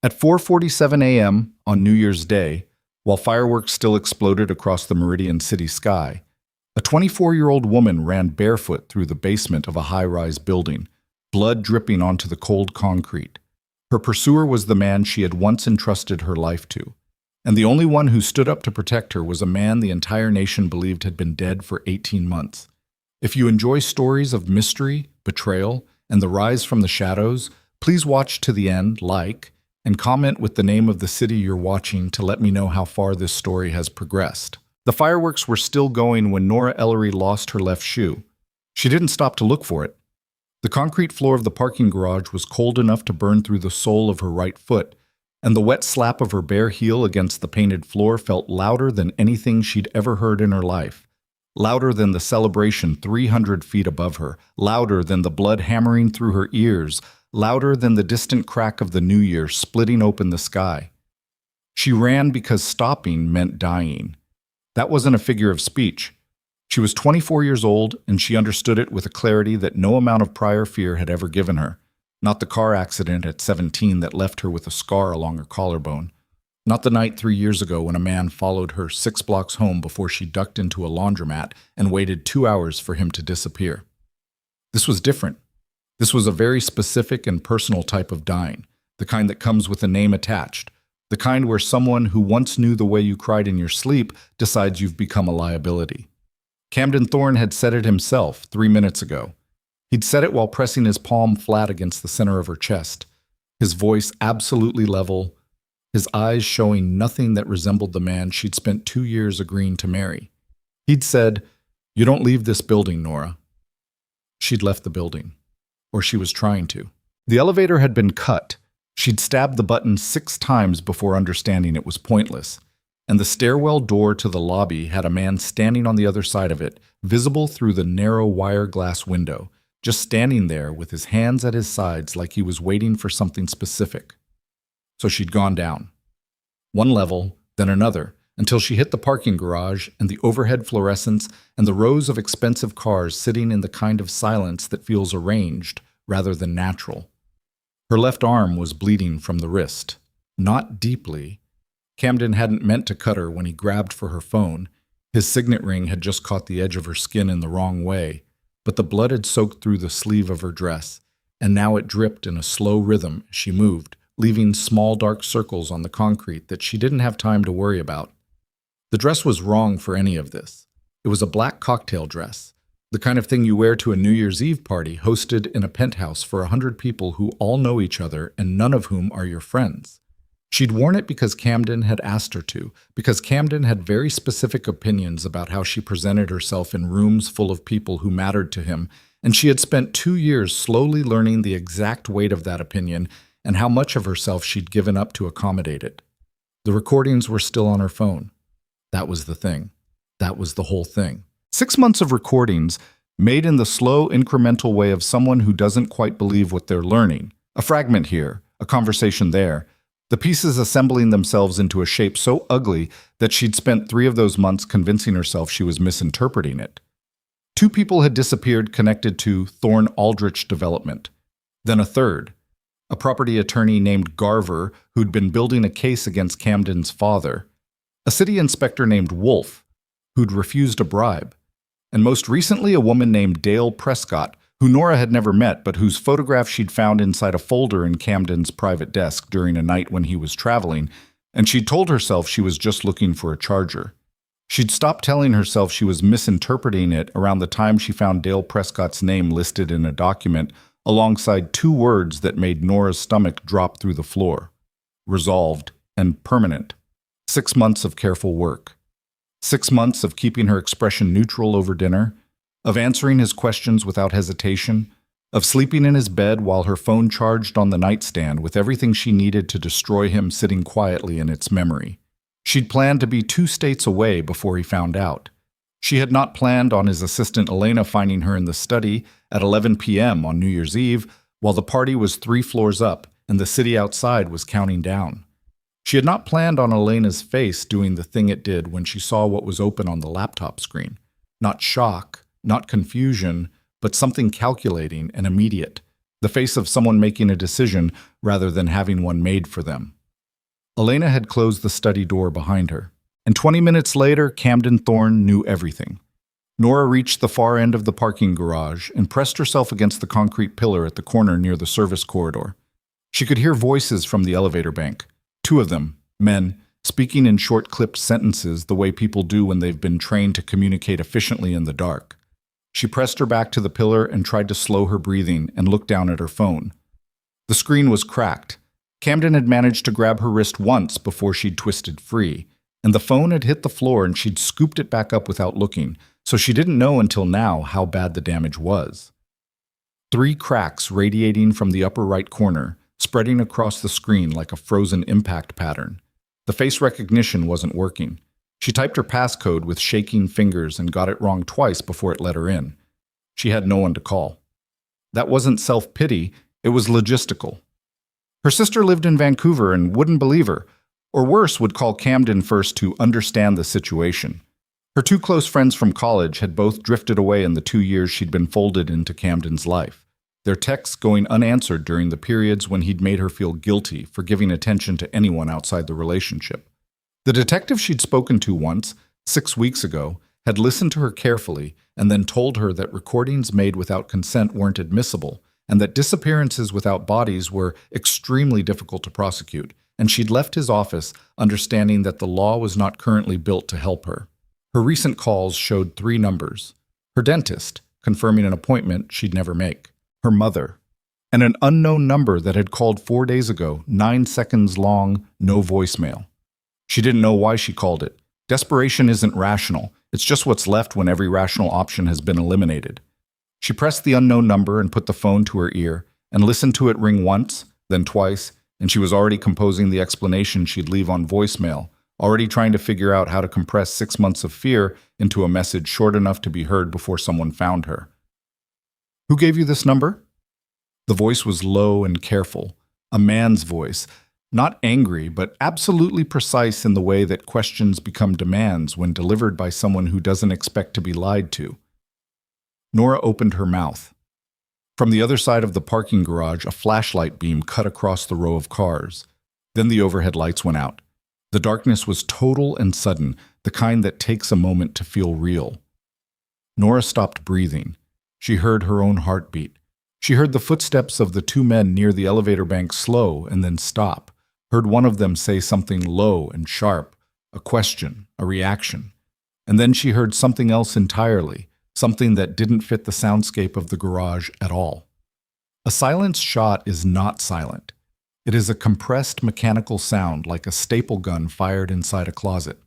At 4:47 a.m. on New Year's Day, while fireworks still exploded across the Meridian city sky, a 24-year-old woman ran barefoot through the basement of a high-rise building, blood dripping onto the cold concrete. Her pursuer was the man she had once entrusted her life to, and the only one who stood up to protect her was a man the entire nation believed had been dead for 18 months. If you enjoy stories of mystery, betrayal, and the rise from the shadows, please watch to the end, like, and comment with the name of the city you're watching to let me know how far this story has progressed. The fireworks were still going when Nora Ellery lost her left shoe. She didn't stop to look for it. The concrete floor of the parking garage was cold enough to burn through the sole of her right foot, and the wet slap of her bare heel against the painted floor felt louder than anything she'd ever heard in her life. Louder than the celebration 300 feet above her, louder than the blood hammering through her ears, louder than the distant crack of the new year splitting open the sky. She ran because stopping meant dying. That wasn't a figure of speech. She was 24 years old, and she understood it with a clarity that no amount of prior fear had ever given her. Not the car accident at 17 that left her with a scar along her collarbone. Not the night 3 years ago when a man followed her 6 blocks home before she ducked into a laundromat and waited 2 hours for him to disappear. This was different. This was a very specific and personal type of dying, the kind that comes with a name attached, the kind where someone who once knew the way you cried in your sleep decides you've become a liability. Camden Thorne had said it himself 3 minutes ago. He'd said it while pressing his palm flat against the center of her chest, his voice absolutely level, his eyes showing nothing that resembled the man she'd spent 2 years agreeing to marry. He'd said, "You don't leave this building, Nora." She'd left the building. Or she was trying to. The elevator had been cut. She'd stabbed the button 6 times before understanding it was pointless. And the stairwell door to the lobby had a man standing on the other side of it, visible through the narrow wire glass window, just standing there with his hands at his sides like he was waiting for something specific. So she'd gone down. One level, then another, until she hit the parking garage and the overhead fluorescents and the rows of expensive cars sitting in the kind of silence that feels arranged rather than natural. Her left arm was bleeding from the wrist. Not deeply. Camden hadn't meant to cut her when he grabbed for her phone. His signet ring had just caught the edge of her skin in the wrong way, but the blood had soaked through the sleeve of her dress, and now it dripped in a slow rhythm as she moved, leaving small dark circles on the concrete that she didn't have time to worry about. The dress was wrong for any of this. It was a black cocktail dress, the kind of thing you wear to a New Year's Eve party hosted in a penthouse for 100 people who all know each other and none of whom are your friends. She'd worn it because Camden had asked her to, because Camden had very specific opinions about how she presented herself in rooms full of people who mattered to him, and she had spent 2 years slowly learning the exact weight of that opinion and how much of herself she'd given up to accommodate it. The recordings were still on her phone. That was the thing. That was the whole thing. 6 months of recordings, made in the slow, incremental way of someone who doesn't quite believe what they're learning. A fragment here, a conversation there, the pieces assembling themselves into a shape so ugly that she'd spent 3 of those months convincing herself she was misinterpreting it. 2 people had disappeared connected to Thorne Aldrich development. Then a third, a property attorney named Garver who'd been building a case against Camden's father, a city inspector named Wolf who'd refused a bribe, and most recently a woman named Dale Prescott, who Nora had never met but whose photograph she'd found inside a folder in Camden's private desk during a night when he was traveling, and she'd told herself she was just looking for a charger. She'd stopped telling herself she was misinterpreting it around the time she found Dale Prescott's name listed in a document alongside 2 words that made Nora's stomach drop through the floor. Resolved and permanent. 6 months of careful work. 6 months of keeping her expression neutral over dinner, of answering his questions without hesitation, of sleeping in his bed while her phone charged on the nightstand with everything she needed to destroy him sitting quietly in its memory. She'd planned to be 2 states away before he found out. She had not planned on his assistant Elena finding her in the study at 11 p.m. on New Year's Eve while the party was 3 floors up and the city outside was counting down. She had not planned on Elena's face doing the thing it did when she saw what was open on the laptop screen. Not shock, not confusion, but something calculating and immediate. The face of someone making a decision rather than having one made for them. Elena had closed the study door behind her. And 20 minutes later, Camden Thorne knew everything. Nora reached the far end of the parking garage and pressed herself against the concrete pillar at the corner near the service corridor. She could hear voices from the elevator bank. Two of them, men, speaking in short clipped sentences the way people do when they've been trained to communicate efficiently in the dark. She pressed her back to the pillar and tried to slow her breathing and look down at her phone. The screen was cracked. Camden had managed to grab her wrist once before she'd twisted free, and the phone had hit the floor and she'd scooped it back up without looking, so she didn't know until now how bad the damage was. 3 cracks radiating from the upper right corner, spreading across the screen like a frozen impact pattern. The face recognition wasn't working. She typed her passcode with shaking fingers and got it wrong twice before it let her in. She had no one to call. That wasn't self-pity, it was logistical. Her sister lived in Vancouver and wouldn't believe her, or worse, would call Camden first to understand the situation. Her 2 close friends from college had both drifted away in the 2 years she'd been folded into Camden's life, their texts going unanswered during the periods when he'd made her feel guilty for giving attention to anyone outside the relationship. The detective she'd spoken to once, 6 weeks ago, had listened to her carefully and then told her that recordings made without consent weren't admissible and that disappearances without bodies were extremely difficult to prosecute, and she'd left his office understanding that the law was not currently built to help her. Her recent calls showed 3 numbers. Her dentist, confirming an appointment she'd never make. Her mother. And an unknown number that had called 4 days ago, 9 seconds long, no voicemail. She didn't know why she called it. Desperation isn't rational. It's just what's left when every rational option has been eliminated. She pressed the unknown number and put the phone to her ear and listened to it ring once, then twice, and she was already composing the explanation she'd leave on voicemail, already trying to figure out how to compress 6 months of fear into a message short enough to be heard before someone found her. "Who gave you this number?" The voice was low and careful, a man's voice, not angry, but absolutely precise in the way that questions become demands when delivered by someone who doesn't expect to be lied to. Nora opened her mouth. From the other side of the parking garage, a flashlight beam cut across the row of cars. Then the overhead lights went out. The darkness was total and sudden, the kind that takes a moment to feel real. Nora stopped breathing. She heard her own heartbeat. She heard the footsteps of the 2 men near the elevator bank slow and then stop, heard one of them say something low and sharp, a question, a reaction. And then she heard something else entirely, something that didn't fit the soundscape of the garage at all. A silenced shot is not silent. It is a compressed mechanical sound like a staple gun fired inside a closet.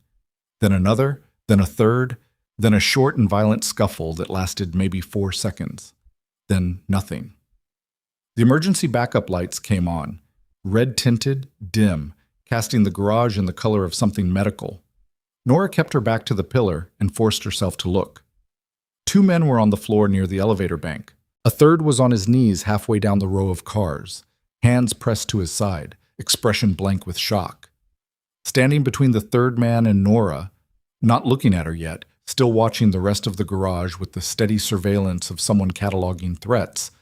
Then another, then a third, then a short and violent scuffle that lasted maybe 4 seconds. Then nothing. The emergency backup lights came on, red-tinted, dim, casting the garage in the color of something medical. Nora kept her back to the pillar and forced herself to look. 2 men were on the floor near the elevator bank. A third was on his knees halfway down the row of cars, hands pressed to his side, expression blank with shock. Standing between the third man and Nora, not looking at her yet, still watching the rest of the garage with the steady surveillance of someone cataloging threats,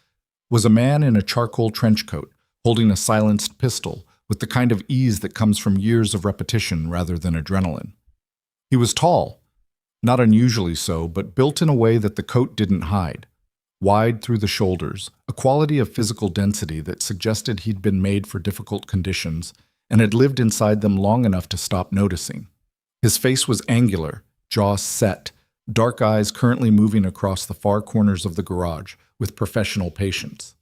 was a man in a charcoal trench coat, holding a silenced pistol with the kind of ease that comes from years of repetition rather than adrenaline. He was tall, not unusually so, but built in a way that the coat didn't hide. Wide through the shoulders, a quality of physical density that suggested he'd been made for difficult conditions and had lived inside them long enough to stop noticing. His face was angular, jaw set, dark eyes currently moving across the far corners of the garage with professional patience.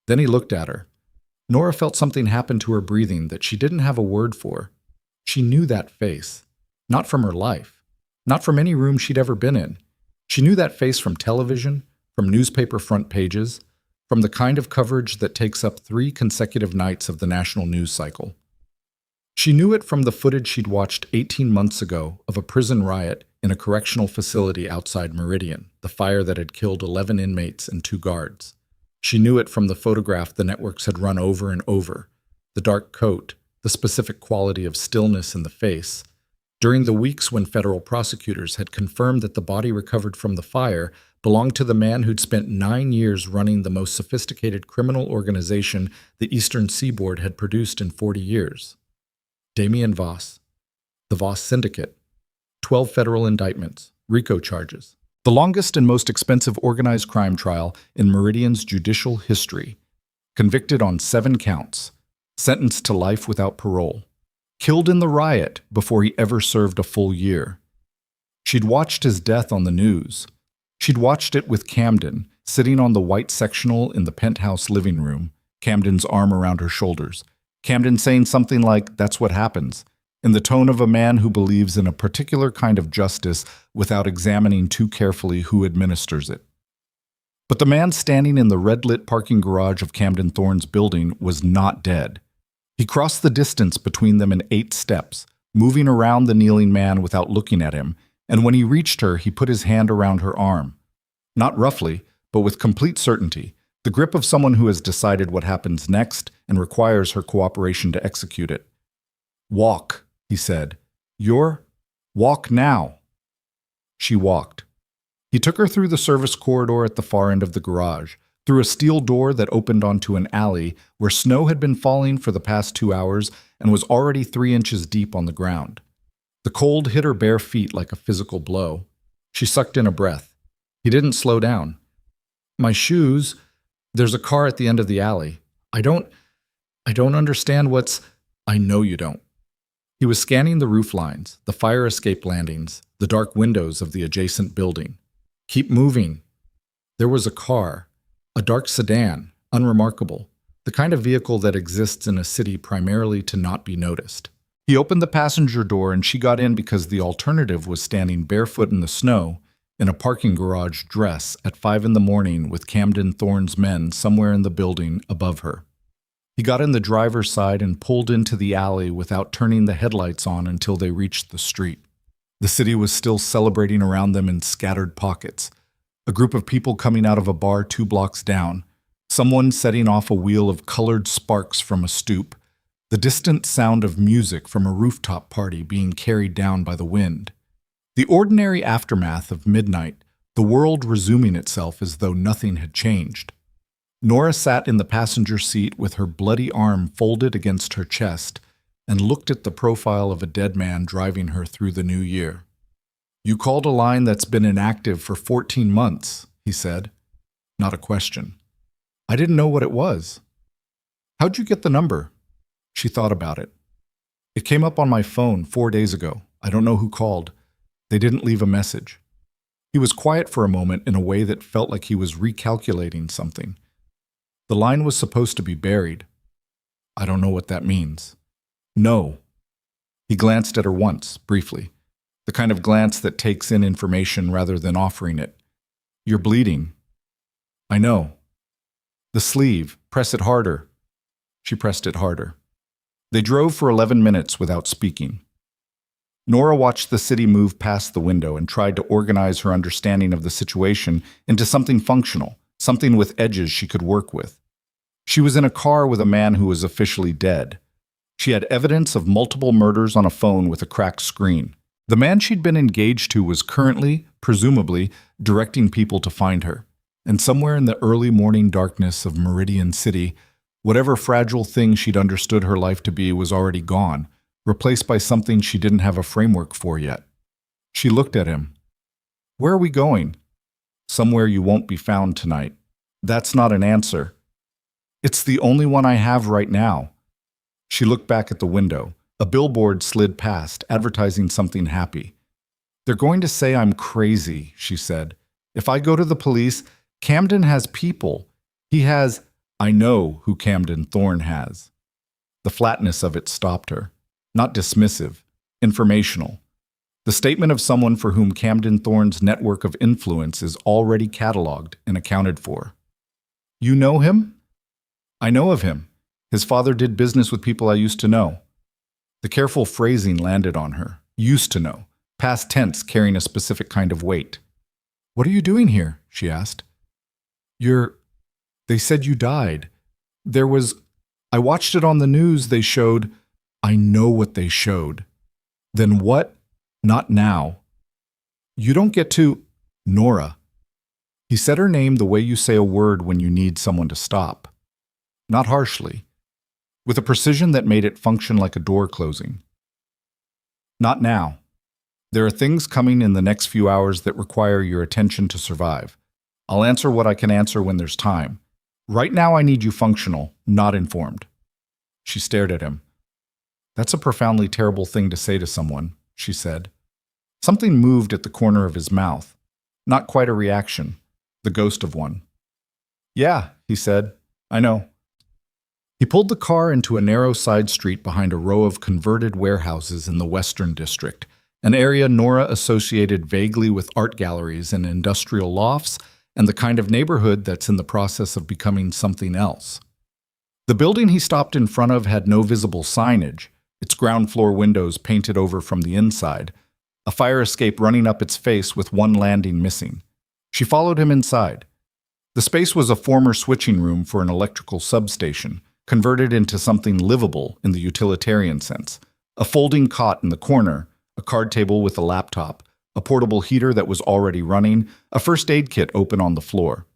Then he looked at her. Nora felt something happen to her breathing that she didn't have a word for. She knew that face, not from her life. Not from any room she'd ever been in. She knew that face from television, from newspaper front pages, from the kind of coverage that takes up 3 consecutive nights of the national news cycle. She knew it from the footage she'd watched 18 months ago of a prison riot in a correctional facility outside Meridian, the fire that had killed 11 inmates and 2 guards. She knew it from the photograph the networks had run over and over, the dark coat, the specific quality of stillness in the face. During the weeks when federal prosecutors had confirmed that the body recovered from the fire belonged to the man who'd spent 9 years running the most sophisticated criminal organization the Eastern Seaboard had produced in 40 years. Damien Voss. The Voss Syndicate. 12 federal indictments. RICO charges. The longest and most expensive organized crime trial in Meridian's judicial history. Convicted on 7 counts. Sentenced to life without parole. Killed in the riot before he ever served a full year. She'd watched his death on the news. She'd watched it with Camden, sitting on the white sectional in the penthouse living room, Camden's arm around her shoulders. Camden saying something like, "That's what happens," in the tone of a man who believes in a particular kind of justice without examining too carefully who administers it. But the man standing in the red-lit parking garage of Camden Thorne's building was not dead. He crossed the distance between them in 8 steps, moving around the kneeling man without looking at him, and when he reached her, he put his hand around her arm. Not roughly, but with complete certainty, the grip of someone who has decided what happens next and requires her cooperation to execute it. "Walk," he said. "Walk now." She walked. He took her through the service corridor at the far end of the garage, through a steel door that opened onto an alley where snow had been falling for the past 2 hours and was already 3 inches deep on the ground. The cold hit her bare feet like a physical blow. She sucked in a breath. He didn't slow down. "My shoes. There's a car at the end of the alley. I don't understand what's—" "I know you don't." He was scanning the roof lines, the fire escape landings, the dark windows of the adjacent building. "Keep moving." There was a car, a dark sedan, unremarkable, the kind of vehicle that exists in a city primarily to not be noticed. He opened the passenger door and she got in because the alternative was standing barefoot in the snow in a parking garage dress at 5 a.m. with Camden Thorne's men somewhere in the building above her. He got in the driver's side and pulled into the alley without turning the headlights on until they reached the street. The city was still celebrating around them in scattered pockets. A group of people coming out of a bar 2 blocks down, someone setting off a wheel of colored sparks from a stoop, the distant sound of music from a rooftop party being carried down by the wind. The ordinary aftermath of midnight, the world resuming itself as though nothing had changed. Nora sat in the passenger seat with her bloody arm folded against her chest and looked at the profile of a dead man driving her through the new year. "You called a line that's been inactive for 14 months, he said. Not a question. "I didn't know what it was." "How'd you get the number?" She thought about it. "It came up on my phone 4 days ago. I don't know who called. They didn't leave a message." He was quiet for a moment in a way that felt like he was recalculating something. "The line was supposed to be buried." "I don't know what that means." "No." He glanced at her once, briefly, the kind of glance that takes in information rather than offering it. "You're bleeding." "I know." "The sleeve. Press it harder." She pressed it harder. They drove for 11 minutes without speaking. Nora watched the city move past the window and tried to organize her understanding of the situation into something functional, something with edges she could work with. She was in a car with a man who was officially dead. She had evidence of multiple murders on a phone with a cracked screen. The man she'd been engaged to was currently, presumably, directing people to find her. And somewhere in the early morning darkness of Meridian City, whatever fragile thing she'd understood her life to be was already gone, replaced by something she didn't have a framework for yet. She looked at him. "Where are we going?" "Somewhere you won't be found tonight." "That's not an answer." "It's the only one I have right now." She looked back at the window. A billboard slid past, advertising something happy. "They're going to say I'm crazy," she said. "If I go to the police, Camden has people. He has—" "I know who Camden Thorne has." The flatness of it stopped her. Not dismissive, informational. The statement of someone for whom Camden Thorne's network of influence is already cataloged and accounted for. "You know him?" "I know of him. His father did business with people I used to know." The careful phrasing landed on her. Used to know. Past tense carrying a specific kind of weight. "What are you doing here?" she asked. They said you died. I watched it on the news. They showed—" "I know what they showed." "Then what? Not now." "You don't get to—" "Nora." He said her name the way you say a word when you need someone to stop. Not harshly. with a precision that made it function like a door closing. Not now. There are things coming in the next few hours that require your attention to survive. I'll answer what I can answer when there's time. Right now I need you functional, not informed. She stared at him. That's a profoundly terrible thing to say to someone, she said. Something moved at the corner of his mouth. Not quite a reaction, the ghost of one. Yeah, he said. I know. He pulled the car into a narrow side street behind a row of converted warehouses in the Western District, an area Nora associated vaguely with art galleries and industrial lofts, and the kind of neighborhood that's in the process of becoming something else. The building he stopped in front of had no visible signage, its ground floor windows painted over from the inside, a fire escape running up its face with one landing missing. She followed him inside. The space was a former switching room for an electrical substation, converted into something livable in the utilitarian sense. A folding cot in the corner, a card table with a laptop, a portable heater that was already running, a first aid kit open on the floor.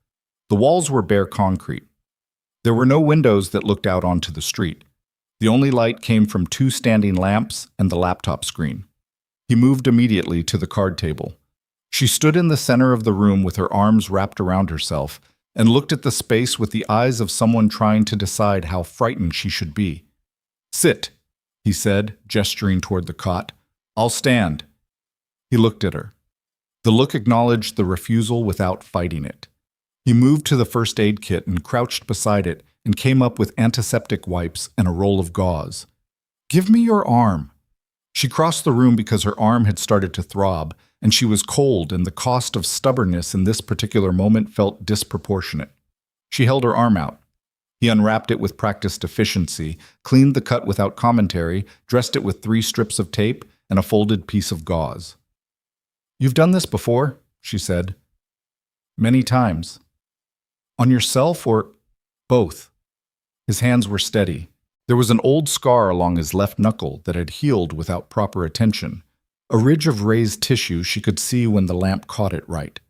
The walls were bare concrete. There were no windows that looked out onto the street. The only light came from two standing lamps and the laptop screen. He moved immediately to the card table. She stood in the center of the room with her arms wrapped around herself and looked at the space with the eyes of someone trying to decide how frightened she should be. Sit, he said, gesturing toward the cot. I'll stand. He looked at her. The look acknowledged the refusal without fighting it. He moved to the first aid kit and crouched beside it and came up with antiseptic wipes and a roll of gauze. Give me your arm. She crossed the room because her arm had started to throb, and she was cold, and the cost of stubbornness in this particular moment felt disproportionate. She held her arm out. He unwrapped it with practiced efficiency, cleaned the cut without commentary, dressed it with 3 strips of tape and a folded piece of gauze. You've done this before, she said. Many times. On yourself or both? His hands were steady. There was an old scar along his left knuckle that had healed without proper attention. A ridge of raised tissue she could see when the lamp caught it right.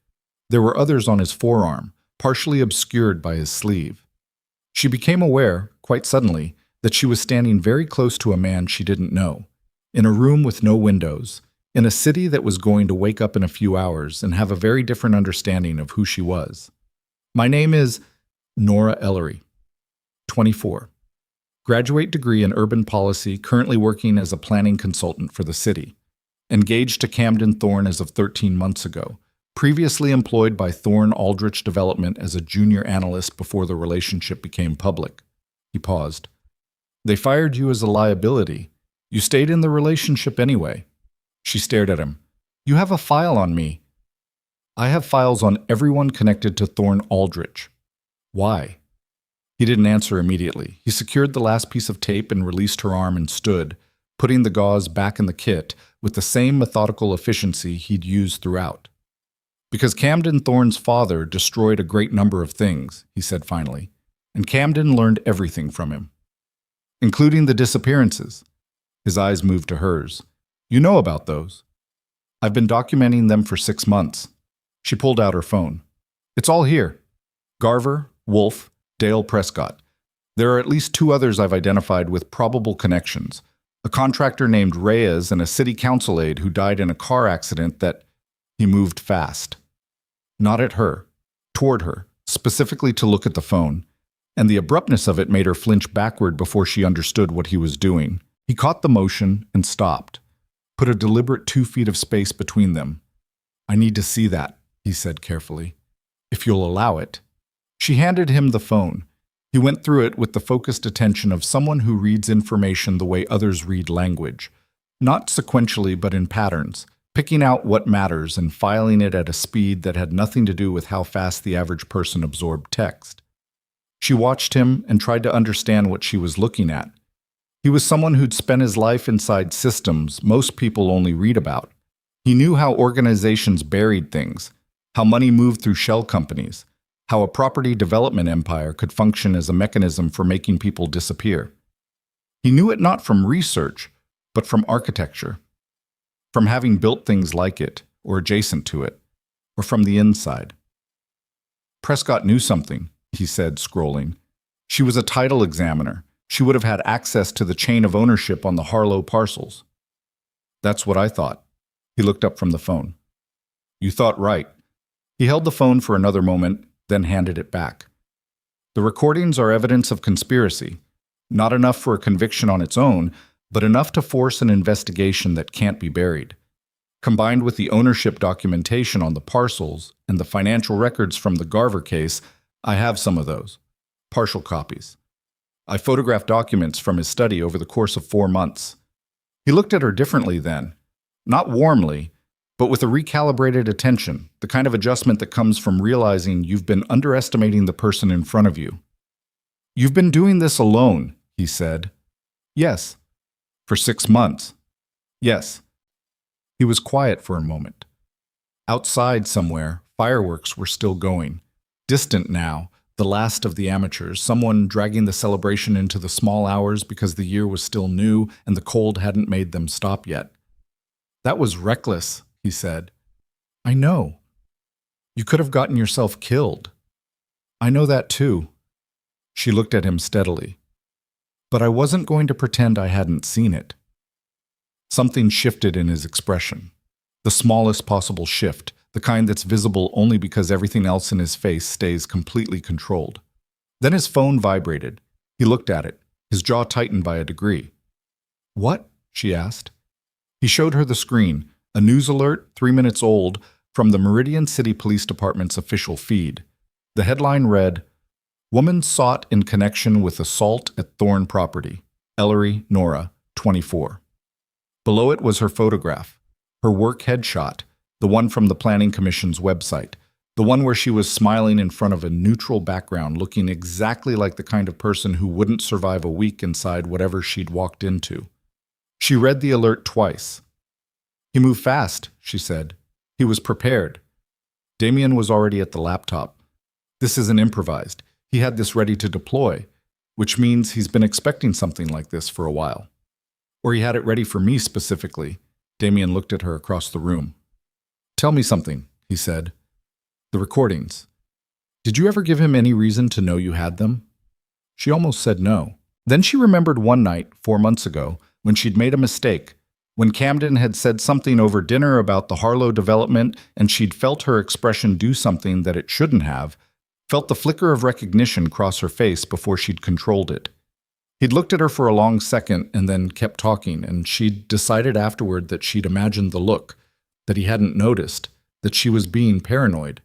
There were others on his forearm, partially obscured by his sleeve. She became aware, quite suddenly, that she was standing very close to a man she didn't know, in a room with no windows, in a city that was going to wake up in a few hours and have a very different understanding of who she was. My name is Nora Ellery, 24. Graduate degree in urban policy, currently working as a planning consultant for the city. Engaged to Camden Thorne as of 13 months ago. Previously employed by Thorne Aldrich Development as a junior analyst before the relationship became public. He paused. They fired you as a liability. You stayed in the relationship anyway. She stared at him. You have a file on me. I have files on everyone connected to Thorne Aldrich. Why? He didn't answer immediately. He secured the last piece of tape and released her arm and stood, putting the gauze back in the kit with the same methodical efficiency he'd used throughout. Because Camden Thorne's father destroyed a great number of things, he said finally, and Camden learned everything from him, including the disappearances. His eyes moved to hers. You know about those. I've been documenting them for 6 months. She pulled out her phone. It's all here. Garver, Wolf, Dale Prescott. There are at least 2 others I've identified with probable connections. A contractor named Reyes and a city council aide who died in a car accident that... He moved fast. Not at her. Toward her, specifically to look at the phone. And the abruptness of it made her flinch backward before she understood what he was doing. He caught the motion and stopped. Put a deliberate 2 feet of space between them. I need to see that, he said carefully. If you'll allow it. She handed him the phone. He went through it with the focused attention of someone who reads information the way others read language. Not sequentially, but in patterns, picking out what matters and filing it at a speed that had nothing to do with how fast the average person absorbed text. She watched him and tried to understand what she was looking at. He was someone who'd spent his life inside systems most people only read about. He knew how organizations buried things, how money moved through shell companies, how a property development empire could function as a mechanism for making people disappear. He knew it not from research, but from architecture, from having built things like it, or adjacent to it, or from the inside. Prescott knew something, he said, scrolling. She was a title examiner, She would have had access to the chain of ownership on the Harlow parcels. That's what I thought. He looked up from the phone. You thought right. He held the phone for another moment, then handed it back. The recordings are evidence of conspiracy. Not enough for a conviction on its own, but enough to force an investigation that can't be buried. Combined with the ownership documentation on the parcels and the financial records from the Garver case, I have some of those. Partial copies. I photographed documents from his study over the course of 4 months. He looked at her differently then. Not warmly, but with a recalibrated attention, the kind of adjustment that comes from realizing you've been underestimating the person in front of you. You've been doing this alone, he said. Yes. For 6 months. Yes. He was quiet for a moment. Outside somewhere, fireworks were still going. Distant now, the last of the amateurs, someone dragging the celebration into the small hours because the year was still new and the cold hadn't made them stop yet. That was reckless, he said. I know. You could have gotten yourself killed. I know that too. She looked at him steadily. But I wasn't going to pretend I hadn't seen it. Something shifted in his expression. The smallest possible shift, the kind that's visible only because everything else in his face stays completely controlled. Then his phone vibrated. He looked at it, his jaw tightened by a degree. What? She asked. He showed her the screen, a news alert 3 minutes old from the Meridian City Police Department's official feed. The headline read, Woman sought in connection with assault at Thorne property. Ellery, Nora, 24. Below it was her photograph, her work headshot, the one from the Planning Commission's website, the one where she was smiling in front of a neutral background, looking exactly like the kind of person who wouldn't survive a week inside whatever she'd walked into. She read the alert twice. He moved fast, she said. He was prepared. Damien was already at the laptop. This isn't improvised. He had this ready to deploy, which means he's been expecting something like this for a while. Or he had it ready for me specifically. Damien looked at her across the room. Tell me something, he said. The recordings. Did you ever give him any reason to know you had them? She almost said no. Then she remembered one night, 4 months ago, when she'd made a mistake, when Camden had said something over dinner about the Harlow development and she'd felt her expression do something that it shouldn't have, felt the flicker of recognition cross her face before she'd controlled it. He'd looked at her for a long second and then kept talking, and she'd decided afterward that she'd imagined the look, that he hadn't noticed, that she was being paranoid.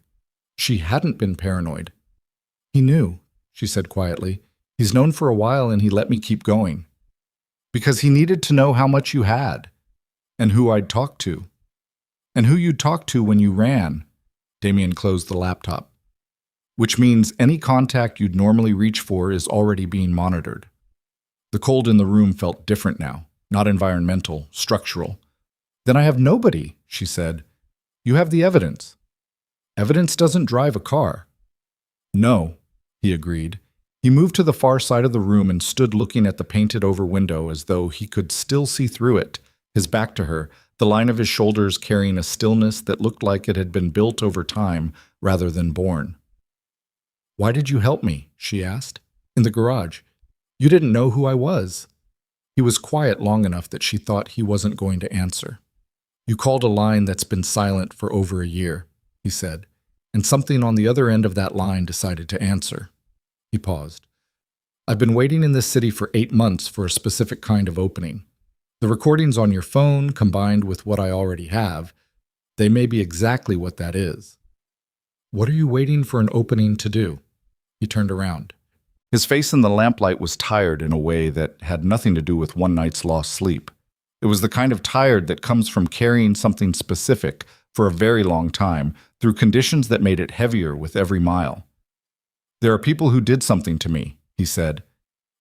She hadn't been paranoid. He knew, she said quietly. He's known for a while and he let me keep going. Because he needed to know how much you had, and who I'd talked to, and who you'd talked to when you ran. Damien closed the laptop. Which means any contact you'd normally reach for is already being monitored. The cold in the room felt different now, not environmental, structural. Then I have nobody, she said. You have the evidence. Evidence doesn't drive a car. No, he agreed. He moved to the far side of the room and stood looking at the painted-over window as though he could still see through it, his back to her, the line of his shoulders carrying a stillness that looked like it had been built over time rather than born. Why did you help me? She asked. In the garage. You didn't know who I was. He was quiet long enough that she thought he wasn't going to answer. You called a line that's been silent for over a year, he said, and something on the other end of that line decided to answer. He paused. I've been waiting in this city for 8 months for a specific kind of opening. The recordings on your phone, combined with what I already have, they may be exactly what that is. What are you waiting for an opening to do? He turned around. His face in the lamplight was tired in a way that had nothing to do with one night's lost sleep. It was the kind of tired that comes from carrying something specific for a very long time through conditions that made it heavier with every mile. There are people who did something to me, he said,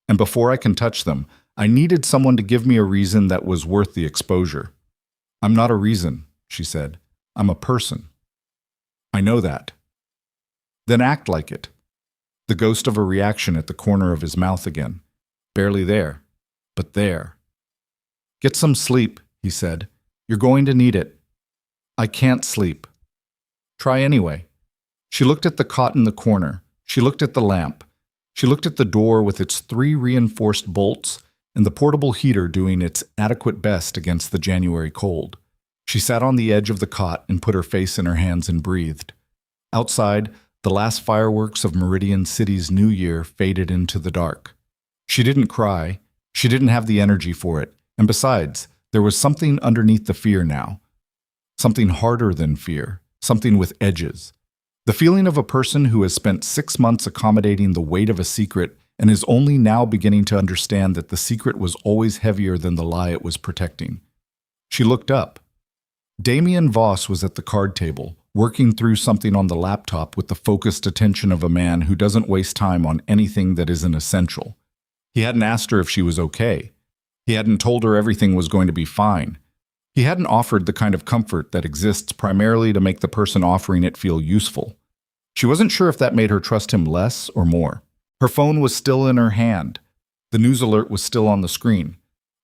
and before I can touch them, I needed someone to give me a reason that was worth the exposure. I'm not a reason, she said. I'm a person. I know that. Then act like it. The ghost of a reaction at the corner of his mouth again. Barely there, but there. Get some sleep, he said. You're going to need it. I can't sleep. Try anyway. She looked at the cot in the corner. She looked at the lamp. She looked at the door with its 3 reinforced bolts and the portable heater doing its adequate best against the January cold. She sat on the edge of the cot and put her face in her hands and breathed. Outside, the last fireworks of Meridian City's New Year faded into the dark. She didn't cry. She didn't have the energy for it. And besides, there was something underneath the fear now. Something harder than fear. Something with edges. The feeling of a person who has spent 6 months accommodating the weight of a secret and is only now beginning to understand that the secret was always heavier than the lie it was protecting. She looked up. Damien Voss was at the card table, working through something on the laptop with the focused attention of a man who doesn't waste time on anything that isn't essential. He hadn't asked her if she was okay. He hadn't told her everything was going to be fine. He hadn't offered the kind of comfort that exists primarily to make the person offering it feel useful. She wasn't sure if that made her trust him less or more. Her phone was still in her hand. The news alert was still on the screen.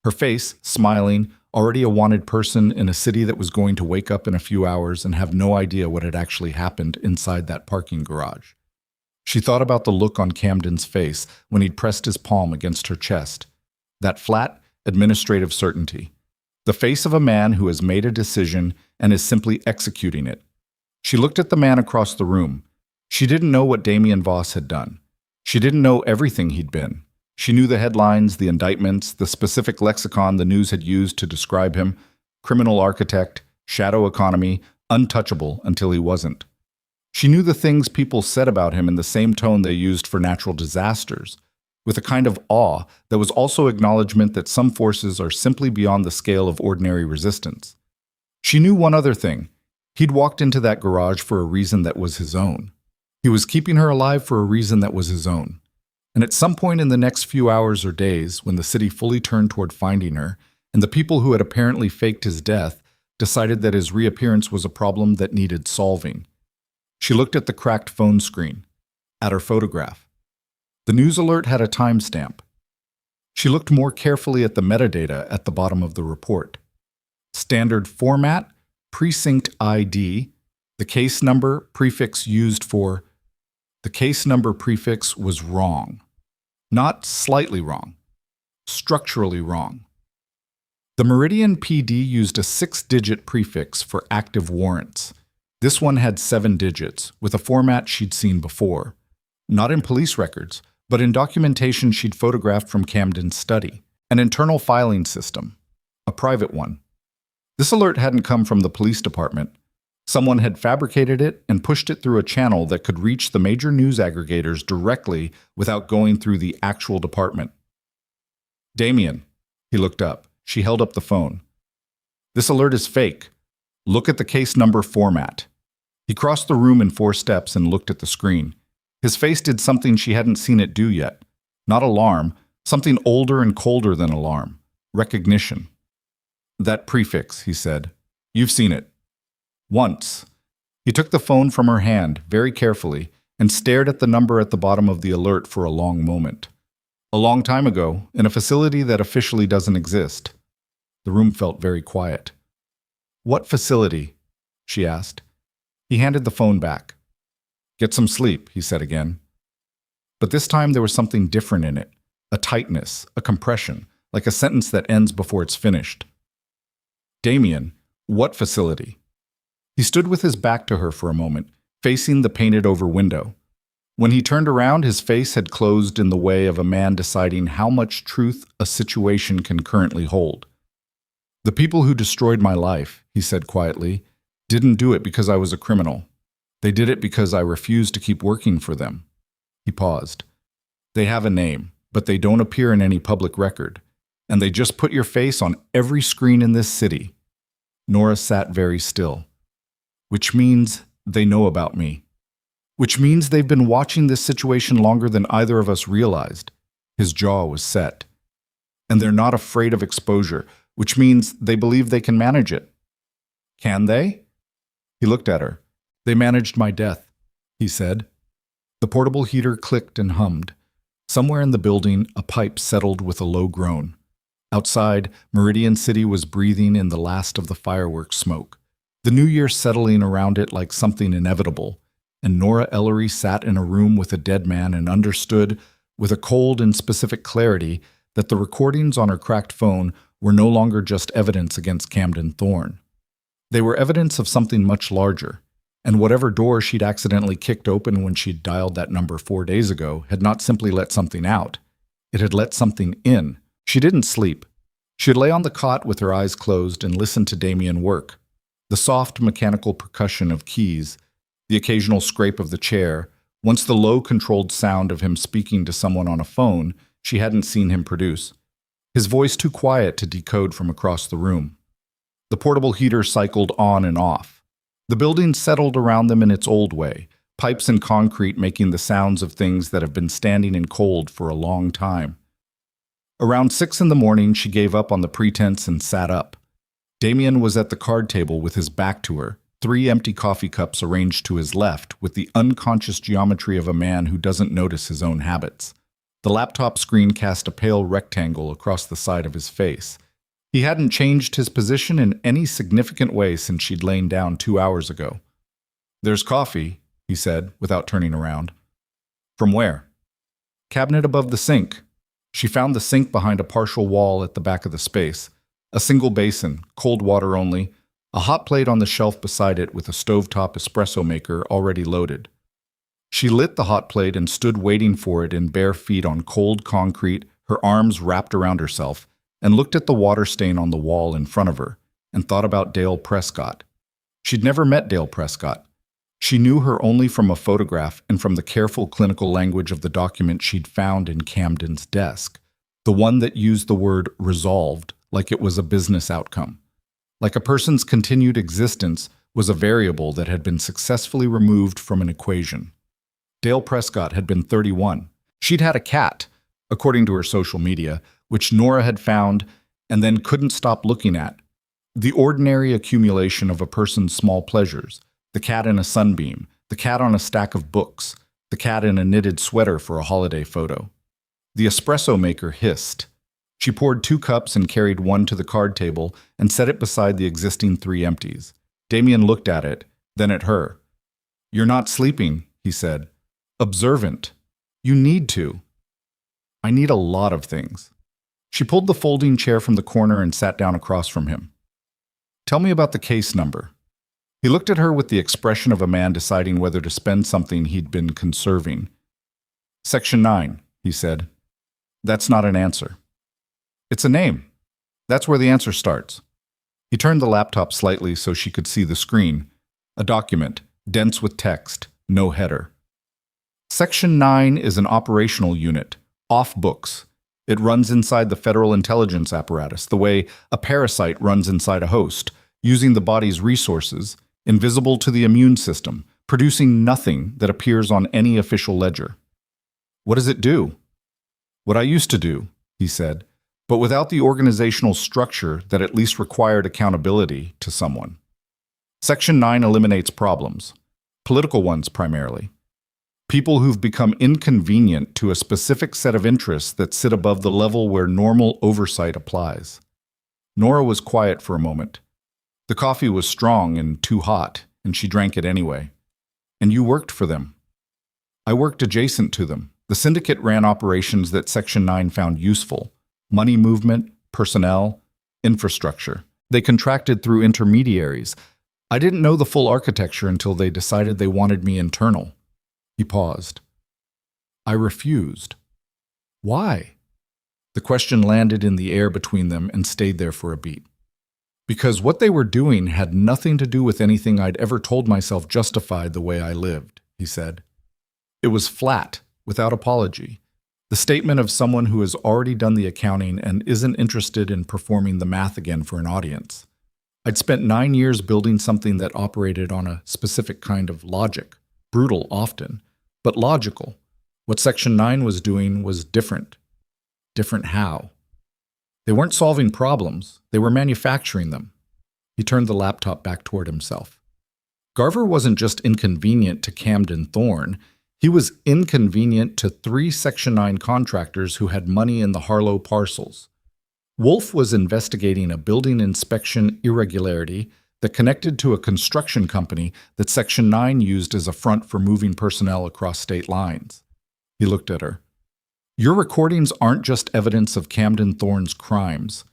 Her face, smiling, already a wanted person in a city that was going to wake up in a few hours and have no idea what had actually happened inside that parking garage. She thought about the look on Camden's face when he'd pressed his palm against her chest. That flat, administrative certainty. The face of a man who has made a decision and is simply executing it. She looked at the man across the room. She didn't know what Damien Voss had done. She didn't know everything he'd been. She knew the headlines, the indictments, the specific lexicon the news had used to describe him: criminal architect, shadow economy, untouchable until he wasn't. She knew the things people said about him in the same tone they used for natural disasters, with a kind of awe that was also acknowledgement that some forces are simply beyond the scale of ordinary resistance. She knew one other thing. He'd walked into that garage for a reason that was his own. He was keeping her alive for a reason that was his own. And at some point in the next few hours or days, when the city fully turned toward finding her, and the people who had apparently faked his death decided that his reappearance was a problem that needed solving. She looked at the cracked phone screen, at her photograph. The news alert had a timestamp. She looked more carefully at the metadata at the bottom of the report. Standard format, precinct ID, the case number prefix used for. The case number prefix was wrong. Not slightly wrong. Structurally wrong. The Meridian PD used a 6-digit prefix for active warrants. This one had 7 digits, with a format she'd seen before. Not in police records, but in documentation she'd photographed from Camden's study. An internal filing system. A private one. This alert hadn't come from the police department. Someone had fabricated it and pushed it through a channel that could reach the major news aggregators directly without going through the actual department. Damien. He looked up. She held up the phone. This alert is fake. Look at the case number format. He crossed the room in 4 steps and looked at the screen. His face did something she hadn't seen it do yet. Not alarm, something older and colder than alarm. Recognition. That prefix, he said. You've seen it. Once. He took the phone from her hand very carefully and stared at the number at the bottom of the alert for a long moment. A long time ago, in a facility that officially doesn't exist. The room felt very quiet. What facility? She asked. He handed the phone back. Get some sleep, he said again. But this time there was something different in it. A tightness, a compression, like a sentence that ends before it's finished. Damien, what facility? He stood with his back to her for a moment, facing the painted-over window. When he turned around, his face had closed in the way of a man deciding how much truth a situation can currently hold. The people who destroyed my life, he said quietly, didn't do it because I was a criminal. They did it because I refused to keep working for them. He paused. They have a name, but they don't appear in any public record, and they just put your face on every screen in this city. Nora sat very still. Which means they know about me. Which means they've been watching this situation longer than either of us realized. His jaw was set. And they're not afraid of exposure, which means they believe they can manage it. Can they? He looked at her. They managed my death, he said. The portable heater clicked and hummed. Somewhere in the building, a pipe settled with a low groan. Outside, Meridian City was breathing in the last of the fireworks smoke. The new year settling around it like something inevitable, and Nora Ellery sat in a room with a dead man and understood, with a cold and specific clarity that the recordings on her cracked phone were no longer just evidence against Camden Thorne. They were evidence of something much larger, and whatever door she'd accidentally kicked open when she'd dialed that number 4 days ago had not simply let something out. It had let something in. She didn't sleep. She'd lay on the cot with her eyes closed and listen to Damien work. The soft mechanical percussion of keys, the occasional scrape of the chair, once the low controlled sound of him speaking to someone on a phone she hadn't seen him produce. His voice too quiet to decode from across the room. The portable heater cycled on and off. The building settled around them in its old way, pipes and concrete making the sounds of things that have been standing in cold for a long time. Around 6 a.m, she gave up on the pretense and sat up. Damien was at the card table with his back to her, 3 empty coffee cups arranged to his left with the unconscious geometry of a man who doesn't notice his own habits. The laptop screen cast a pale rectangle across the side of his face. He hadn't changed his position in any significant way since she'd lain down 2 hours ago. "There's coffee," he said, without turning around. "From where?" "Cabinet above the sink." She found the sink behind a partial wall at the back of the space. A single basin, cold water only, a hot plate on the shelf beside it with a stovetop espresso maker already loaded. She lit the hot plate and stood waiting for it in bare feet on cold concrete, her arms wrapped around herself, and looked at the water stain on the wall in front of her, and thought about Dale Prescott. She'd never met Dale Prescott. She knew her only from a photograph and from the careful clinical language of the document she'd found in Camden's desk, the one that used the word resolved like it was a business outcome. Like a person's continued existence was a variable that had been successfully removed from an equation. Dale Prescott had been 31. She'd had a cat, according to her social media, which Nora had found and then couldn't stop looking at. The ordinary accumulation of a person's small pleasures, the cat in a sunbeam, the cat on a stack of books, the cat in a knitted sweater for a holiday photo. The espresso maker hissed. She poured 2 cups and carried one to the card table and set it beside the existing 3 empties. Damien looked at it, then at her. "You're not sleeping," he said. "Observant. You need to." "I need a lot of things." She pulled the folding chair from the corner and sat down across from him. "Tell me about the case number." He looked at her with the expression of a man deciding whether to spend something he'd been conserving. "Section 9, he said. "That's not an answer." "It's a name. That's where the answer starts." He turned the laptop slightly so she could see the screen. A document, dense with text, no header. "Section 9 is an operational unit, off books. It runs inside the federal intelligence apparatus, the way a parasite runs inside a host, using the body's resources, invisible to the immune system, producing nothing that appears on any official ledger." "What does it do?" "What I used to do," he said, but without the organizational structure that at least required accountability to someone. Section 9 eliminates problems, political ones primarily. People who've become inconvenient to a specific set of interests that sit above the level where normal oversight applies. Nora was quiet for a moment. The coffee was strong and too hot, and she drank it anyway. "And you worked for them." "I worked adjacent to them. The syndicate ran operations that Section 9 found useful. Money movement, personnel, infrastructure. They contracted through intermediaries. I didn't know the full architecture until they decided they wanted me internal." He paused. "I refused." "Why?" The question landed in the air between them and stayed there for a beat. "Because what they were doing had nothing to do with anything I'd ever told myself justified the way I lived," he said. It was flat, without apology. The statement of someone who has already done the accounting and isn't interested in performing the math again for an audience. I'd spent 9 years building something that operated on a specific kind of logic, brutal often, but logical. What Section 9 was doing was different. Different how? They weren't solving problems, they were manufacturing them. He turned the laptop back toward himself. Garver wasn't just inconvenient to Camden Thorne, he was inconvenient to 3 Section 9 contractors who had money in the Harlow parcels. Wolf was investigating a building inspection irregularity that connected to a construction company that Section 9 used as a front for moving personnel across state lines. He looked at her. Your recordings aren't just evidence of Camden Thorne's crimes.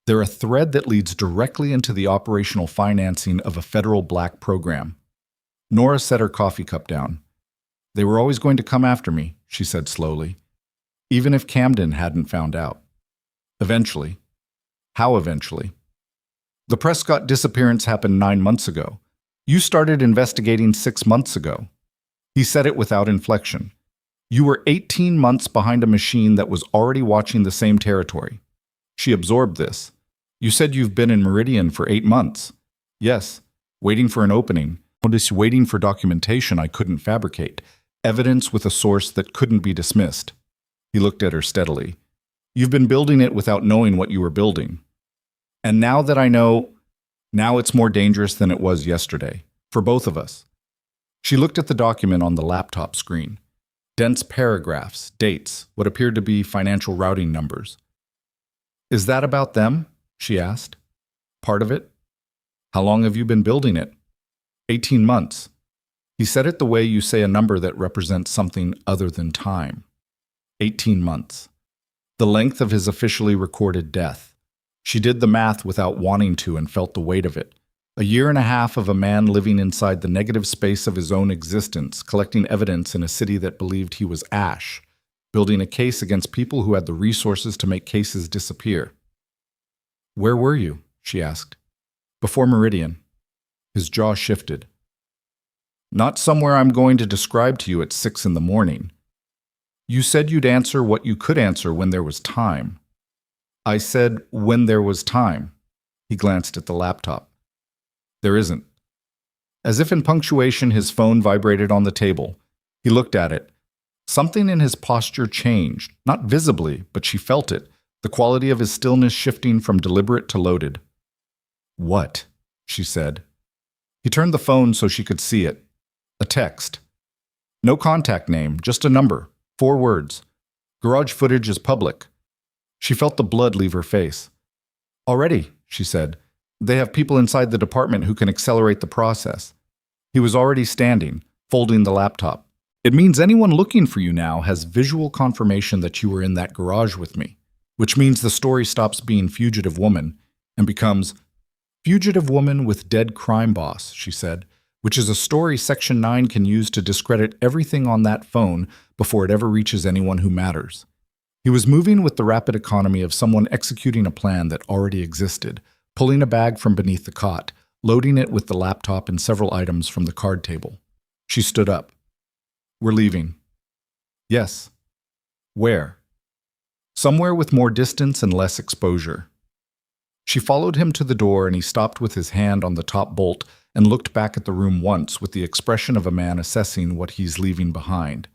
They're a thread that leads directly into the operational financing of a federal black program. Nora set her coffee cup down. They were always going to come after me, she said slowly, even if Camden hadn't found out. Eventually. How eventually? The Prescott disappearance happened 9 months ago. You started investigating 6 months ago. He said it without inflection. You were 18 months behind a machine that was already watching the same territory. She absorbed this. You said you've been in Meridian for 8 months. Yes, waiting for an opening. Waiting for documentation I couldn't fabricate. Evidence with a source that couldn't be dismissed. He looked at her steadily. You've been building it without knowing what you were building. And now that I know, now it's more dangerous than it was yesterday. For both of us. She looked at the document on the laptop screen. Dense paragraphs, dates, what appeared to be financial routing numbers. Is that about them? She asked. Part of it? How long have you been building it? 18 months. He said it the way you say a number that represents something other than time. 18 months. The length of his officially recorded death. She did the math without wanting to and felt the weight of it. A year and a half of a man living inside the negative space of his own existence, collecting evidence in a city that believed he was ash, building a case against people who had the resources to make cases disappear. Where were you? She asked. Before Meridian. His jaw shifted. Not somewhere I'm going to describe to you at 6 in the morning. You said you'd answer what you could answer when there was time. I said when there was time. He glanced at the laptop. There isn't. As if in punctuation, his phone vibrated on the table. He looked at it. Something in his posture changed, not visibly, but she felt it, the quality of his stillness shifting from deliberate to loaded. What? She said. He turned the phone so she could see it. A text. No contact name, just a number. 4 words. Garage footage is public. She felt the blood leave her face. Already, she said. They have people inside the department who can accelerate the process. He was already standing, folding the laptop. It means anyone looking for you now has visual confirmation that you were in that garage with me, which means the story stops being fugitive woman and becomes fugitive woman with dead crime boss, she said, which is a story Section 9 can use to discredit everything on that phone before it ever reaches anyone who matters. He was moving with the rapid economy of someone executing a plan that already existed, pulling a bag from beneath the cot, loading it with the laptop and several items from the card table. She stood up. We're leaving. Yes. Where? Somewhere with more distance and less exposure. She followed him to the door and he stopped with his hand on the top bolt and looked back at the room once with the expression of a man assessing what he's leaving behind.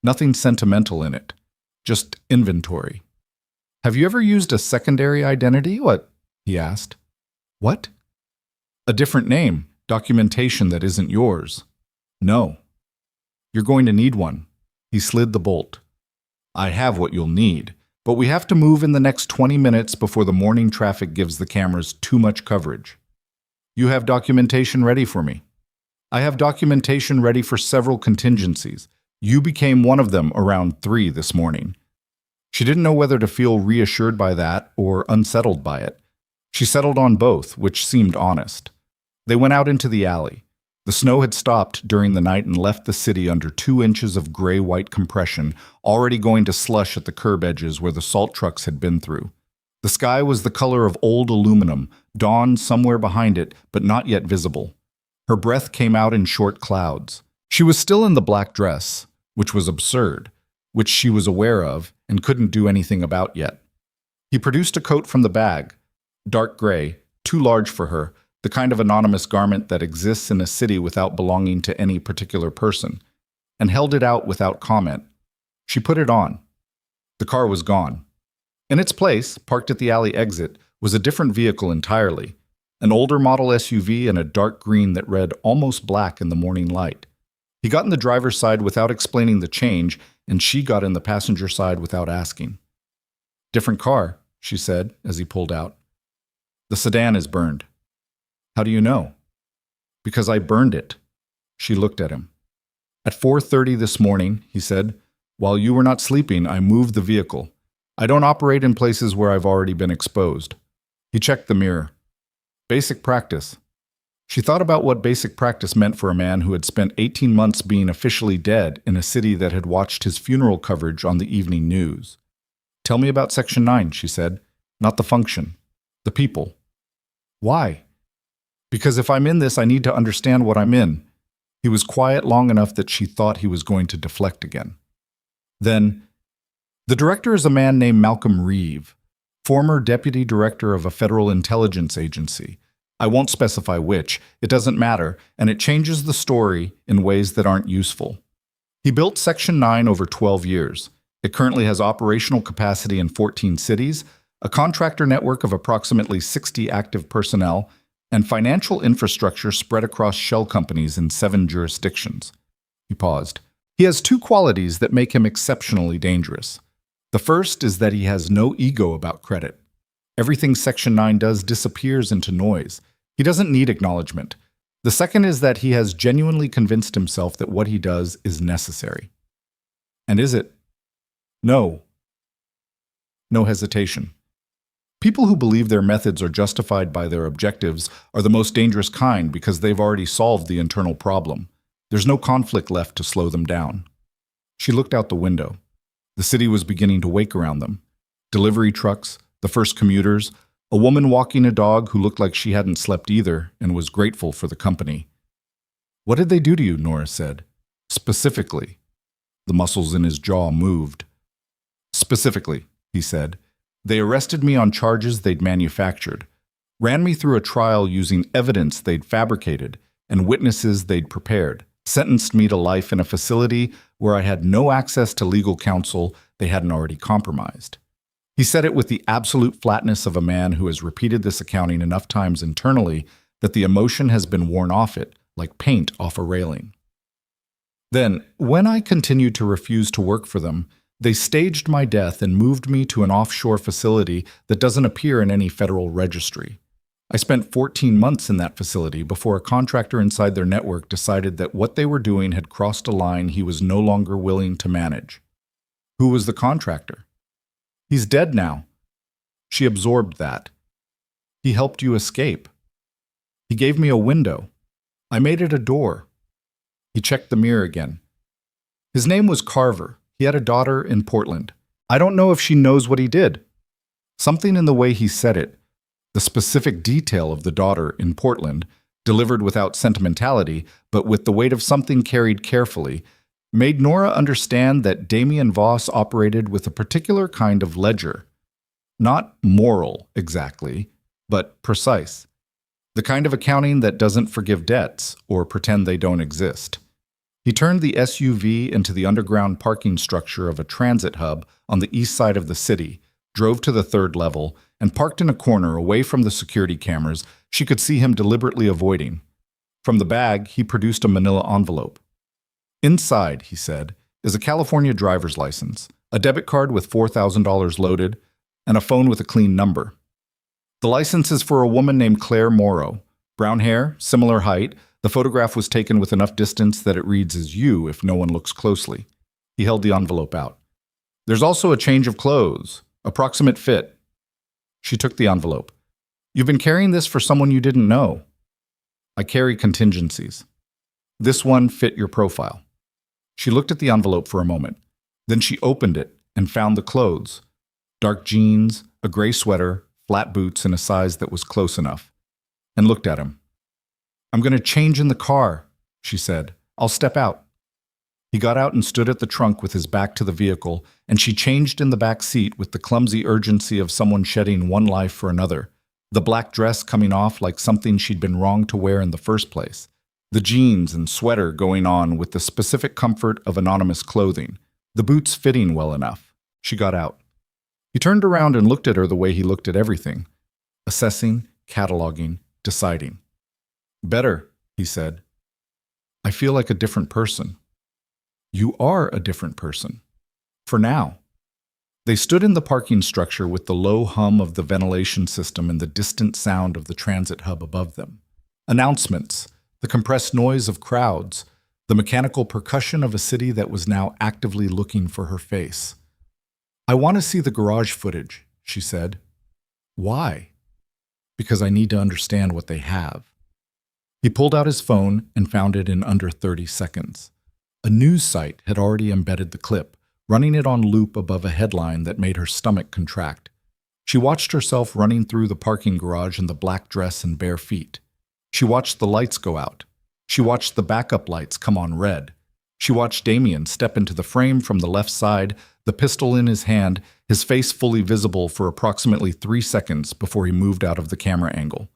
Nothing sentimental in it. Just inventory. Have you ever used a secondary identity? What? He asked. What? A different name, documentation that isn't yours. No. You're going to need one. He slid the bolt. I have what you'll need, but we have to move in the next 20 minutes before the morning traffic gives the cameras too much coverage. You have documentation ready for me. I have documentation ready for several contingencies. You became one of them around 3 this morning. She didn't know whether to feel reassured by that or unsettled by it. She settled on both, which seemed honest. They went out into the alley. The snow had stopped during the night and left the city under 2 inches of gray-white compression, already going to slush at the curb edges where the salt trucks had been through. The sky was the color of old aluminum, dawn somewhere behind it, but not yet visible. Her breath came out in short clouds. She was still in the black dress, which was absurd, which she was aware of and couldn't do anything about yet. He produced a coat from the bag, dark gray, too large for her, the kind of anonymous garment that exists in a city without belonging to any particular person, and held it out without comment. She put it on. The car was gone. In its place, parked at the alley exit, was a different vehicle entirely, an older model SUV and a dark green that read almost black in the morning light. He got in the driver's side without explaining the change, and she got in the passenger side without asking. Different car, she said as he pulled out. The sedan is burned. How do you know? Because I burned it. She looked at him. At 4:30 this morning, he said, While you were not sleeping, I moved the vehicle. I don't operate in places where I've already been exposed. He checked the mirror. Basic practice. She thought about what basic practice meant for a man who had spent 18 months being officially dead in a city that had watched his funeral coverage on the evening news. Tell me about Section 9, she said. Not the function. The people. Why? Because if I'm in this, I need to understand what I'm in. He was quiet long enough that she thought he was going to deflect again. Then, the director is a man named Malcolm Reeve, former deputy director of a federal intelligence agency. I won't specify which, it doesn't matter, and it changes the story in ways that aren't useful. He built Section 9 over 12 years. It currently has operational capacity in 14 cities, a contractor network of approximately 60 active personnel, and financial infrastructure spread across shell companies in 7 jurisdictions. He paused. He has 2 qualities that make him exceptionally dangerous. The first is that he has no ego about credit. Everything Section 9 does disappears into noise. He doesn't need acknowledgement. The second is that he has genuinely convinced himself that what he does is necessary. And is it? No. No hesitation. People who believe their methods are justified by their objectives are the most dangerous kind because they've already solved the internal problem. There's no conflict left to slow them down. She looked out the window. The city was beginning to wake around them. Delivery trucks, the first commuters, a woman walking a dog who looked like she hadn't slept either and was grateful for the company. What did they do to you? Nora said. Specifically. The muscles in his jaw moved. Specifically, he said. They arrested me on charges they'd manufactured, ran me through a trial using evidence they'd fabricated and witnesses they'd prepared, sentenced me to life in a facility where I had no access to legal counsel they hadn't already compromised. He said it with the absolute flatness of a man who has repeated this accounting enough times internally that the emotion has been worn off it, like paint off a railing. Then, when I continued to refuse to work for them, they staged my death and moved me to an offshore facility that doesn't appear in any federal registry. I spent 14 months in that facility before a contractor inside their network decided that what they were doing had crossed a line he was no longer willing to manage. Who was the contractor? He's dead now. She absorbed that. He helped you escape. He gave me a window. I made it a door. He checked the mirror again. His name was Carver. He had a daughter in Portland. I don't know if she knows what he did. Something in the way he said it, the specific detail of the daughter in Portland, delivered without sentimentality, but with the weight of something carried carefully, made Nora understand that Damien Voss operated with a particular kind of ledger. Not moral, exactly, but precise. The kind of accounting that doesn't forgive debts or pretend they don't exist. He turned the SUV into the underground parking structure of a transit hub on the east side of the city, drove to the 3rd level, and parked in a corner away from the security cameras she could see him deliberately avoiding. From the bag, he produced a manila envelope. Inside, he said, is a California driver's license, a debit card with $4,000 loaded, and a phone with a clean number. The license is for a woman named Claire Morrow. Brown hair, similar height. The photograph was taken with enough distance that it reads as you if no one looks closely. He held the envelope out. There's also a change of clothes, approximate fit. She took the envelope. You've been carrying this for someone you didn't know. I carry contingencies. This one fit your profile. She looked at the envelope for a moment. Then she opened it and found the clothes. Dark jeans, a gray sweater, flat boots in a size that was close enough. And looked at him. I'm going to change in the car, she said. I'll step out. He got out and stood at the trunk with his back to the vehicle, and she changed in the back seat with the clumsy urgency of someone shedding one life for another, the black dress coming off like something she'd been wrong to wear in the first place, the jeans and sweater going on with the specific comfort of anonymous clothing, the boots fitting well enough. She got out. He turned around and looked at her the way he looked at everything, assessing, cataloging, deciding. Better, he said. I feel like a different person. You are a different person. For now. They stood in the parking structure with the low hum of the ventilation system and the distant sound of the transit hub above them. Announcements, the compressed noise of crowds, the mechanical percussion of a city that was now actively looking for her face. "I want to see the garage footage," she said. "Why?" "Because I need to understand what they have." He pulled out his phone and found it in under 30 seconds. A news site had already embedded the clip, running it on loop above a headline that made her stomach contract. She watched herself running through the parking garage in the black dress and bare feet. She watched the lights go out. She watched the backup lights come on red. She watched Damien step into the frame from the left side, the pistol in his hand, his face fully visible for approximately 3 seconds before he moved out of the camera angle.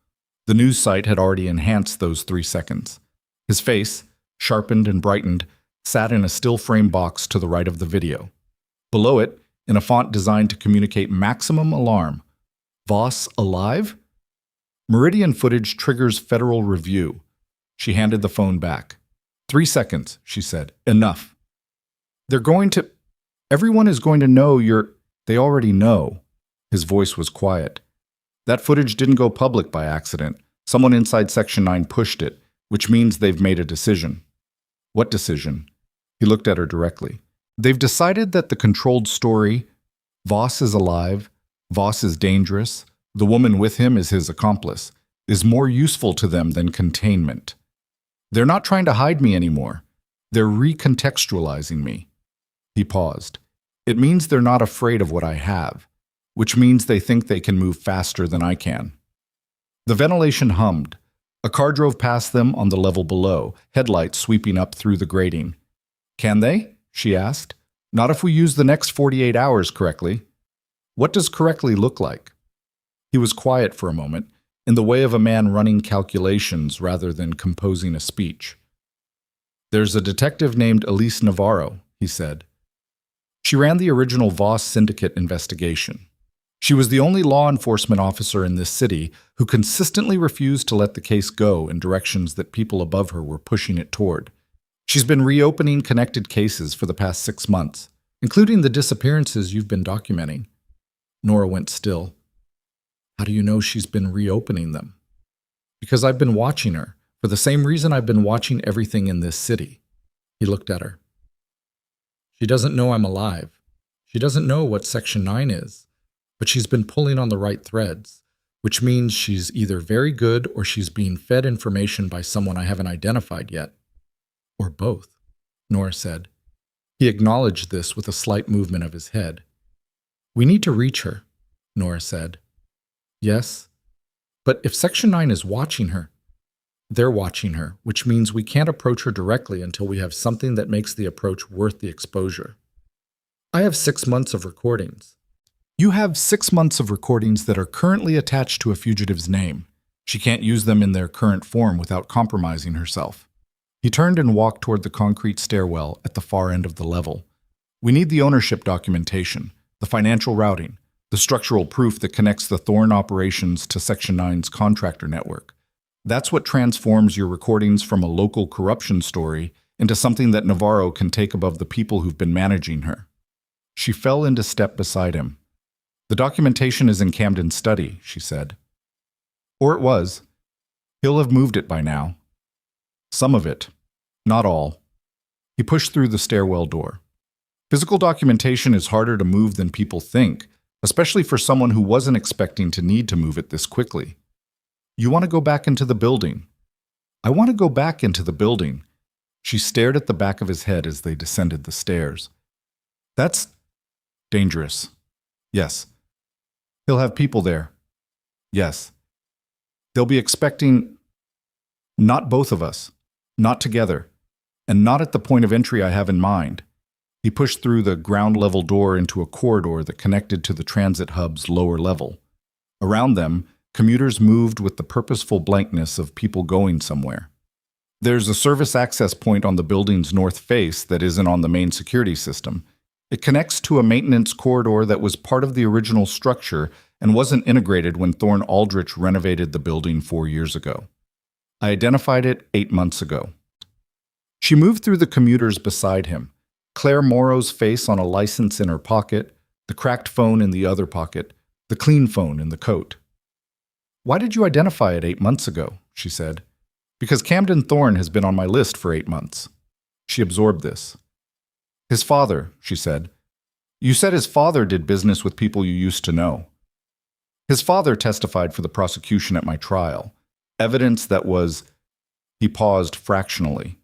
The news site had already enhanced those 3 seconds. His face, sharpened and brightened, sat in a still frame box to the right of the video. Below it, in a font designed to communicate maximum alarm, "Voss alive? Meridian footage triggers federal review." She handed the phone back. 3 seconds, she said. "Enough. Everyone is going to know They already know." His voice was quiet. "That footage didn't go public by accident. Someone inside Section 9 pushed it, which means they've made a decision." "What decision?" He looked at her directly. "They've decided that the controlled story, Voss is alive, Voss is dangerous, the woman with him is his accomplice, is more useful to them than containment. They're not trying to hide me anymore. They're recontextualizing me." He paused. "It means they're not afraid of what I have, which means they think they can move faster than I can." The ventilation hummed. A car drove past them on the level below, headlights sweeping up through the grating. "Can they?" she asked. "Not if we use the next 48 hours correctly." "What does correctly look like?" He was quiet for a moment, in the way of a man running calculations rather than composing a speech. "There's a detective named Elise Navarro," he said. "She ran the original Voss Syndicate investigation. She was the only law enforcement officer in this city who consistently refused to let the case go in directions that people above her were pushing it toward. She's been reopening connected cases for the past 6 months, including the disappearances you've been documenting." Nora went still. "How do you know she's been reopening them?" "Because I've been watching her, for the same reason I've been watching everything in this city." He looked at her. "She doesn't know I'm alive. She doesn't know what Section 9 is, but she's been pulling on the right threads, which means she's either very good or she's being fed information by someone I haven't identified yet. Or both," Nora said. He acknowledged this with a slight movement of his head. "We need to reach her," Nora said. "Yes, but if Section 9 is watching her, they're watching her, which means we can't approach her directly until we have something that makes the approach worth the exposure. I have 6 months of recordings." "You have 6 months of recordings that are currently attached to a fugitive's name. She can't use them in their current form without compromising herself." He turned and walked toward the concrete stairwell at the far end of the level. "We need the ownership documentation, the financial routing, the structural proof that connects the Thorn operations to Section 9's contractor network. That's what transforms your recordings from a local corruption story into something that Navarro can take above the people who've been managing her." She fell into step beside him. "The documentation is in Camden's study," she said. "Or it was. He'll have moved it by now. Some of it. Not all." He pushed through the stairwell door. "Physical documentation is harder to move than people think, especially for someone who wasn't expecting to need to move it this quickly. You want to go back into the building?" "I want to go back into the building." She stared at the back of his head as they descended the stairs. "That's dangerous." "Yes." "He'll have people there." "Yes." "They'll be expecting not both of us, not together, and not at the point of entry I have in mind." He pushed through the ground-level door into a corridor that connected to the transit hub's lower level. Around them, commuters moved with the purposeful blankness of people going somewhere. There's a service access point on the building's north face that isn't on the main security system. It connects to a maintenance corridor that was part of the original structure and wasn't integrated when Thorn Aldrich renovated the building 4 years ago. I identified it 8 months ago. She moved through the commuters beside him, Claire Morrow's face on a license in her pocket, the cracked phone in the other pocket, the clean phone in the coat. "Why did you identify it 8 months ago?" she said. "Because Camden Thorn has been on my list for 8 months." She absorbed this. His father, she said. You said his father did business with people you used to know. His father testified for the prosecution at my trial. Evidence that was, he paused fractionally.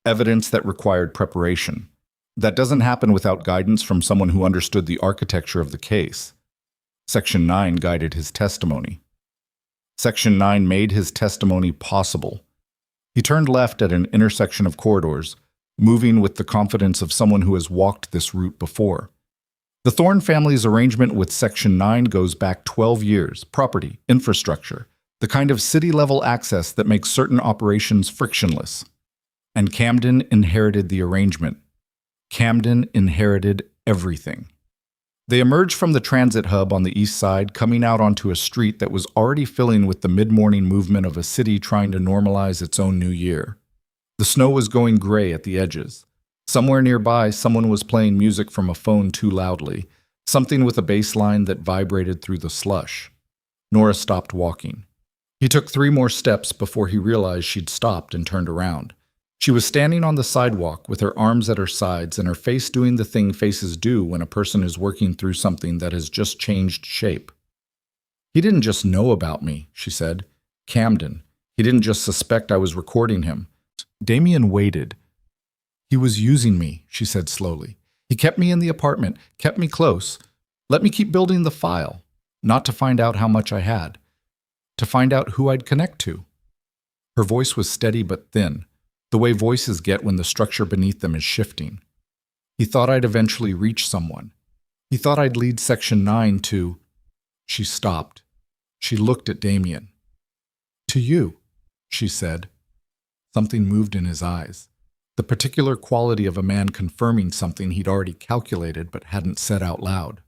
Evidence that required preparation. That doesn't happen without guidance from someone who understood the architecture of the case. Section 9 guided his testimony. Section 9 made his testimony possible. He turned left at an intersection of corridors, moving with the confidence of someone who has walked this route before. The Thorne family's arrangement with Section 9 goes back 12 years, property, infrastructure, the kind of city-level access that makes certain operations frictionless. And Camden inherited the arrangement. Camden inherited everything. They emerged from the transit hub on the east side, coming out onto a street that was already filling with the mid-morning movement of a city trying to normalize its own new year. The snow was going gray at the edges. Somewhere nearby, someone was playing music from a phone too loudly, something with a bass line that vibrated through the slush. Nora stopped walking. He took 3 more steps before he realized she'd stopped and turned around. She was standing on the sidewalk with her arms at her sides and her face doing the thing faces do when a person is working through something that has just changed shape. He didn't just know about me, she said. Camden. He didn't just suspect I was recording him. Damien waited. He was using me, she said slowly. He kept me in the apartment, kept me close, let me keep building the file, not to find out how much I had, to find out who I'd connect to. Her voice was steady but thin, the way voices get when the structure beneath them is shifting. He thought I'd eventually reach someone. He thought I'd lead Section 9 to... She stopped. She looked at Damien. To you, she said. Something moved in his eyes. The particular quality of a man confirming something he'd already calculated but hadn't said out loud.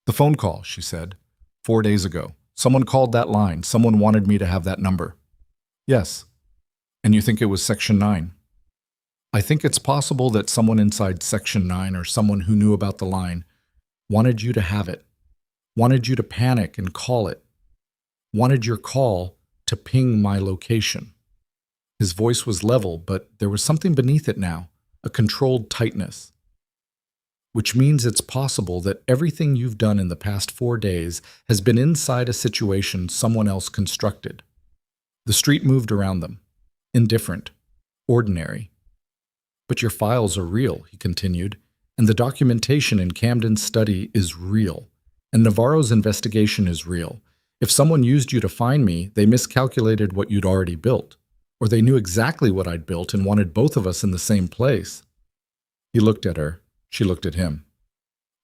The phone call, she said. 4 days ago. Someone called that line. Someone wanted me to have that number. Yes. And you think it was Section 9? I think it's possible that someone inside Section 9 or someone who knew about the line wanted you to have it, wanted you to panic and call it, wanted your call to ping my location. His voice was level, but there was something beneath it now, a controlled tightness. Which means it's possible that everything you've done in the past 4 days has been inside a situation someone else constructed. The street moved around them. Indifferent. Ordinary. But your files are real, he continued, and the documentation in Camden's study is real, and Navarro's investigation is real. If someone used you to find me, they miscalculated what you'd already built. Or they knew exactly what I'd built and wanted both of us in the same place. He looked at her. She looked at him.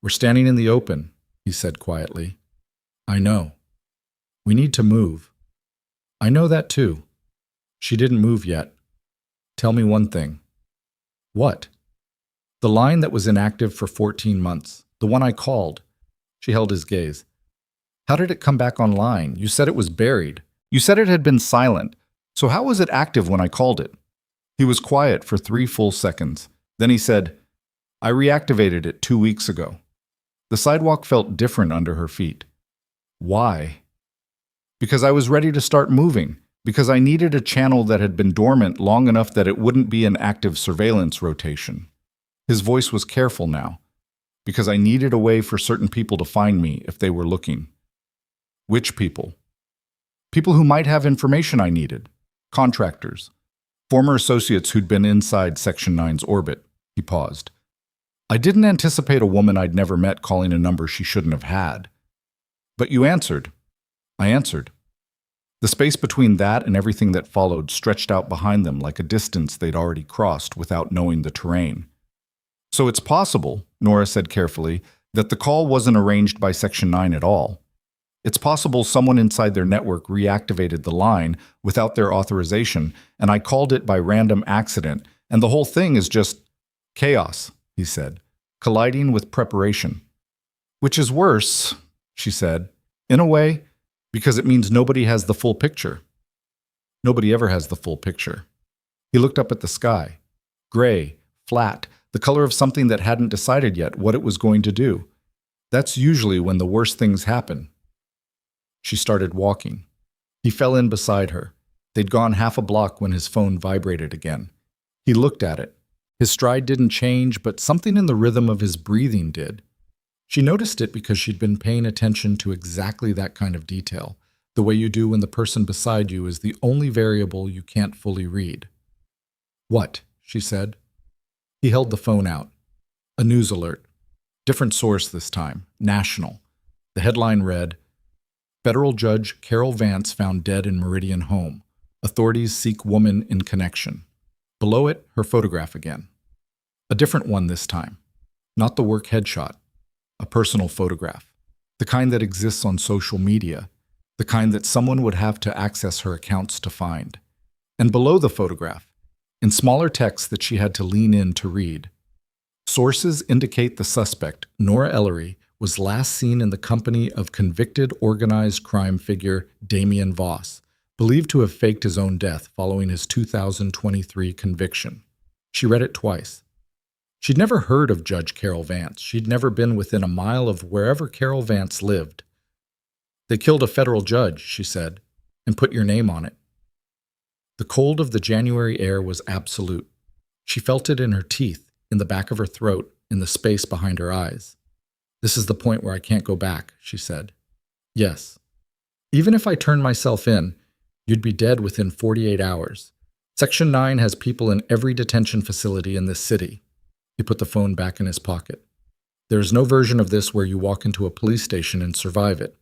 We're standing in the open, he said quietly. I know. We need to move. I know that too. She didn't move yet. Tell me one thing. What? The line that was inactive for 14 months. The one I called. She held his gaze. How did it come back online? You said it was buried. You said it had been silent. So how was it active when I called it? He was quiet for 3 full seconds. Then he said, I reactivated it 2 weeks ago. The sidewalk felt different under her feet. Why? Because I was ready to start moving. Because I needed a channel that had been dormant long enough that it wouldn't be an active surveillance rotation. His voice was careful now. Because I needed a way for certain people to find me if they were looking. Which people? People who might have information I needed. Contractors. Former associates who'd been inside Section 9's orbit. He paused. I didn't anticipate a woman I'd never met calling a number she shouldn't have had. But you answered. I answered. The space between that and everything that followed stretched out behind them like a distance they'd already crossed without knowing the terrain. So it's possible, Nora said carefully, that the call wasn't arranged by Section 9 at all. It's possible someone inside their network reactivated the line without their authorization, and I called it by random accident, and the whole thing is just chaos, he said, colliding with preparation. Which is worse, she said, in a way, because it means nobody has the full picture. Nobody ever has the full picture. He looked up at the sky. Gray, flat, the color of something that hadn't decided yet what it was going to do. That's usually when the worst things happen. She started walking. He fell in beside her. They'd gone half a block when his phone vibrated again. He looked at it. His stride didn't change, but something in the rhythm of his breathing did. She noticed it because she'd been paying attention to exactly that kind of detail, the way you do when the person beside you is the only variable you can't fully read. "What?" she said. He held the phone out. A news alert. Different source this time, national. The headline read, "Federal Judge Carol Vance found dead in Meridian home. Authorities seek woman in connection." Below it, her photograph again. A different one this time. Not the work headshot. A personal photograph. The kind that exists on social media. The kind that someone would have to access her accounts to find. And below the photograph, in smaller text that she had to lean in to read, sources indicate the suspect, Nora Ellery, was last seen in the company of convicted organized crime figure Damien Voss, believed to have faked his own death following his 2023 conviction. She read it twice. She'd never heard of Judge Carol Vance. She'd never been within a mile of wherever Carol Vance lived. "They killed a federal judge," she said, "and put your name on it." The cold of the January air was absolute. She felt it in her teeth, in the back of her throat, in the space behind her eyes. "This is the point where I can't go back," she said. "Yes. Even if I turned myself in, you'd be dead within 48 hours. Section 9 has people in every detention facility in this city." He put the phone back in his pocket. "There is no version of this where you walk into a police station and survive it."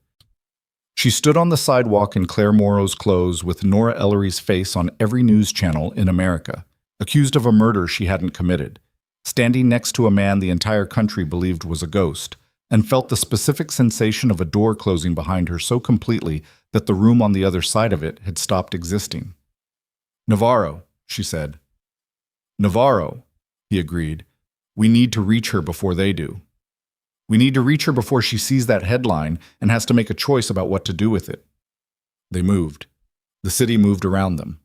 She stood on the sidewalk in Claire Morrow's clothes with Nora Ellery's face on every news channel in America, accused of a murder she hadn't committed, standing next to a man the entire country believed was a ghost, and felt the specific sensation of a door closing behind her so completely that the room on the other side of it had stopped existing. "Navarro," she said. "Navarro," he agreed. "We need to reach her before they do. We need to reach her before she sees that headline and has to make a choice about what to do with it." They moved. The city moved around them.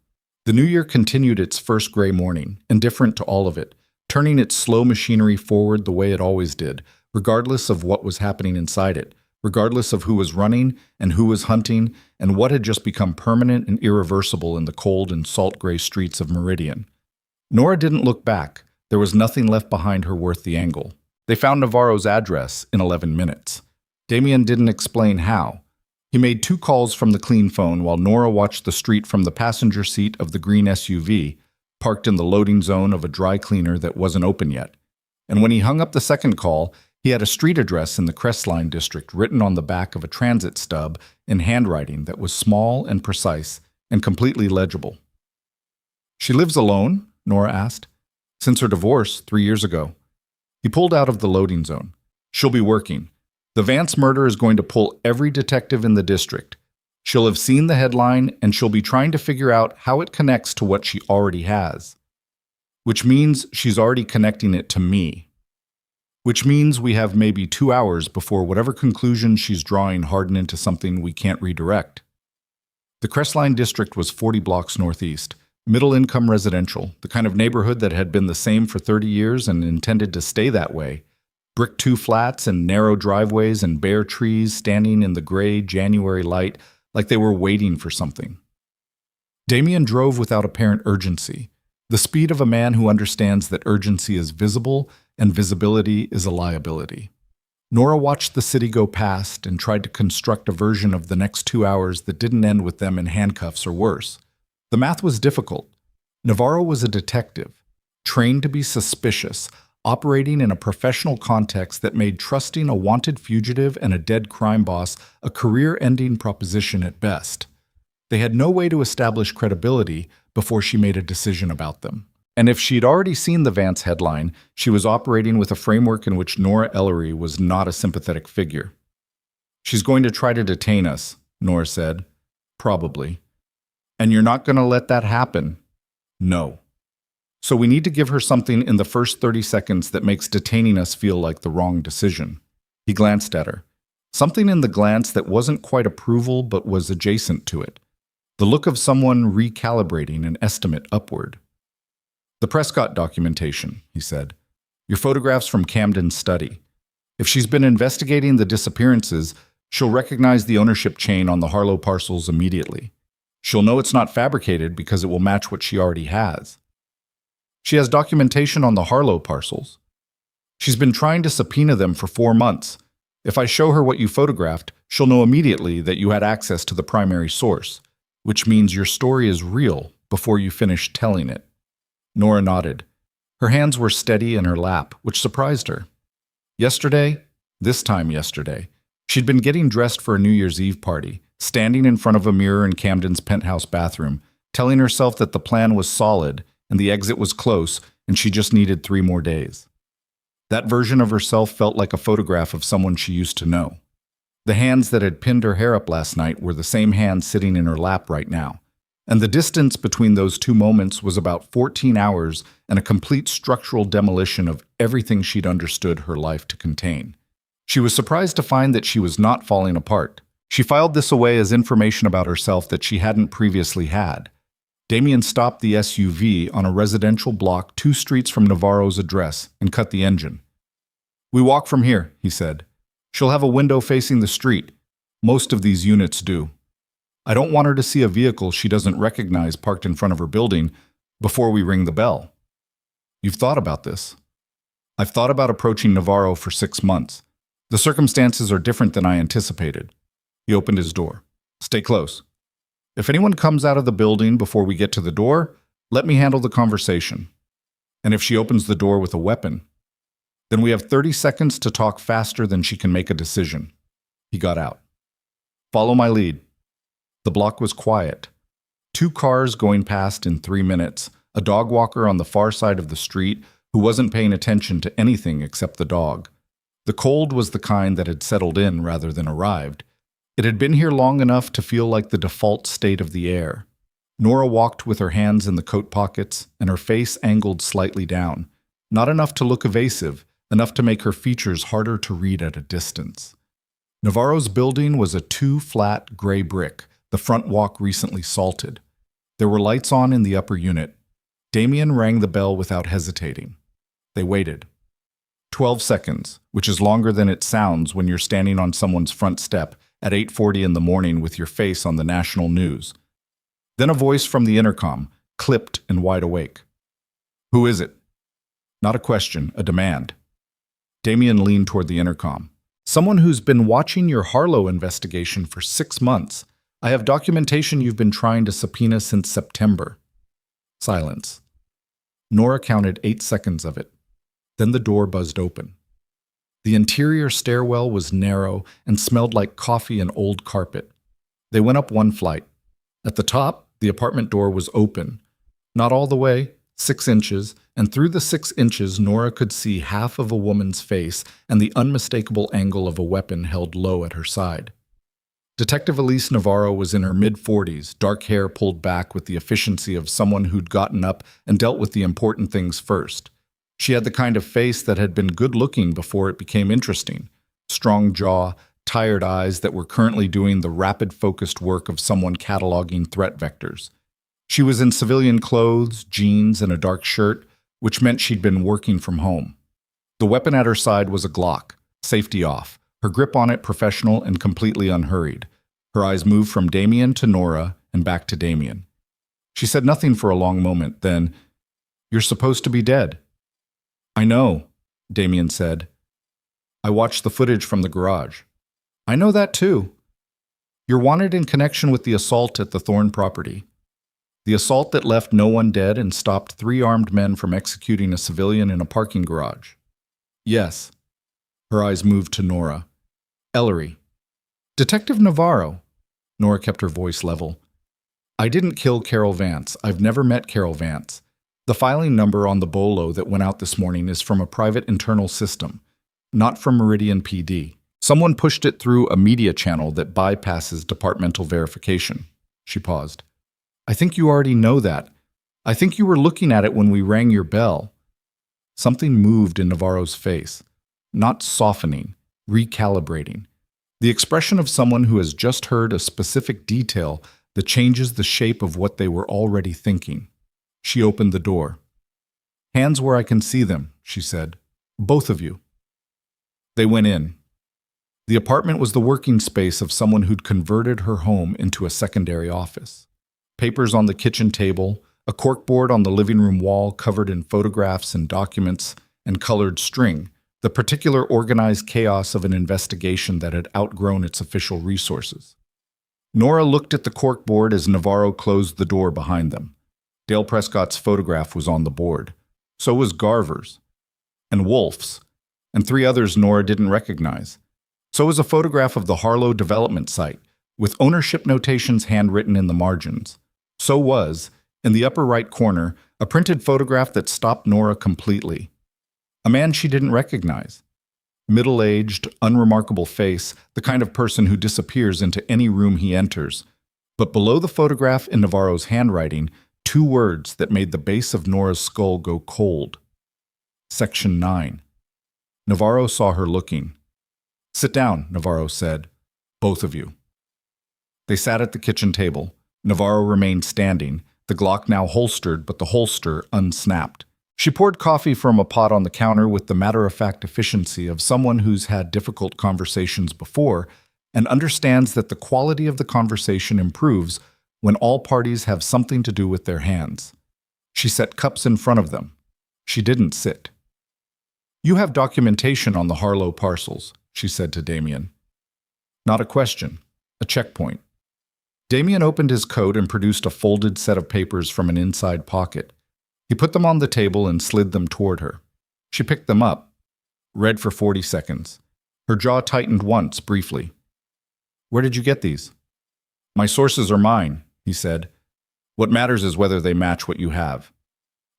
The new year continued its first gray morning, indifferent to all of it, turning its slow machinery forward the way it always did, regardless of what was happening inside it, regardless of who was running and who was hunting and what had just become permanent and irreversible in the cold and salt gray streets of Meridian. Nora didn't look back. There was nothing left behind her worth the angle. They found Navarro's address in 11 minutes. Damien didn't explain how. He made 2 calls from the clean phone while Nora watched the street from the passenger seat of the green SUV, parked in the loading zone of a dry cleaner that wasn't open yet. And when he hung up the second call, he had a street address in the Crestline district written on the back of a transit stub in handwriting that was small and precise and completely legible. "She lives alone?" Nora asked. "Since her divorce 3 years ago." He pulled out of the loading zone. "She'll be working. The Vance murder is going to pull every detective in the district. She'll have seen the headline, and she'll be trying to figure out how it connects to what she already has. Which means she's already connecting it to me. Which means we have maybe 2 hours before whatever conclusions she's drawing harden into something we can't redirect." The Crestline district was 40 blocks northeast. Middle-income residential, the kind of neighborhood that had been the same for 30 years and intended to stay that way. Brick 2 flats and narrow driveways and bare trees standing in the gray January light like they were waiting for something. Damien drove without apparent urgency, the speed of a man who understands that urgency is visible and visibility is a liability. Nora watched the city go past and tried to construct a version of the next 2 hours that didn't end with them in handcuffs or worse. The math was difficult. Navarro was a detective, trained to be suspicious, operating in a professional context that made trusting a wanted fugitive and a dead crime boss a career-ending proposition at best. They had no way to establish credibility before she made a decision about them. And if she'd already seen the Vance headline, she was operating with a framework in which Nora Ellery was not a sympathetic figure. "She's going to try to detain us," Nora said. "Probably. And you're not going to let that happen?" "No. So we need to give her something in the first 30 seconds that makes detaining us feel like the wrong decision." He glanced at her. Something in the glance that wasn't quite approval but was adjacent to it. The look of someone recalibrating an estimate upward. "The Prescott documentation," he said. "Your photographs from Camden's study. If she's been investigating the disappearances, she'll recognize the ownership chain on the Harlow parcels immediately. She'll know it's not fabricated because it will match what she already has." She has documentation on the Harlow parcels. She's been trying to subpoena them for 4 months. If I show her what you photographed, she'll know immediately that you had access to the primary source, which means your story is real before you finish telling it. Nora nodded. Her hands were steady in her lap, which surprised her. Yesterday, this time yesterday, she'd been getting dressed for a New Year's Eve party, standing in front of a mirror in Camden's penthouse bathroom, telling herself that the plan was solid and the exit was close and she just needed 3 more days. That version of herself felt like a photograph of someone she used to know. The hands that had pinned her hair up last night were the same hands sitting in her lap right now. And the distance between those 2 moments was about 14 hours and a complete structural demolition of everything she'd understood her life to contain. She was surprised to find that she was not falling apart. She filed this away as information about herself that she hadn't previously had. Damien stopped the SUV on a residential block 2 streets from Navarro's address and cut the engine. "We walk from here," he said. "She'll have a window facing the street. Most of these units do. I don't want her to see a vehicle she doesn't recognize parked in front of her building before we ring the bell." "You've thought about this?" "I've thought about approaching Navarro for 6 months. The circumstances are different than I anticipated." He opened his door. "Stay close. If anyone comes out of the building before we get to the door, let me handle the conversation. And if she opens the door with a weapon, then we have 30 seconds to talk faster than she can make a decision." He got out. "Follow my lead." The block was quiet. 2 cars going past in 3 minutes, a dog walker on the far side of the street who wasn't paying attention to anything except the dog. The cold was the kind that had settled in rather than arrived. It had been here long enough to feel like the default state of the air. Nora walked with her hands in the coat pockets and her face angled slightly down. Not enough to look evasive, enough to make her features harder to read at a distance. Navarro's building was a 2-flat gray brick, the front walk recently salted. There were lights on in the upper unit. Damien rang the bell without hesitating. They waited. 12 seconds, which is longer than it sounds when you're standing on someone's front step at 8:40 in the morning with your face on the national news. Then a voice from the intercom, clipped and wide awake. "Who is it?" Not a question, a demand. Damien leaned toward the intercom. "Someone who's been watching your Harlow investigation for 6 months. I have documentation you've been trying to subpoena since September." Silence. Nora counted 8 seconds of it. Then the door buzzed open. The interior stairwell was narrow and smelled like coffee and old carpet. They went up 1 flight. At the top, the apartment door was open. Not all the way, 6 inches, and through the 6 inches Nora could see half of a woman's face and the unmistakable angle of a weapon held low at her side. Detective Elise Navarro was in her mid-40s, dark hair pulled back with the efficiency of someone who'd gotten up and dealt with the important things first. She had the kind of face that had been good-looking before it became interesting. Strong jaw, tired eyes that were currently doing the rapid-focused work of someone cataloging threat vectors. She was in civilian clothes, jeans, and a dark shirt, which meant she'd been working from home. The weapon at her side was a Glock, safety off, her grip on it professional and completely unhurried. Her eyes moved from Damien to Nora and back to Damien. She said nothing for a long moment, then, "You're supposed to be dead." "I know," Damien said. "I watched the footage from the garage." "I know that too. You're wanted in connection with the assault at the Thorne property. The assault that left no one dead and stopped 3 armed men from executing a civilian in a parking garage." "Yes." Her eyes moved to Nora. "Ellery." "Detective Navarro." Nora kept her voice level. "I didn't kill Carol Vance. I've never met Carol Vance. The filing number on the bolo that went out this morning is from a private internal system, not from Meridian PD. Someone pushed it through a media channel that bypasses departmental verification." She paused. "I think you already know that. I think you were looking at it when we rang your bell." Something moved in Navarro's face, not softening, recalibrating. The expression of someone who has just heard a specific detail that changes the shape of what they were already thinking. She opened the door. "Hands where I can see them," she said. "Both of you." They went in. The apartment was the working space of someone who'd converted her home into a secondary office. Papers on the kitchen table, A corkboard on the living room wall covered in photographs and documents and colored string, the particular organized chaos of an investigation that had outgrown its official resources. Nora looked at the corkboard as Navarro closed the door behind them. Dale Prescott's photograph was on the board. So was Garver's. And Wolf's. And 3 others Nora didn't recognize. So was a photograph of the Harlow development site, with ownership notations handwritten in the margins. So was, in the upper right corner, a printed photograph that stopped Nora completely. A man she didn't recognize. Middle-aged, unremarkable face, the kind of person who disappears into any room he enters. But below the photograph in Navarro's handwriting, 2 words that made the base of Nora's skull go cold. Section 9. Navarro saw her looking. "Sit down," Navarro said. "Both of you." They sat at the kitchen table. Navarro remained standing, the Glock now holstered but the holster unsnapped. She poured coffee from a pot on the counter with the matter-of-fact efficiency of someone who's had difficult conversations before and understands that the quality of the conversation improves when all parties have something to do with their hands. She set cups in front of them. She didn't sit. "You have documentation on the Harlow parcels," she said to Damien. "Not a question. A checkpoint." Damien opened his coat and produced a folded set of papers from an inside pocket. He put them on the table and slid them toward her. She picked them up, read for 40 seconds. Her jaw tightened once, briefly. "Where did you get these?" "My sources are mine," he said. "What matters is whether they match what you have."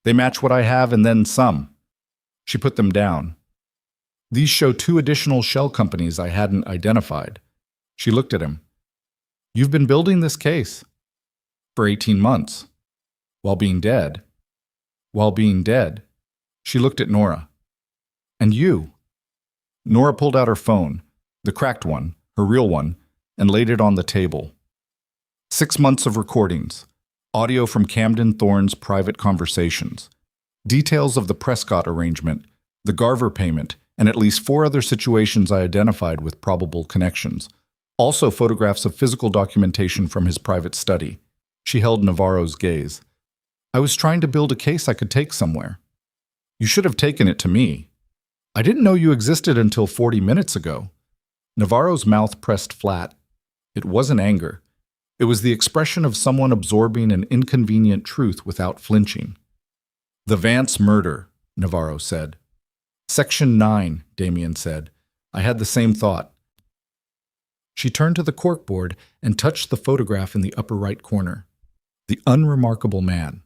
"They match what I have and then some." She put them down. "These show 2 additional shell companies I hadn't identified." She looked at him. "You've been building this case." "For 18 months. While being dead." "While being dead." She looked at Nora. "And you?" Nora pulled out her phone, the cracked one, her real one, and laid it on the table. 6 months of recordings. Audio from Camden Thorne's private conversations. Details of the Prescott arrangement, the Garver payment, and at least 4 other situations I identified with probable connections. Also photographs of physical documentation from his private study. She held Navarro's gaze. "I was trying to build a case I could take somewhere." "You should have taken it to me." "I didn't know you existed until 40 minutes ago." Navarro's mouth pressed flat. It wasn't anger. It was the expression of someone absorbing an inconvenient truth without flinching. "The Vance murder," Navarro said. "Section 9, Damien said. "I had the same thought." She turned to the corkboard and touched the photograph in the upper right corner. The unremarkable man.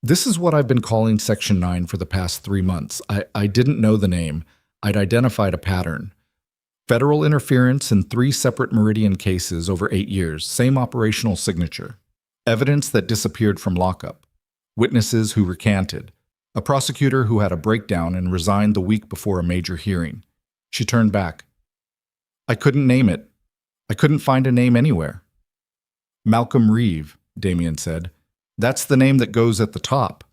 "This is what I've been calling Section 9 for the past 3 months. I didn't know the name. I'd identified a pattern. Federal interference in 3 separate Meridian cases over 8 years, same operational signature. Evidence that disappeared from lockup. Witnesses who recanted. A prosecutor who had a breakdown and resigned the week before a major hearing." She turned back. "I couldn't name it. I couldn't find a name anywhere." "Malcolm Reeve," Damien said. "That's the name that goes at the top."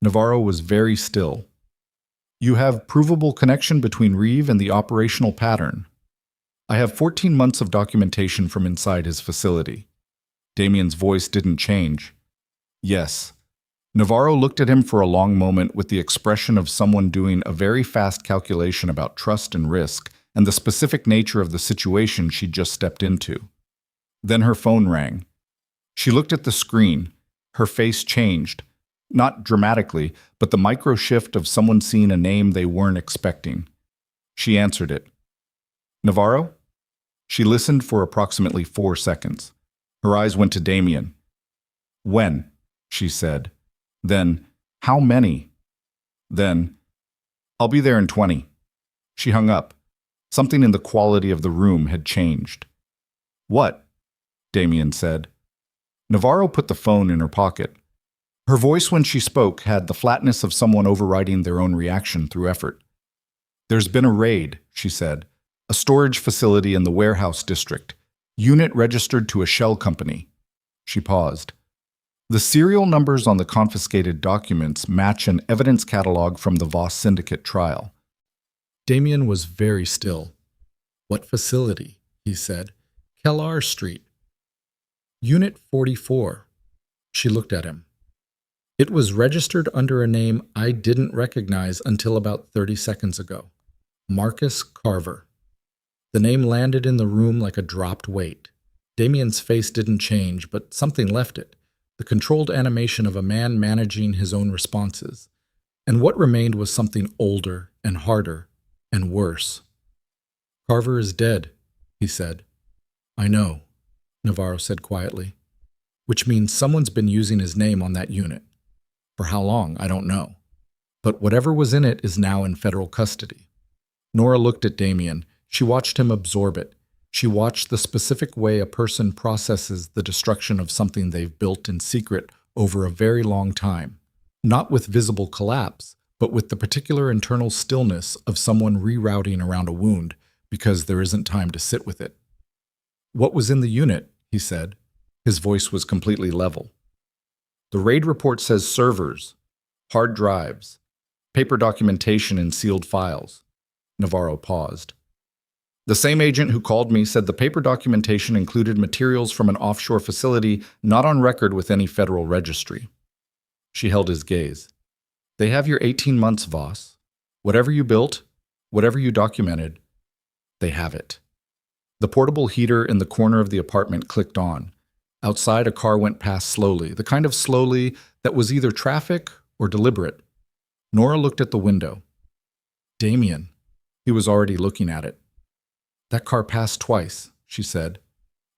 Navarro was very still. "You have provable connection between Reeve and the operational pattern." "I have 14 months of documentation from inside his facility." Damien's voice didn't change. "Yes." Navarro looked at him for a long moment with the expression of someone doing a very fast calculation about trust and risk and the specific nature of the situation she'd just stepped into. Then her phone rang. She looked at the screen. Her face changed. Not dramatically, but the micro shift of someone seeing a name they weren't expecting. She answered it. "Navarro?" She listened for approximately 4 seconds. Her eyes went to Damien. "When?" she said. Then, "How many?" Then, "I'll be there in 20. She hung up. Something in the quality of the room had changed. "What?" Damien said. Navarro put the phone in her pocket. Her voice when she spoke had the flatness of someone overriding their own reaction through effort. "There's been a raid," she said. "A storage facility in the warehouse district. Unit registered to a shell company." She paused. "The serial numbers on the confiscated documents match an evidence catalog from the Voss Syndicate trial." Damien was very still. "What facility?" he said. "Kellar Street." "Unit 44." She looked at him. It was registered under a name I didn't recognize until about 30 seconds ago. Marcus Carver. The name landed in the room like a dropped weight. Damien's face didn't change, but something left it. The controlled animation of a man managing his own responses. And what remained was something older and harder and worse. Carver is dead, he said. I know, Navarro said quietly. Which means someone's been using his name on that unit. For how long, I don't know. But whatever was in it is now in federal custody. Nora looked at Damien. She watched him absorb it. She watched the specific way a person processes the destruction of something they've built in secret over a very long time. Not with visible collapse, but with the particular internal stillness of someone rerouting around a wound because there isn't time to sit with it. What was in the unit? He said. His voice was completely level. The raid report says servers, hard drives, paper documentation in sealed files. Navarro paused. The same agent who called me said the paper documentation included materials from an offshore facility not on record with any federal registry. She held his gaze. They have your 18 months, Voss. Whatever you built, whatever you documented, they have it. The portable heater in the corner of the apartment clicked on. Outside, a car went past slowly, the kind of slowly that was either traffic or deliberate. Nora looked at the window. Damien. He was already looking at it. That car passed twice, she said.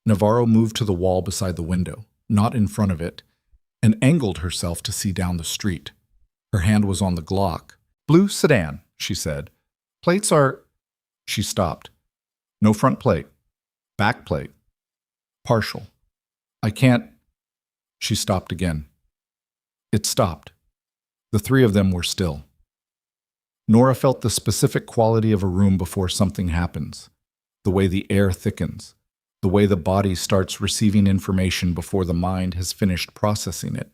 Navarro moved to the wall beside the window, not in front of it, and angled herself to see down the street. Her hand was on the Glock. Blue sedan, she said. Plates are... She stopped. No front plate. Back plate. Partial. I can't... She stopped again. It stopped. The three of them were still. Nora felt the specific quality of a room before something happens. The way the air thickens. The way the body starts receiving information before the mind has finished processing it.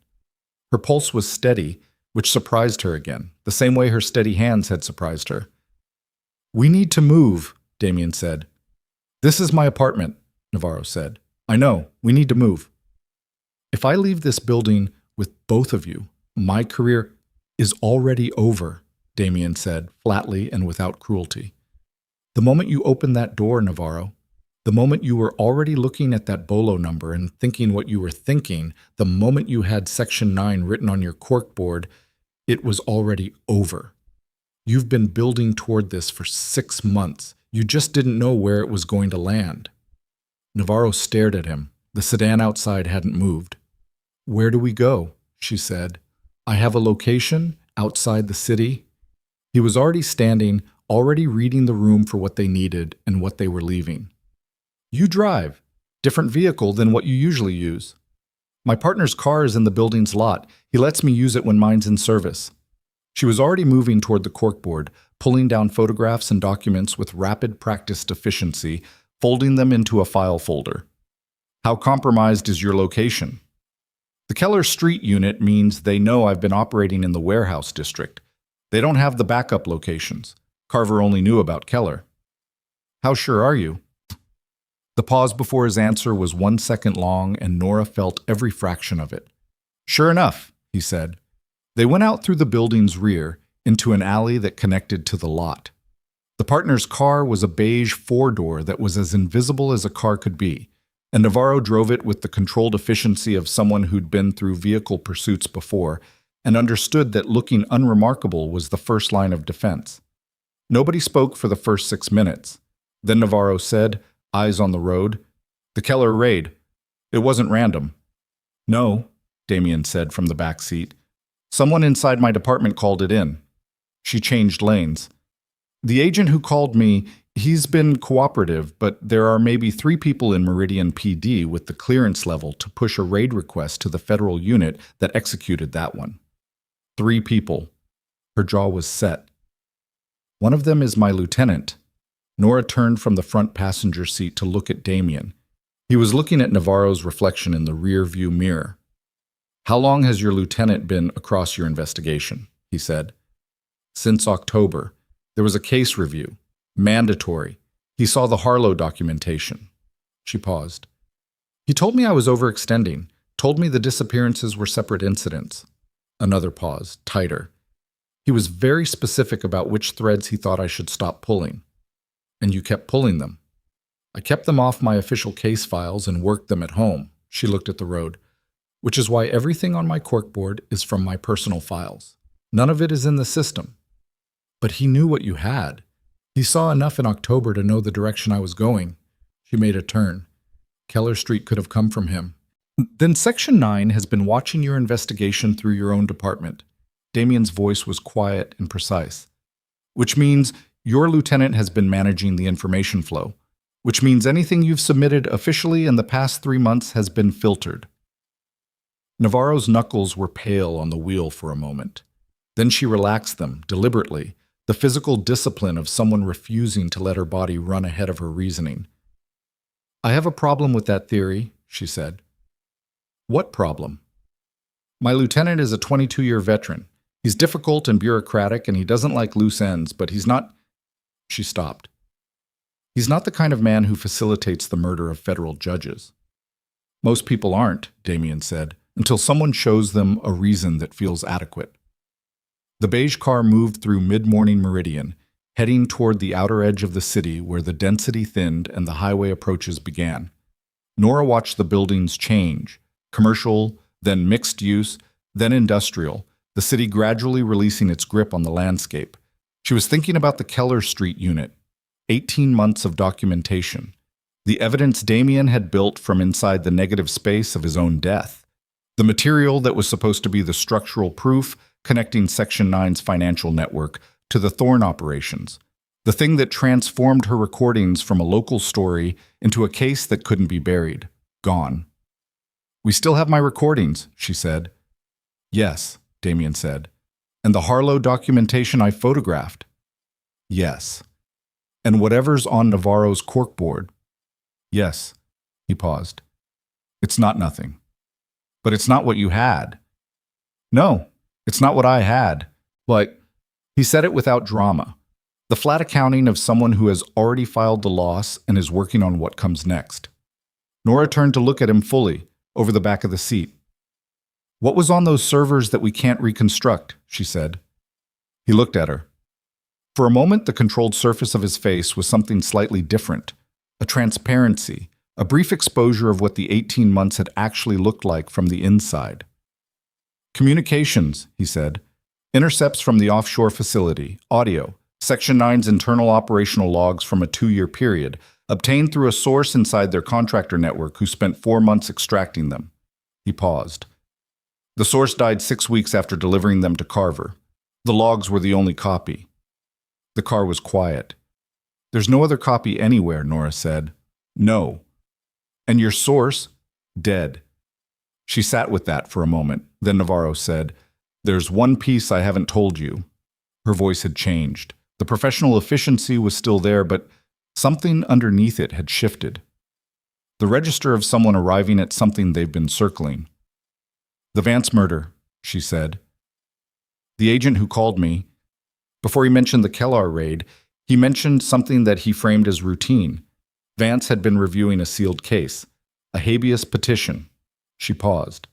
Her pulse was steady, which surprised her again, the same way her steady hands had surprised her. We need to move, Damien said. This is my apartment, Navarro said. I know, we need to move. If I leave this building with both of you, my career is already over, Damien said, flatly and without cruelty. The moment you opened that door, Navarro, the moment you were already looking at that bolo number and thinking what you were thinking, the moment you had Section 9 written on your corkboard, it was already over. You've been building toward this for 6 months. You just didn't know where it was going to land. Navarro stared at him. The sedan outside hadn't moved. Where do we go? She said. I have a location outside the city. He was already standing, already reading the room for what they needed and what they were leaving. You drive. Different vehicle than what you usually use. My partner's car is in the building's lot. He lets me use it when mine's in service. She was already moving toward the corkboard, pulling down photographs and documents with rapid practiced efficiency, folding them into a file folder. How compromised is your location? The Keller Street unit means they know I've been operating in the warehouse district. They don't have the backup locations. Carver only knew about Keller. How sure are you? The pause before his answer was 1 second long, and Nora felt every fraction of it. Sure enough, he said. They went out through the building's rear, into an alley that connected to the lot. The partner's car was a beige four-door that was as invisible as a car could be, and Navarro drove it with the controlled efficiency of someone who'd been through vehicle pursuits before and understood that looking unremarkable was the first line of defense. Nobody spoke for the first 6 minutes. Then Navarro said, eyes on the road, the Keller raid. It wasn't random. No, Damien said from the back seat. Someone inside my department called it in. She changed lanes. The agent who called me, he's been cooperative, but there are maybe 3 people in Meridian PD with the clearance level to push a raid request to the federal unit that executed that one. 3 people. Her jaw was set. One of them is my lieutenant. Nora turned from the front passenger seat to look at Damien. He was looking at Navarro's reflection in the rear view mirror. How long has your lieutenant been across your investigation? He said. Since October. There was a case review. Mandatory. He saw the Harlow documentation. She paused. He told me I was overextending, told me the disappearances were separate incidents. Another pause, tighter. He was very specific about which threads he thought I should stop pulling. And you kept pulling them. I kept them off my official case files and worked them at home. She looked at the road. Which is why everything on my corkboard is from my personal files. None of it is in the system. But he knew what you had. He saw enough in October to know the direction I was going. She made a turn. Keller Street could have come from him. Then Section 9 has been watching your investigation through your own department. Damien's voice was quiet and precise. Which means your lieutenant has been managing the information flow. Which means anything you've submitted officially in the past 3 months has been filtered. Navarro's knuckles were pale on the wheel for a moment. Then she relaxed them, deliberately, the physical discipline of someone refusing to let her body run ahead of her reasoning. I have a problem with that theory, she said. What problem? My lieutenant is a 22-year veteran. He's difficult and bureaucratic, and he doesn't like loose ends, but he's not... She stopped. He's not the kind of man who facilitates the murder of federal judges. Most people aren't, Damien said, until someone shows them a reason that feels adequate. The beige car moved through mid-morning Meridian, heading toward the outer edge of the city where the density thinned and the highway approaches began. Nora watched the buildings change, commercial, then mixed use, then industrial, the city gradually releasing its grip on the landscape. She was thinking about the Keller Street unit, 18 months of documentation, the evidence Damien had built from inside the negative space of his own death. The material that was supposed to be the structural proof connecting Section 9's financial network to the Thorn operations. The thing that transformed her recordings from a local story into a case that couldn't be buried. Gone. We still have my recordings, she said. Yes, Damien said. And the Harlow documentation I photographed? Yes. And whatever's on Navarro's corkboard? Yes. He paused. It's not nothing. But it's not what you had. No, it's not what I had. Like, he said it without drama. The flat accounting of someone who has already filed the loss and is working on what comes next. Nora turned to look at him fully, over the back of the seat. What was on those servers that we can't reconstruct? She said. He looked at her. For a moment, the controlled surface of his face was something slightly different. A transparency. A brief exposure of what the 18 months had actually looked like from the inside. Communications, he said. Intercepts from the offshore facility. Audio. Section 9's internal operational logs from a 2-year period, obtained through a source inside their contractor network who spent 4 months extracting them. He paused. The source died 6 weeks after delivering them to Carver. The logs were the only copy. The car was quiet. There's no other copy anywhere, Nora said. No. And your source? Dead. She sat with that for a moment. Then Navarro said, There's one piece I haven't told you. Her voice had changed. The professional efficiency was still there, but something underneath it had shifted. The register of someone arriving at something they've been circling. The Vance murder, she said. The agent who called me, before he mentioned the Kellar raid, he mentioned something that he framed as routine. Vance had been reviewing a sealed case, a habeas petition. She paused.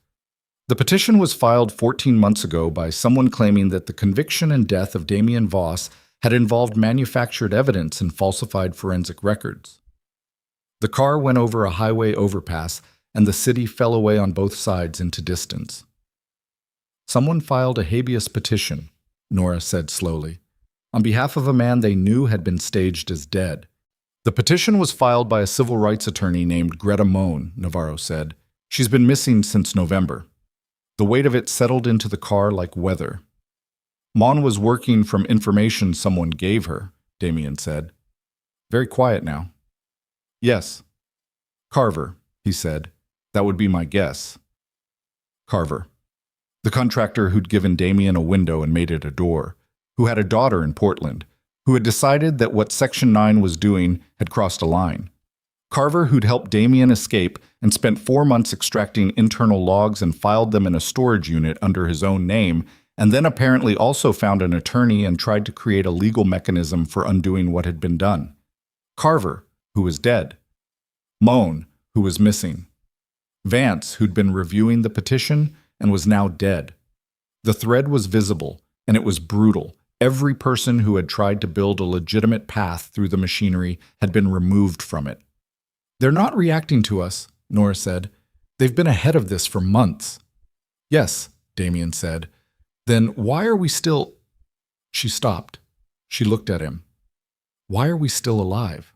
The petition was filed 14 months ago by someone claiming that the conviction and death of Damien Voss had involved manufactured evidence and falsified forensic records. The car went over a highway overpass, and the city fell away on both sides into distance. Someone filed a habeas petition, Nora said slowly, on behalf of a man they knew had been staged as dead. The petition was filed by a civil rights attorney named Greta Moen, Navarro said. She's been missing since November. The weight of it settled into the car like weather. Mon was working from information someone gave her, Damien said. Very quiet now. Yes. Carver, he said. That would be my guess. Carver. The contractor who'd given Damien a window and made it a door, who had a daughter in Portland, who had decided that what Section 9 was doing had crossed a line. Carver, who'd helped Damien escape and spent 4 months extracting internal logs and filed them in a storage unit under his own name, and then apparently also found an attorney and tried to create a legal mechanism for undoing what had been done. Carver, who was dead. Moan, who was missing. Vance, who'd been reviewing the petition and was now dead. The thread was visible, and it was brutal. Every person who had tried to build a legitimate path through the machinery had been removed from it. "They're not reacting to us," Nora said. "They've been ahead of this for months." "Yes," Damien said. "Then why are we still—" She stopped. She looked at him. "Why are we still alive?"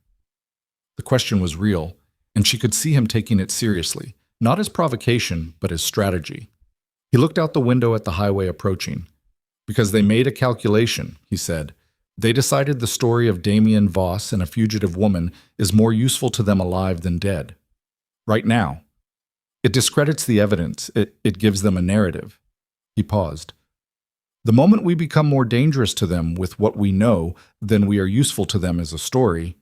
The question was real, and she could see him taking it seriously, not as provocation, but as strategy. He looked out the window at the highway approaching. "Because they made a calculation," he said. "They decided the story of Damien Voss and a fugitive woman is more useful to them alive than dead. Right now. It discredits the evidence. It gives them a narrative." He paused. "The moment we become more dangerous to them with what we know than we are useful to them as a story—"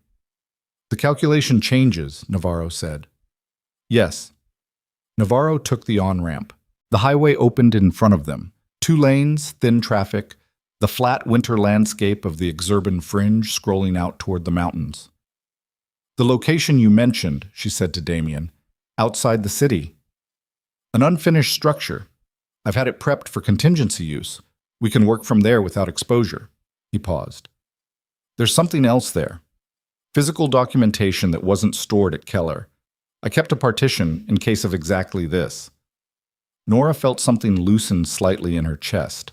"The calculation changes," Navarro said. "Yes." Navarro took the on-ramp. The highway opened in front of them. 2 lanes, thin traffic, the flat winter landscape of the exurban fringe scrolling out toward the mountains. "The location you mentioned," she said to Damien, "outside the city. An unfinished structure. I've had it prepped for contingency use. We can work from there without exposure." He paused. "There's something else there. Physical documentation that wasn't stored at Keller. I kept a partition in case of exactly this." Nora felt something loosen slightly in her chest.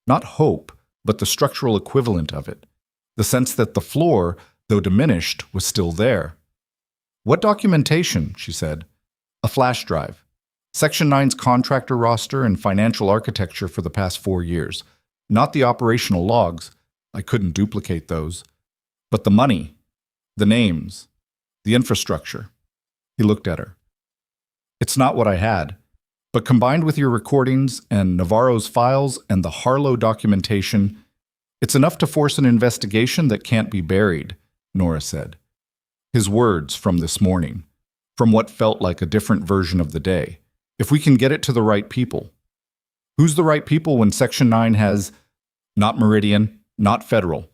Not hope, but the structural equivalent of it. The sense that the floor, though diminished, was still there. "What documentation?" she said. "A flash drive. Section 9's contractor roster and financial architecture for the past 4 years. Not the operational logs. I couldn't duplicate those. But the money, the names, the infrastructure." He looked at her. "It's not what I had. But combined with your recordings and Navarro's files and the Harlow documentation, it's enough to force an investigation that can't be buried," Nora said. His words from this morning, from what felt like a different version of the day. "If we can get it to the right people." "Who's the right people when Section 9 has—" "Not Meridian, not federal."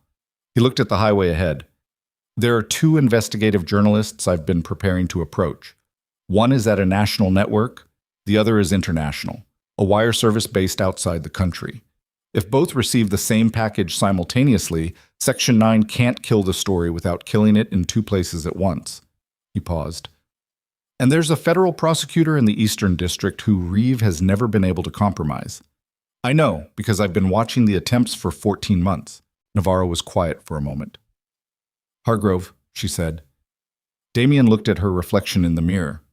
He looked at the highway ahead. "There are 2 investigative journalists I've been preparing to approach. One is at a national network. The other is international, a wire service based outside the country. If both receive the same package simultaneously, Section 9 can't kill the story without killing it in 2 places at once." He paused. "And there's a federal prosecutor in the Eastern District who Reeve has never been able to compromise. I know, because I've been watching the attempts for 14 months. Navarro was quiet for a moment. "Hargrove," she said. Damien looked at her reflection in the mirror.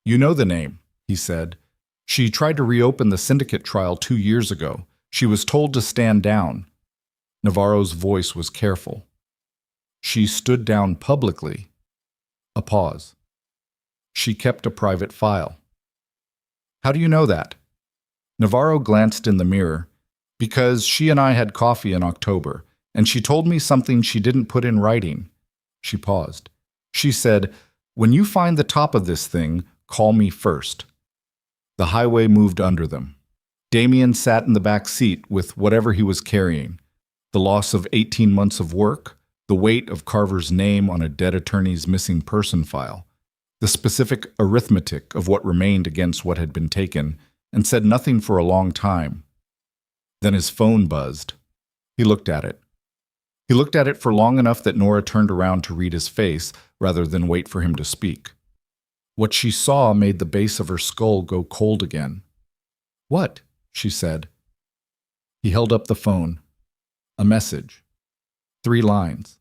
"You know the name," he said. "She tried to reopen the syndicate trial 2 years ago. She was told to stand down." Navarro's voice was careful. "She stood down publicly." A pause. "She kept a private file." "How do you know that?" Navarro glanced in the mirror. "Because she and I had coffee in October, and she told me something she didn't put in writing." She paused. She said, "When you find the top of this thing, call me first." The highway moved under them. Damien sat in the back seat with whatever he was carrying. The loss of 18 months of work, the weight of Carver's name on a dead attorney's missing person file, the specific arithmetic of what remained against what had been taken, and said nothing for a long time. Then his phone buzzed. He looked at it. He looked at it for long enough that Nora turned around to read his face rather than wait for him to speak. What she saw made the base of her skull go cold again. "What?" she said. He held up the phone. A message. 3 lines.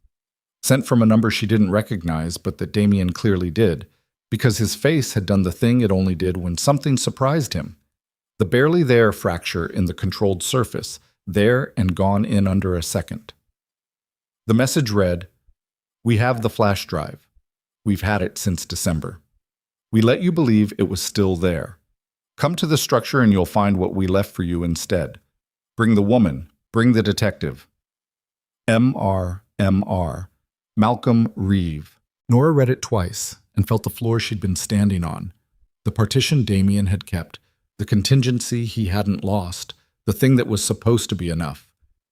Sent from a number she didn't recognize, but that Damien clearly did, because his face had done the thing it only did when something surprised him. The barely there fracture in the controlled surface, there and gone in under a second. The message read, "We have the flash drive. We've had it since December. We let you believe it was still there. Come to the structure and you'll find what we left for you instead. Bring the woman. Bring the detective. M.R. Malcolm Reeve." Nora read it twice and felt the floor she'd been standing on. The partition Damien had kept, the contingency he hadn't lost, the thing that was supposed to be enough,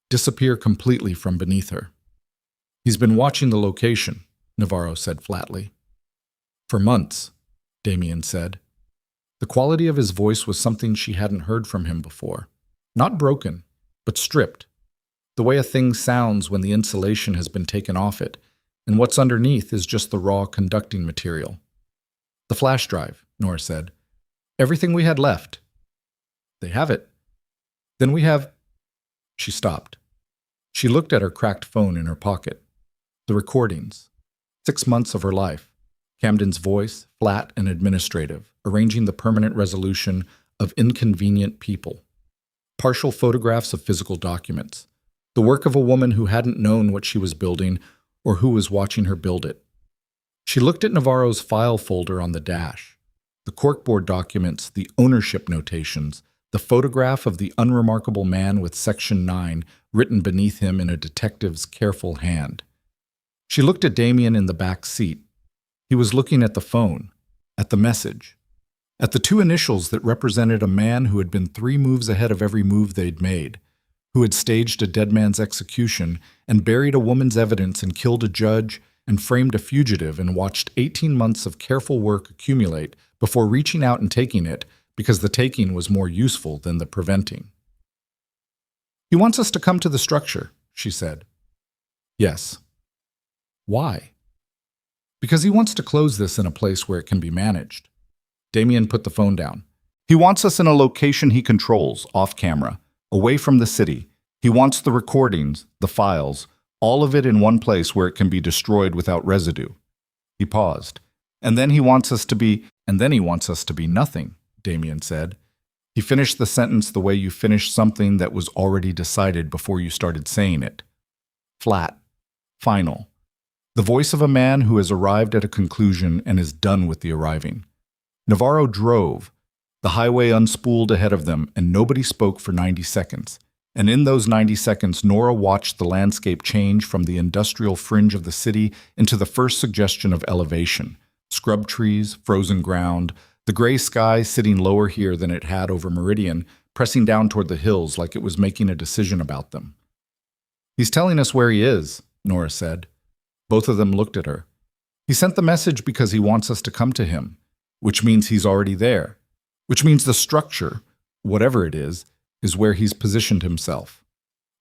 disappear completely from beneath her. "He's been watching the location," Navarro said flatly. "For months," Damien said. The quality of his voice was something she hadn't heard from him before. Not broken, but stripped. The way a thing sounds when the insulation has been taken off it, and what's underneath is just the raw conducting material. The flash drive, Nora said. Everything we had left. They have it. Then we have... She stopped. She looked at her cracked phone in her pocket. The recordings. 6 months of her life. Camden's voice, flat and administrative, arranging the permanent resolution of inconvenient people. Partial photographs of physical documents. The work of a woman who hadn't known what she was building or who was watching her build it. She looked at Navarro's file folder on the dash. The corkboard documents, the ownership notations, the photograph of the unremarkable man with Section 9 written beneath him in a detective's careful hand. She looked at Damien in the back seat. He was looking at the phone, at the message, at the 2 initials that represented a man who had been 3 moves ahead of every move they'd made, who had staged a dead man's execution and buried a woman's evidence and killed a judge and framed a fugitive and watched 18 months of careful work accumulate before reaching out and taking it because the taking was more useful than the preventing. He wants us to come to the structure, she said. Yes. Why? Because he wants to close this in a place where it can be managed. Damien put the phone down. He wants us in a location he controls, off camera, away from the city. He wants the recordings, the files, all of it in one place where it can be destroyed without residue. He paused. And then he wants us to be nothing, Damien said. He finished the sentence the way you finish something that was already decided before you started saying it. Flat. Final. The voice of a man who has arrived at a conclusion and is done with the arriving. Navarro drove. The highway unspooled ahead of them, and nobody spoke for 90 seconds. And in those 90 seconds, Nora watched the landscape change from the industrial fringe of the city into the first suggestion of elevation. Scrub trees, frozen ground, the gray sky sitting lower here than it had over Meridian, pressing down toward the hills like it was making a decision about them. He's telling us where he is, Nora said. Both of them looked at her. He sent the message because he wants us to come to him, which means he's already there, which means the structure, whatever it is where he's positioned himself.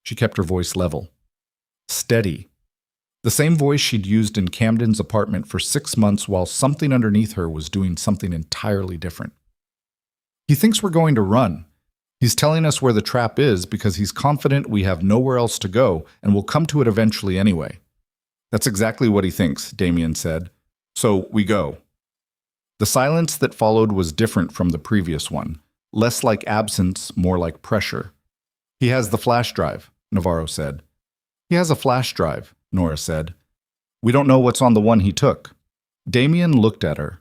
She kept her voice level. Steady. The same voice she'd used in Camden's apartment for 6 months while something underneath her was doing something entirely different. He thinks we're going to run. He's telling us where the trap is because he's confident we have nowhere else to go and will come to it eventually anyway. That's exactly what he thinks, Damien said. So we go. The silence that followed was different from the previous one, less like absence, more like pressure. He has the flash drive, Navarro said. He has a flash drive, Nora said. We don't know what's on the one he took. Damien looked at her.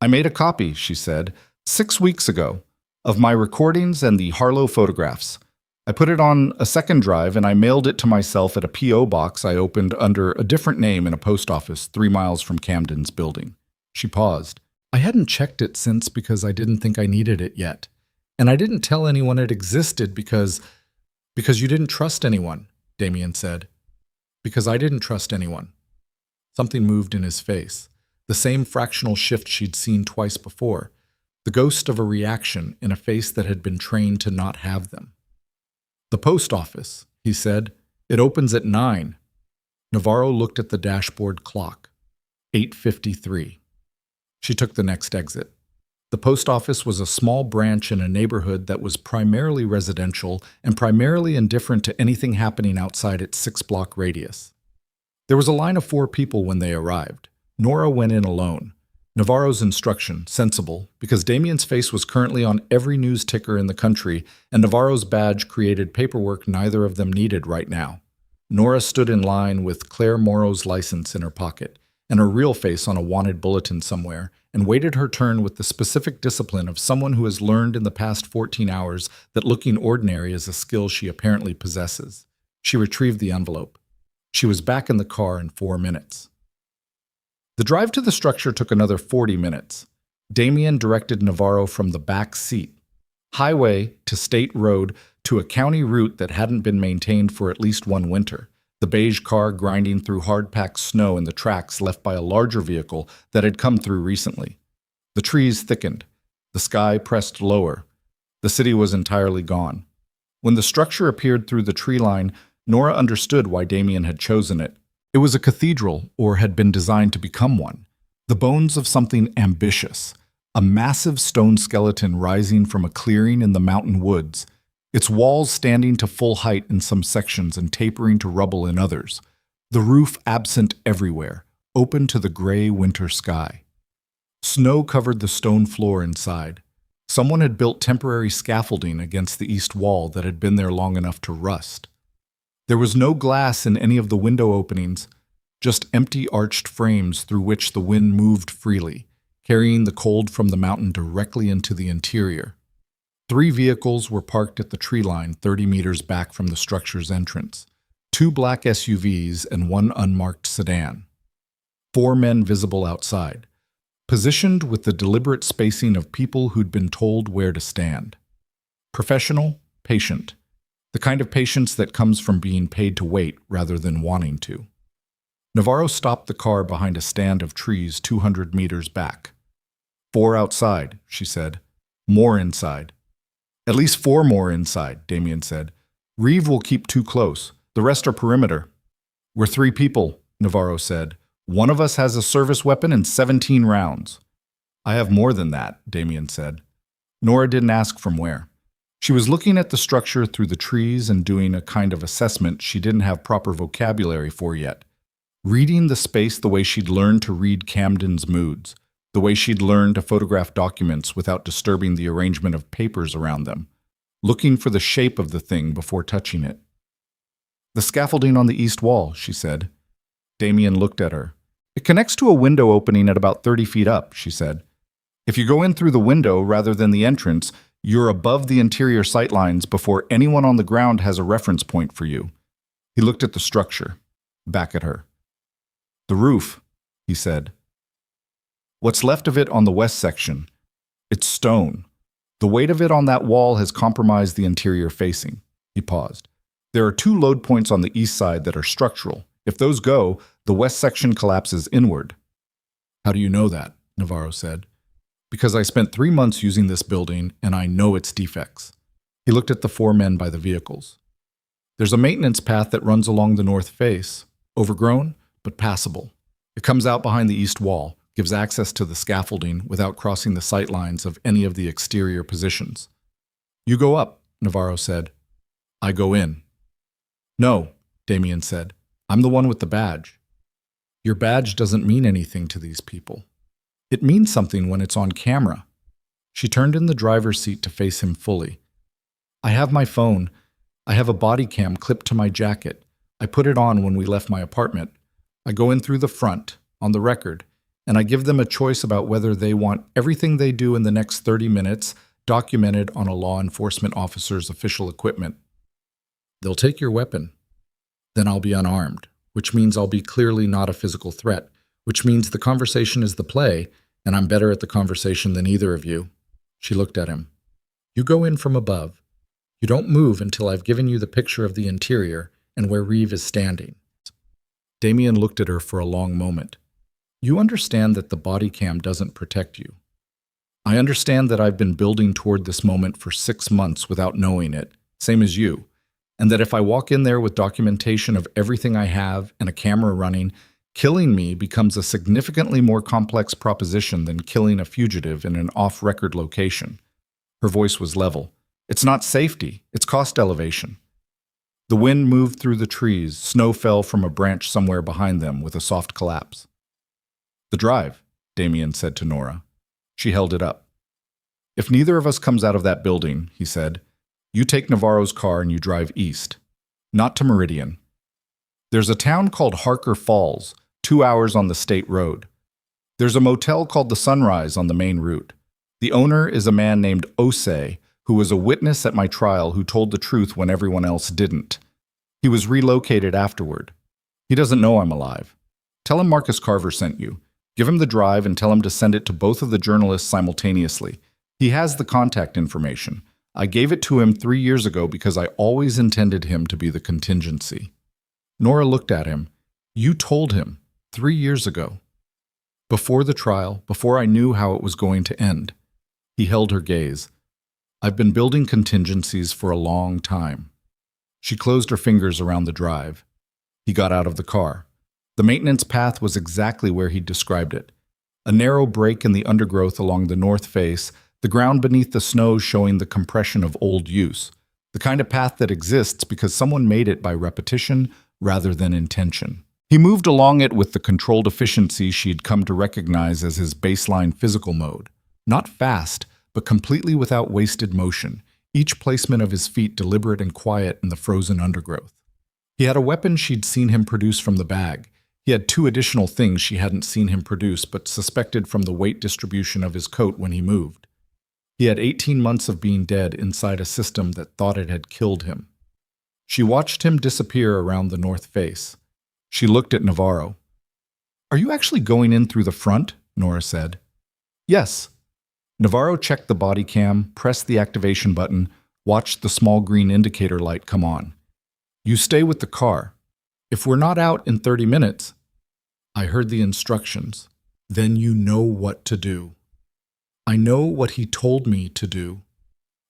I made a copy, she said, 6 weeks ago, of my recordings and the Harlow photographs. I put it on a second drive and I mailed it to myself at a P.O. box I opened under a different name in a post office 3 miles from Camden's building. She paused. I hadn't checked it since because I didn't think I needed it yet. And I didn't tell anyone it existed because you didn't trust anyone, Damien said. Because I didn't trust anyone. Something moved in his face, the same fractional shift she'd seen twice before, the ghost of a reaction in a face that had been trained to not have them. The post office, he said. It opens at 9. Navarro looked at the dashboard clock. 8:53. She took the next exit. The post office was a small branch in a neighborhood that was primarily residential and primarily indifferent to anything happening outside its 6-block radius. There was a line of 4 people when they arrived. Nora went in alone. Navarro's instruction, sensible, because Damien's face was currently on every news ticker in the country, and Navarro's badge created paperwork neither of them needed right now. Nora stood in line with Claire Morrow's license in her pocket, and her real face on a wanted bulletin somewhere, and waited her turn with the specific discipline of someone who has learned in the past 14 hours that looking ordinary is a skill she apparently possesses. She retrieved the envelope. She was back in the car in 4 minutes. The drive to the structure took another 40 minutes. Damien directed Navarro from the back seat, highway to state road to a county route that hadn't been maintained for at least 1 winter, the beige car grinding through hard-packed snow in the tracks left by a larger vehicle that had come through recently. The trees thickened. The sky pressed lower. The city was entirely gone. When the structure appeared through the tree line, Nora understood why Damien had chosen it. It was a cathedral, or had been designed to become one. The bones of something ambitious. A massive stone skeleton rising from a clearing in the mountain woods, its walls standing to full height in some sections and tapering to rubble in others. The roof absent everywhere, open to the gray winter sky. Snow covered the stone floor inside. Someone had built temporary scaffolding against the east wall that had been there long enough to rust. There was no glass in any of the window openings, just empty arched frames through which the wind moved freely, carrying the cold from the mountain directly into the interior. 3 vehicles were parked at the tree line 30 meters back from the structure's entrance. 2 black SUVs and 1 unmarked sedan. 4 men visible outside, positioned with the deliberate spacing of people who'd been told where to stand. Professional, patient. The kind of patience that comes from being paid to wait rather than wanting to. Navarro stopped the car behind a stand of trees 200 meters back. 4 outside, she said. More inside. At least 4 more inside, Damien said. Reeve will keep 2 close. The rest are perimeter. We're 3 people, Navarro said. One of us has a service weapon and 17 rounds. I have more than that, Damien said. Nora didn't ask from where. She was looking at the structure through the trees and doing a kind of assessment she didn't have proper vocabulary for yet. Reading the space the way she'd learned to read Camden's moods, the way she'd learned to photograph documents without disturbing the arrangement of papers around them, looking for the shape of the thing before touching it. The scaffolding on the east wall, she said. Damien looked at her. It connects to a window opening at about 30 feet up, she said. If you go in through the window rather than the entrance, you're above the interior sightlines before anyone on the ground has a reference point for you. He looked at the structure, back at her. The roof, he said. What's left of it on the west section? It's stone. The weight of it on that wall has compromised the interior facing. He paused. There are 2 load points on the east side that are structural. If those go, the west section collapses inward. How do you know that? Navarro said. Because I spent 3 months using this building, and I know its defects. He looked at the 4 men by the vehicles. There's a maintenance path that runs along the north face, overgrown, but passable. It comes out behind the east wall, gives access to the scaffolding without crossing the sight lines of any of the exterior positions. You go up, Navarro said. I go in. No, Damien said. I'm the one with the badge. Your badge doesn't mean anything to these people. It means something when it's on camera. She turned in the driver's seat to face him fully. I have my phone. I have a body cam clipped to my jacket. I put it on when we left my apartment. I go in through the front, on the record, and I give them a choice about whether they want everything they do in the next 30 minutes documented on a law enforcement officer's official equipment. They'll take your weapon. Then I'll be unarmed, which means I'll be clearly not a physical threat, which means the conversation is the play, and I'm better at the conversation than either of you. She looked at him. You go in from above. You don't move until I've given you the picture of the interior and where Reeve is standing. Damien looked at her for a long moment. You understand that the body cam doesn't protect you. I understand that I've been building toward this moment for 6 months without knowing it, same as you, and that if I walk in there with documentation of everything I have and a camera running, killing me becomes a significantly more complex proposition than killing a fugitive in an off-record location. Her voice was level. It's not safety, it's cost elevation. The wind moved through the trees, snow fell from a branch somewhere behind them with a soft collapse. The drive, Damien said to Nora. She held it up. If neither of us comes out of that building, he said, you take Navarro's car and you drive east. Not to Meridian. There's a town called Harker Falls, 2 hours on the state road. There's a motel called the Sunrise on the main route. The owner is a man named Osei, who was a witness at my trial who told the truth when everyone else didn't. He was relocated afterward. He doesn't know I'm alive. Tell him Marcus Carver sent you. Give him the drive and tell him to send it to both of the journalists simultaneously. He has the contact information. I gave it to him 3 years ago because I always intended him to be the contingency. Nora looked at him. You told him 3 years ago. Before the trial, before I knew how it was going to end. He held her gaze. I've been building contingencies for a long time. She closed her fingers around the drive. He got out of the car. The maintenance path was exactly where he'd described it. A narrow break in the undergrowth along the north face, the ground beneath the snow showing the compression of old use. The kind of path that exists because someone made it by repetition rather than intention. He moved along it with the controlled efficiency she'd come to recognize as his baseline physical mode. Not fast, but completely without wasted motion, each placement of his feet deliberate and quiet in the frozen undergrowth. He had a weapon she'd seen him produce from the bag. He had two additional things she hadn't seen him produce but suspected from the weight distribution of his coat when he moved. He had 18 months of being dead inside a system that thought it had killed him. She watched him disappear around the north face. She looked at Navarro. "Are you actually going in through the front?" Nora said. "Yes." Navarro checked the body cam, pressed the activation button, watched the small green indicator light come on. "You stay with the car. If we're not out in 30 minutes, I heard the instructions. Then you know what to do." "I know what he told me to do."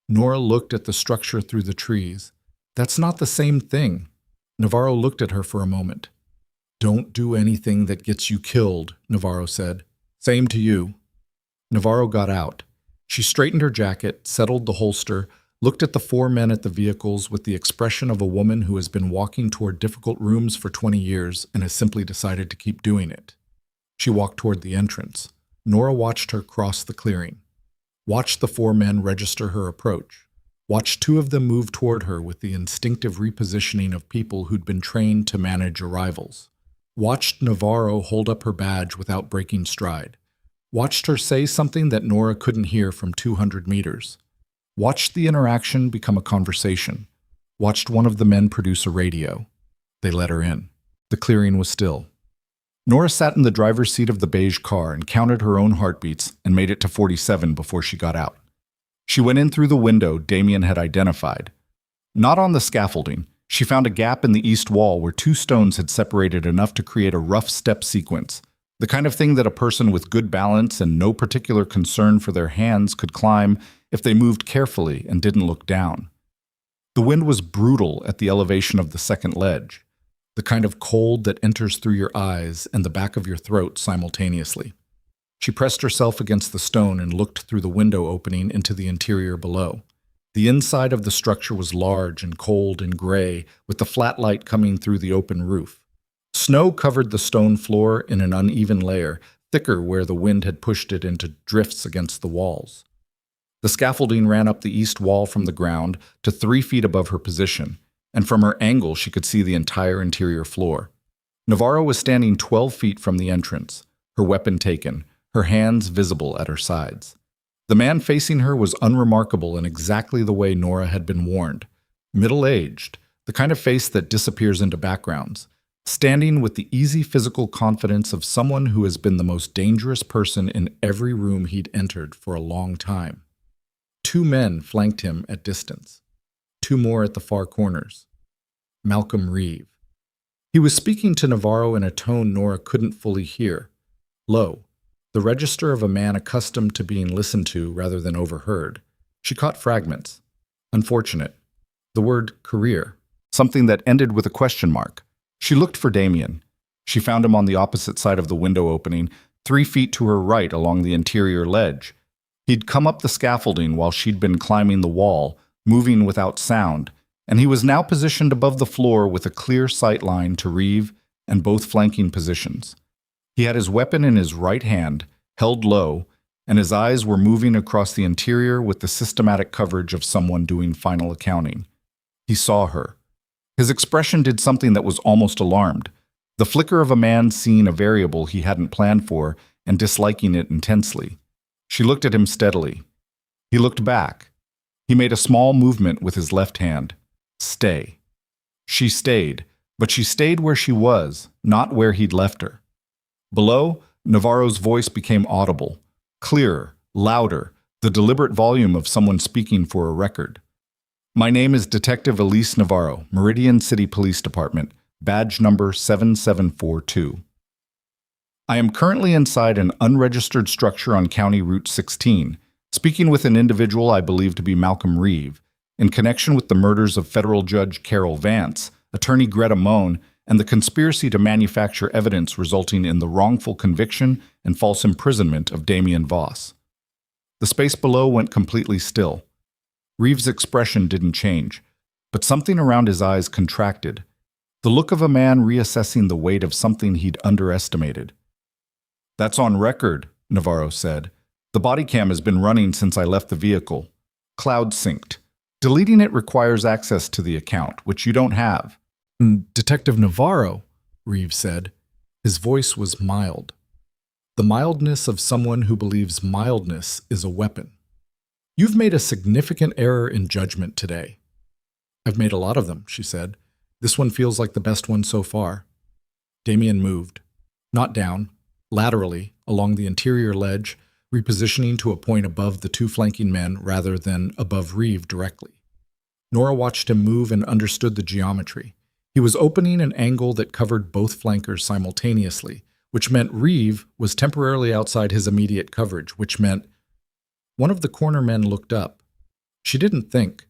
Nora looked at the structure through the trees. "That's not the same thing." Navarro looked at her for a moment. "Don't do anything that gets you killed," Navarro said. "Same to you." Navarro got out. She straightened her jacket, settled the holster, looked at the four men at the vehicles with the expression of a woman who has been walking toward difficult rooms for 20 years and has simply decided to keep doing it. She walked toward the entrance. Nora watched her cross the clearing. Watched the four men register her approach. Watched two of them move toward her with the instinctive repositioning of people who'd been trained to manage arrivals. Watched Navarro hold up her badge without breaking stride. Watched her say something that Nora couldn't hear from 200 meters. Watched the interaction become a conversation. Watched one of the men produce a radio. They let her in. The clearing was still. Nora sat in the driver's seat of the beige car and counted her own heartbeats and made it to 47 before she got out. She went in through the window Damien had identified. Not on the scaffolding. She found a gap in the east wall where two stones had separated enough to create a rough step sequence. The kind of thing that a person with good balance and no particular concern for their hands could climb if they moved carefully and didn't look down. The wind was brutal at the elevation of the second ledge, the kind of cold that enters through your eyes and the back of your throat simultaneously. She pressed herself against the stone and looked through the window opening into the interior below. The inside of the structure was large and cold and gray, with the flat light coming through the open roof. Snow covered the stone floor in an uneven layer, thicker where the wind had pushed it into drifts against the walls. The scaffolding ran up the east wall from the ground to 3 feet above her position, and from her angle she could see the entire interior floor. Navarro was standing 12 feet from the entrance, her weapon taken, her hands visible at her sides. The man facing her was unremarkable in exactly the way Nora had been warned. Middle-aged, the kind of face that disappears into backgrounds, standing with the easy physical confidence of someone who has been the most dangerous person in every room he'd entered for a long time. 2 men flanked him at distance. 2 more at the far corners. Malcolm Reeve. He was speaking to Navarro in a tone Nora couldn't fully hear. Low. The register of a man accustomed to being listened to rather than overheard. She caught fragments. Unfortunate. The word career. Something that ended with a question mark. She looked for Damien. She found him on the opposite side of the window opening, 3 feet to her right along the interior ledge. He'd come up the scaffolding while she'd been climbing the wall, moving without sound, and he was now positioned above the floor with a clear sight line to Reeve and both flanking positions. He had his weapon in his right hand, held low, and his eyes were moving across the interior with the systematic coverage of someone doing final accounting. He saw her. His expression did something that was almost alarmed. The flicker of a man seeing a variable he hadn't planned for and disliking it intensely. She looked at him steadily. He looked back. He made a small movement with his left hand. Stay. She stayed, but she stayed where she was, not where he'd left her. Below, Navarro's voice became audible, clearer, louder, the deliberate volume of someone speaking for a record. My name is Detective Elise Navarro, Meridian City Police Department, badge number 7742. I am currently inside an unregistered structure on County Route 16. Speaking with an individual I believe to be Malcolm Reeve, in connection with the murders of federal judge Carol Vance, attorney Greta Moen, and the conspiracy to manufacture evidence resulting in the wrongful conviction and false imprisonment of Damien Voss. The space below went completely still. Reeve's expression didn't change, but something around his eyes contracted, the look of a man reassessing the weight of something he'd underestimated. "That's on record," Navarro said. "The body cam has been running since I left the vehicle. Cloud synced. Deleting it requires access to the account, which you don't have." "Detective Navarro," Reeve said. His voice was mild. The mildness of someone who believes mildness is a weapon. "You've made a significant error in judgment today." "I've made a lot of them," she said. "This one feels like the best one so far." Damien moved. Not down, laterally, along the interior ledge, repositioning to a point above the two flanking men rather than above Reeve directly. Nora watched him move and understood the geometry. He was opening an angle that covered both flankers simultaneously, which meant Reeve was temporarily outside his immediate coverage, which meant one of the corner men looked up. She didn't think.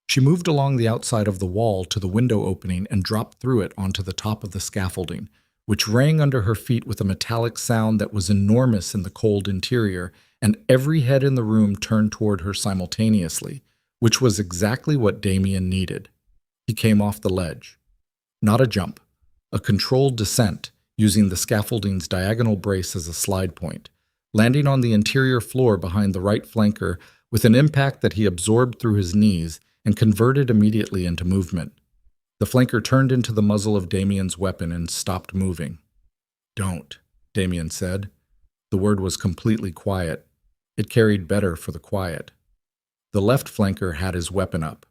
She moved along the outside of the wall to the window opening and dropped through it onto the top of the scaffolding, which rang under her feet with a metallic sound that was enormous in the cold interior, and every head in the room turned toward her simultaneously, which was exactly what Damien needed. He came off the ledge. Not a jump, a controlled descent, using the scaffolding's diagonal brace as a slide point, landing on the interior floor behind the right flanker with an impact that he absorbed through his knees and converted immediately into movement. The flanker turned into the muzzle of Damien's weapon and stopped moving. "Don't," Damien said. The word was completely quiet. It carried better for the quiet. The left flanker had his weapon up.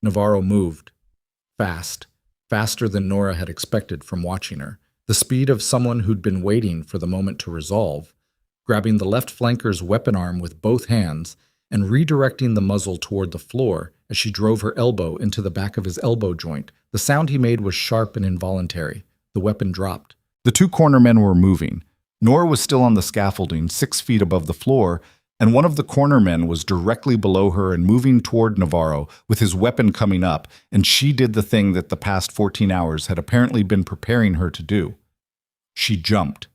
Navarro moved. Fast. Faster than Nora had expected from watching her, the speed of someone who'd been waiting for the moment to resolve, grabbing the left flanker's weapon arm with both hands and redirecting the muzzle toward the floor as she drove her elbow into the back of his elbow joint. The sound he made was sharp and involuntary. The weapon dropped. The two corner men were moving. Nora was still on the scaffolding, 6 feet above the floor, and one of the corner men was directly below her and moving toward Navarro with his weapon coming up, and she did the thing that the past 14 hours had apparently been preparing her to do. She jumped.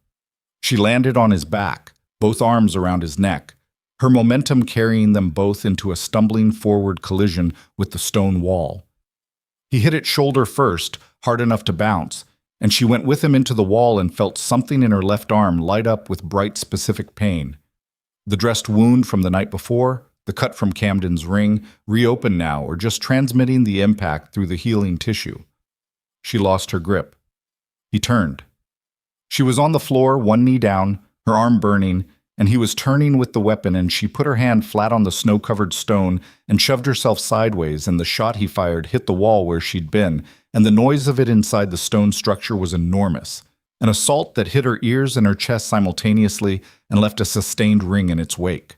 She landed on his back, both arms around his neck, her momentum carrying them both into a stumbling forward collision with the stone wall. He hit it shoulder first, hard enough to bounce, and she went with him into the wall and felt something in her left arm light up with bright specific pain. The dressed wound from the night before, the cut from Camden's ring, reopened now or just transmitting the impact through the healing tissue. She lost her grip. He turned. She was on the floor, one knee down, her arm burning, and he was turning with the weapon, and she put her hand flat on the snow-covered stone and shoved herself sideways, and the shot he fired hit the wall where she'd been, and the noise of it inside the stone structure was enormous. An assault that hit her ears and her chest simultaneously and left a sustained ring in its wake.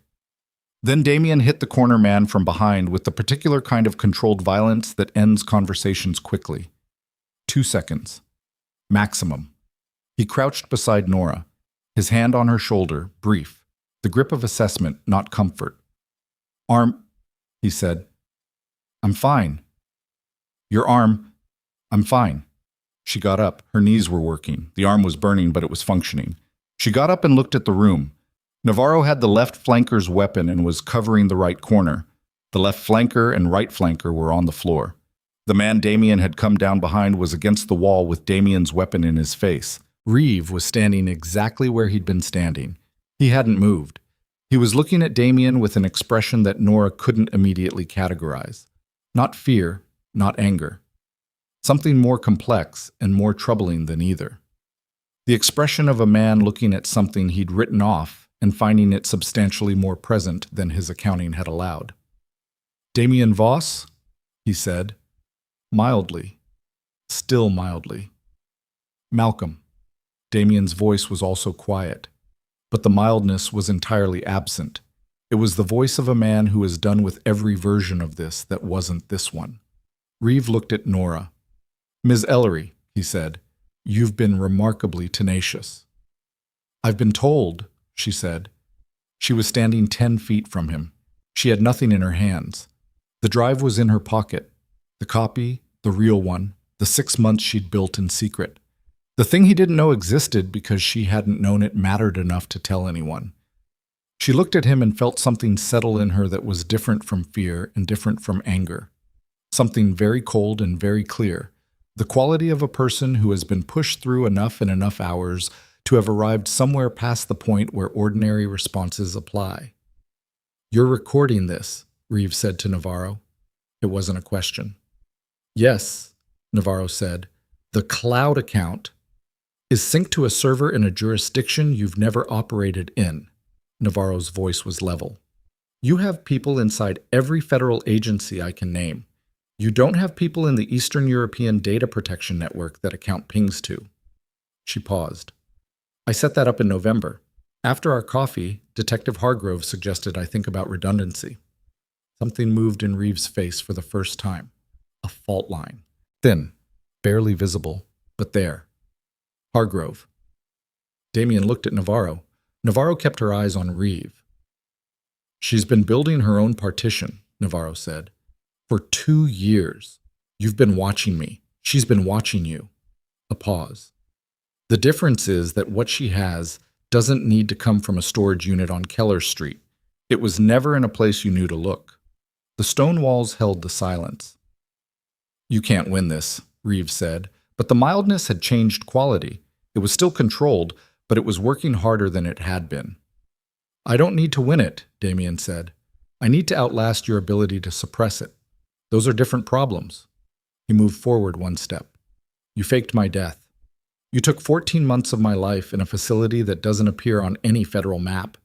Then Damien hit the corner man from behind with the particular kind of controlled violence that ends conversations quickly. 2 seconds. Maximum. He crouched beside Nora, his hand on her shoulder, brief, the grip of assessment, not comfort. "Arm," he said. "I'm fine." "Your arm." "I'm fine." She got up. Her knees were working. The arm was burning, but it was functioning. She got up and looked at the room. Navarro had the left flanker's weapon and was covering the right corner. The left flanker and right flanker were on the floor. The man Damien had come down behind was against the wall with Damien's weapon in his face. Reeve was standing exactly where he'd been standing. He hadn't moved. He was looking at Damien with an expression that Nora couldn't immediately categorize. Not fear, not anger. Something more complex and more troubling than either. The expression of a man looking at something he'd written off and finding it substantially more present than his accounting had allowed. "Damien Voss?" he said, mildly, still mildly. "Malcolm." Damien's voice was also quiet, but the mildness was entirely absent. It was the voice of a man who has done with every version of this that wasn't this one. Reeve looked at Nora. "Ms. Ellery," he said, "you've been remarkably tenacious." "I've been told," she said. She was standing 10 feet from him. She had nothing in her hands. The drive was in her pocket. The copy, the real one, the 6 months she'd built in secret. The thing he didn't know existed because she hadn't known it mattered enough to tell anyone. She looked at him and felt something settle in her that was different from fear and different from anger. Something very cold and very clear. The quality of a person who has been pushed through enough in enough hours to have arrived somewhere past the point where ordinary responses apply. "You're recording this," Reeves said to Navarro. It wasn't a question. "Yes," Navarro said. "The cloud account is synced to a server in a jurisdiction you've never operated in." Navarro's voice was level. "You have people inside every federal agency I can name. You don't have people in the Eastern European Data Protection Network that account pings to." She paused. "I set that up in November. After our coffee, Detective Hargrove suggested I think about redundancy." Something moved in Reeves' face for the first time. A fault line. Thin, barely visible, but there. "Hargrove." Damien looked at Navarro. Navarro kept her eyes on Reeve. "She's been building her own partition," Navarro said. "For 2 years. You've been watching me. She's been watching you." A pause. "The difference is that what she has doesn't need to come from a storage unit on Keller Street. It was never in a place you knew to look." The stone walls held the silence. "You can't win this," Reeves said, but the mildness had changed quality. It was still controlled, but it was working harder than it had been. "I don't need to win it," Damien said. "I need to outlast your ability to suppress it. Those are different problems." He moved forward one step. "You faked my death. You took 14 months of my life in a facility that doesn't appear on any federal map.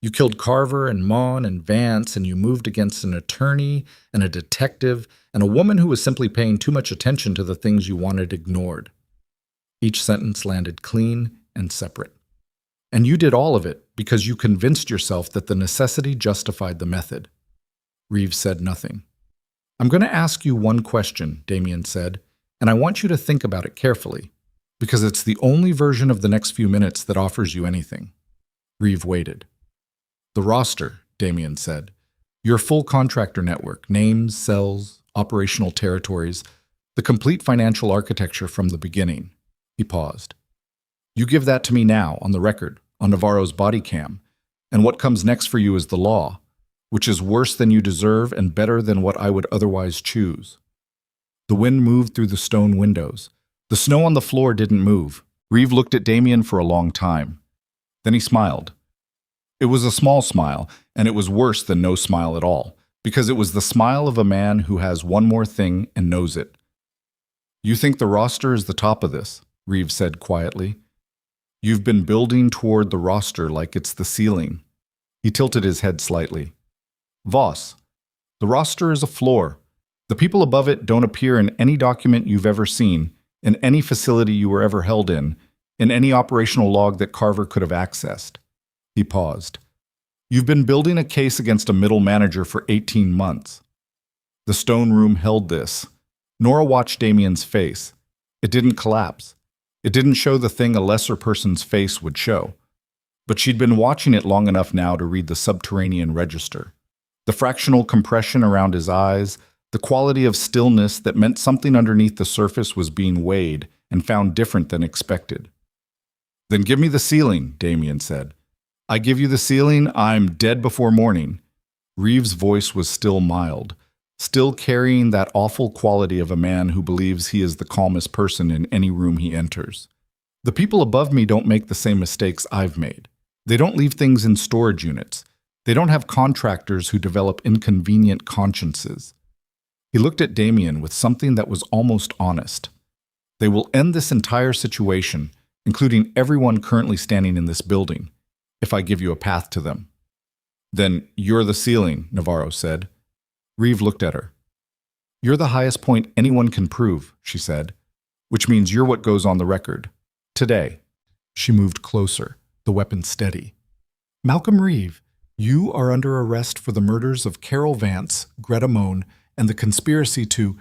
You killed Carver and Mon and Vance, and you moved against an attorney and a detective and a woman who was simply paying too much attention to the things you wanted ignored." Each sentence landed clean and separate. "And you did all of it because you convinced yourself that the necessity justified the method." Reeves said nothing. "I'm going to ask you one question," Damien said, "and I want you to think about it carefully, because it's the only version of the next few minutes that offers you anything." Reeve waited. "The roster," Damien said. "Your full contractor network, names, cells, operational territories, the complete financial architecture from the beginning." He paused. "You give that to me now, on the record, on Navarro's body cam, and what comes next for you is the law, which is worse than you deserve and better than what I would otherwise choose." The wind moved through the stone windows. The snow on the floor didn't move. Reeve looked at Damien for a long time. Then he smiled. It was a small smile, and it was worse than no smile at all, because it was the smile of a man who has one more thing and knows it. "You think the roster is the top of this," Reeves said quietly. "You've been building toward the roster like it's the ceiling." He tilted his head slightly. "Voss, the roster is a floor. The people above it don't appear in any document you've ever seen, in any facility you were ever held in any operational log that Carver could have accessed." He paused. "You've been building a case against a middle manager for 18 months. The stone room held this. Nora watched Damien's face. It didn't collapse. It didn't show the thing a lesser person's face would show. But she'd been watching it long enough now to read the subterranean register. The fractional compression around his eyes, the quality of stillness that meant something underneath the surface was being weighed and found different than expected. "Then give me the ceiling," Damien said. "I give you the ceiling, I'm dead before morning." Reeves' voice was still mild, still carrying that awful quality of a man who believes he is the calmest person in any room he enters. "The people above me don't make the same mistakes I've made. They don't leave things in storage units. They don't have contractors who develop inconvenient consciences." He looked at Damien with something that was almost honest. "They will end this entire situation, including everyone currently standing in this building, if I give you a path to them." "Then you're the ceiling," Navarro said. Reeve looked at her. "You're the highest point anyone can prove," she said, "which means you're what goes on the record. Today." She moved closer, the weapon steady. "Malcolm Reeve, you are under arrest for the murders of Carol Vance, Greta Moan, and the conspiracy to—"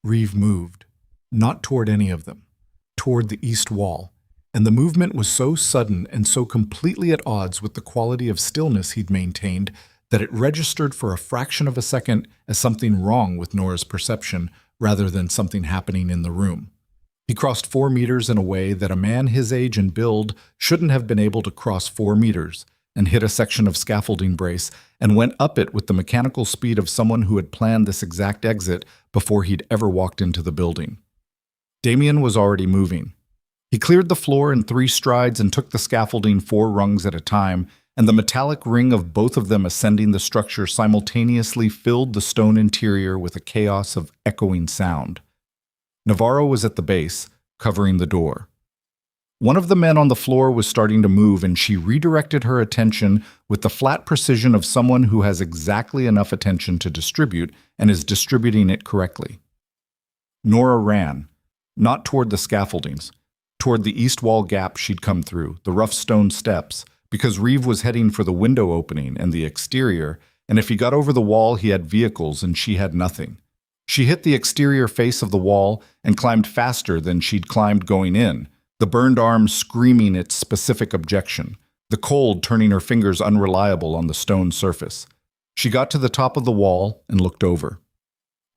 Reeve moved, not toward any of them, toward the east wall, and the movement was so sudden and so completely at odds with the quality of stillness he'd maintained that it registered for a fraction of a second as something wrong with Nora's perception rather than something happening in the room. He crossed 4 meters in a way that a man his age and build shouldn't have been able to cross 4 meters, and hit a section of scaffolding brace and went up it with the mechanical speed of someone who had planned this exact exit before he'd ever walked into the building. Damien was already moving. He cleared the floor in 3 strides and took the scaffolding 4 rungs at a time, and the metallic ring of both of them ascending the structure simultaneously filled the stone interior with a chaos of echoing sound. Navarro was at the base, covering the door. One of the men on the floor was starting to move, and she redirected her attention with the flat precision of someone who has exactly enough attention to distribute and is distributing it correctly. Nora ran, not toward the scaffoldings, toward the east wall gap she'd come through, the rough stone steps, because Reeve was heading for the window opening and the exterior, and if he got over the wall he had vehicles and she had nothing. She hit the exterior face of the wall and climbed faster than she'd climbed going in, the burned arm screaming its specific objection, the cold turning her fingers unreliable on the stone surface. She got to the top of the wall and looked over.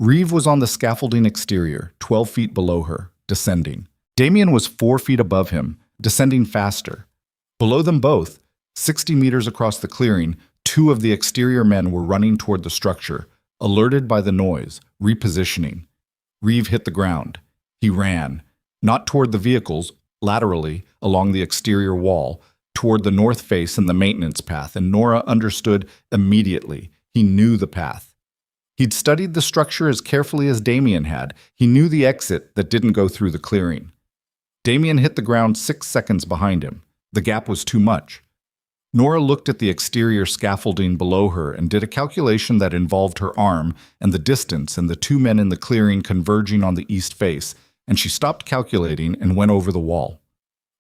Reeve was on the scaffolding exterior, 12 feet below her, descending. Damien was 4 feet above him, descending faster. Below them both, 60 meters across the clearing, 2 of the exterior men were running toward the structure, alerted by the noise, repositioning. Reeve hit the ground. He ran, not toward the vehicles, laterally, along the exterior wall, toward the north face and the maintenance path, and Nora understood immediately. He knew the path. He'd studied the structure as carefully as Damien had. He knew the exit that didn't go through the clearing. Damien hit the ground 6 seconds behind him. The gap was too much. Nora looked at the exterior scaffolding below her and did a calculation that involved her arm and the distance and the 2 men in the clearing converging on the east face, and she stopped calculating and went over the wall.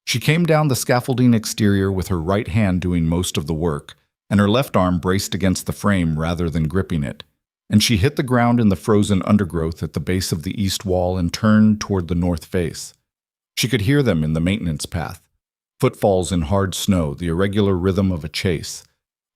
She came down the scaffolding exterior with her right hand doing most of the work, and her left arm braced against the frame rather than gripping it, and she hit the ground in the frozen undergrowth at the base of the east wall and turned toward the north face. She could hear them in the maintenance path. Footfalls in hard snow, the irregular rhythm of a chase.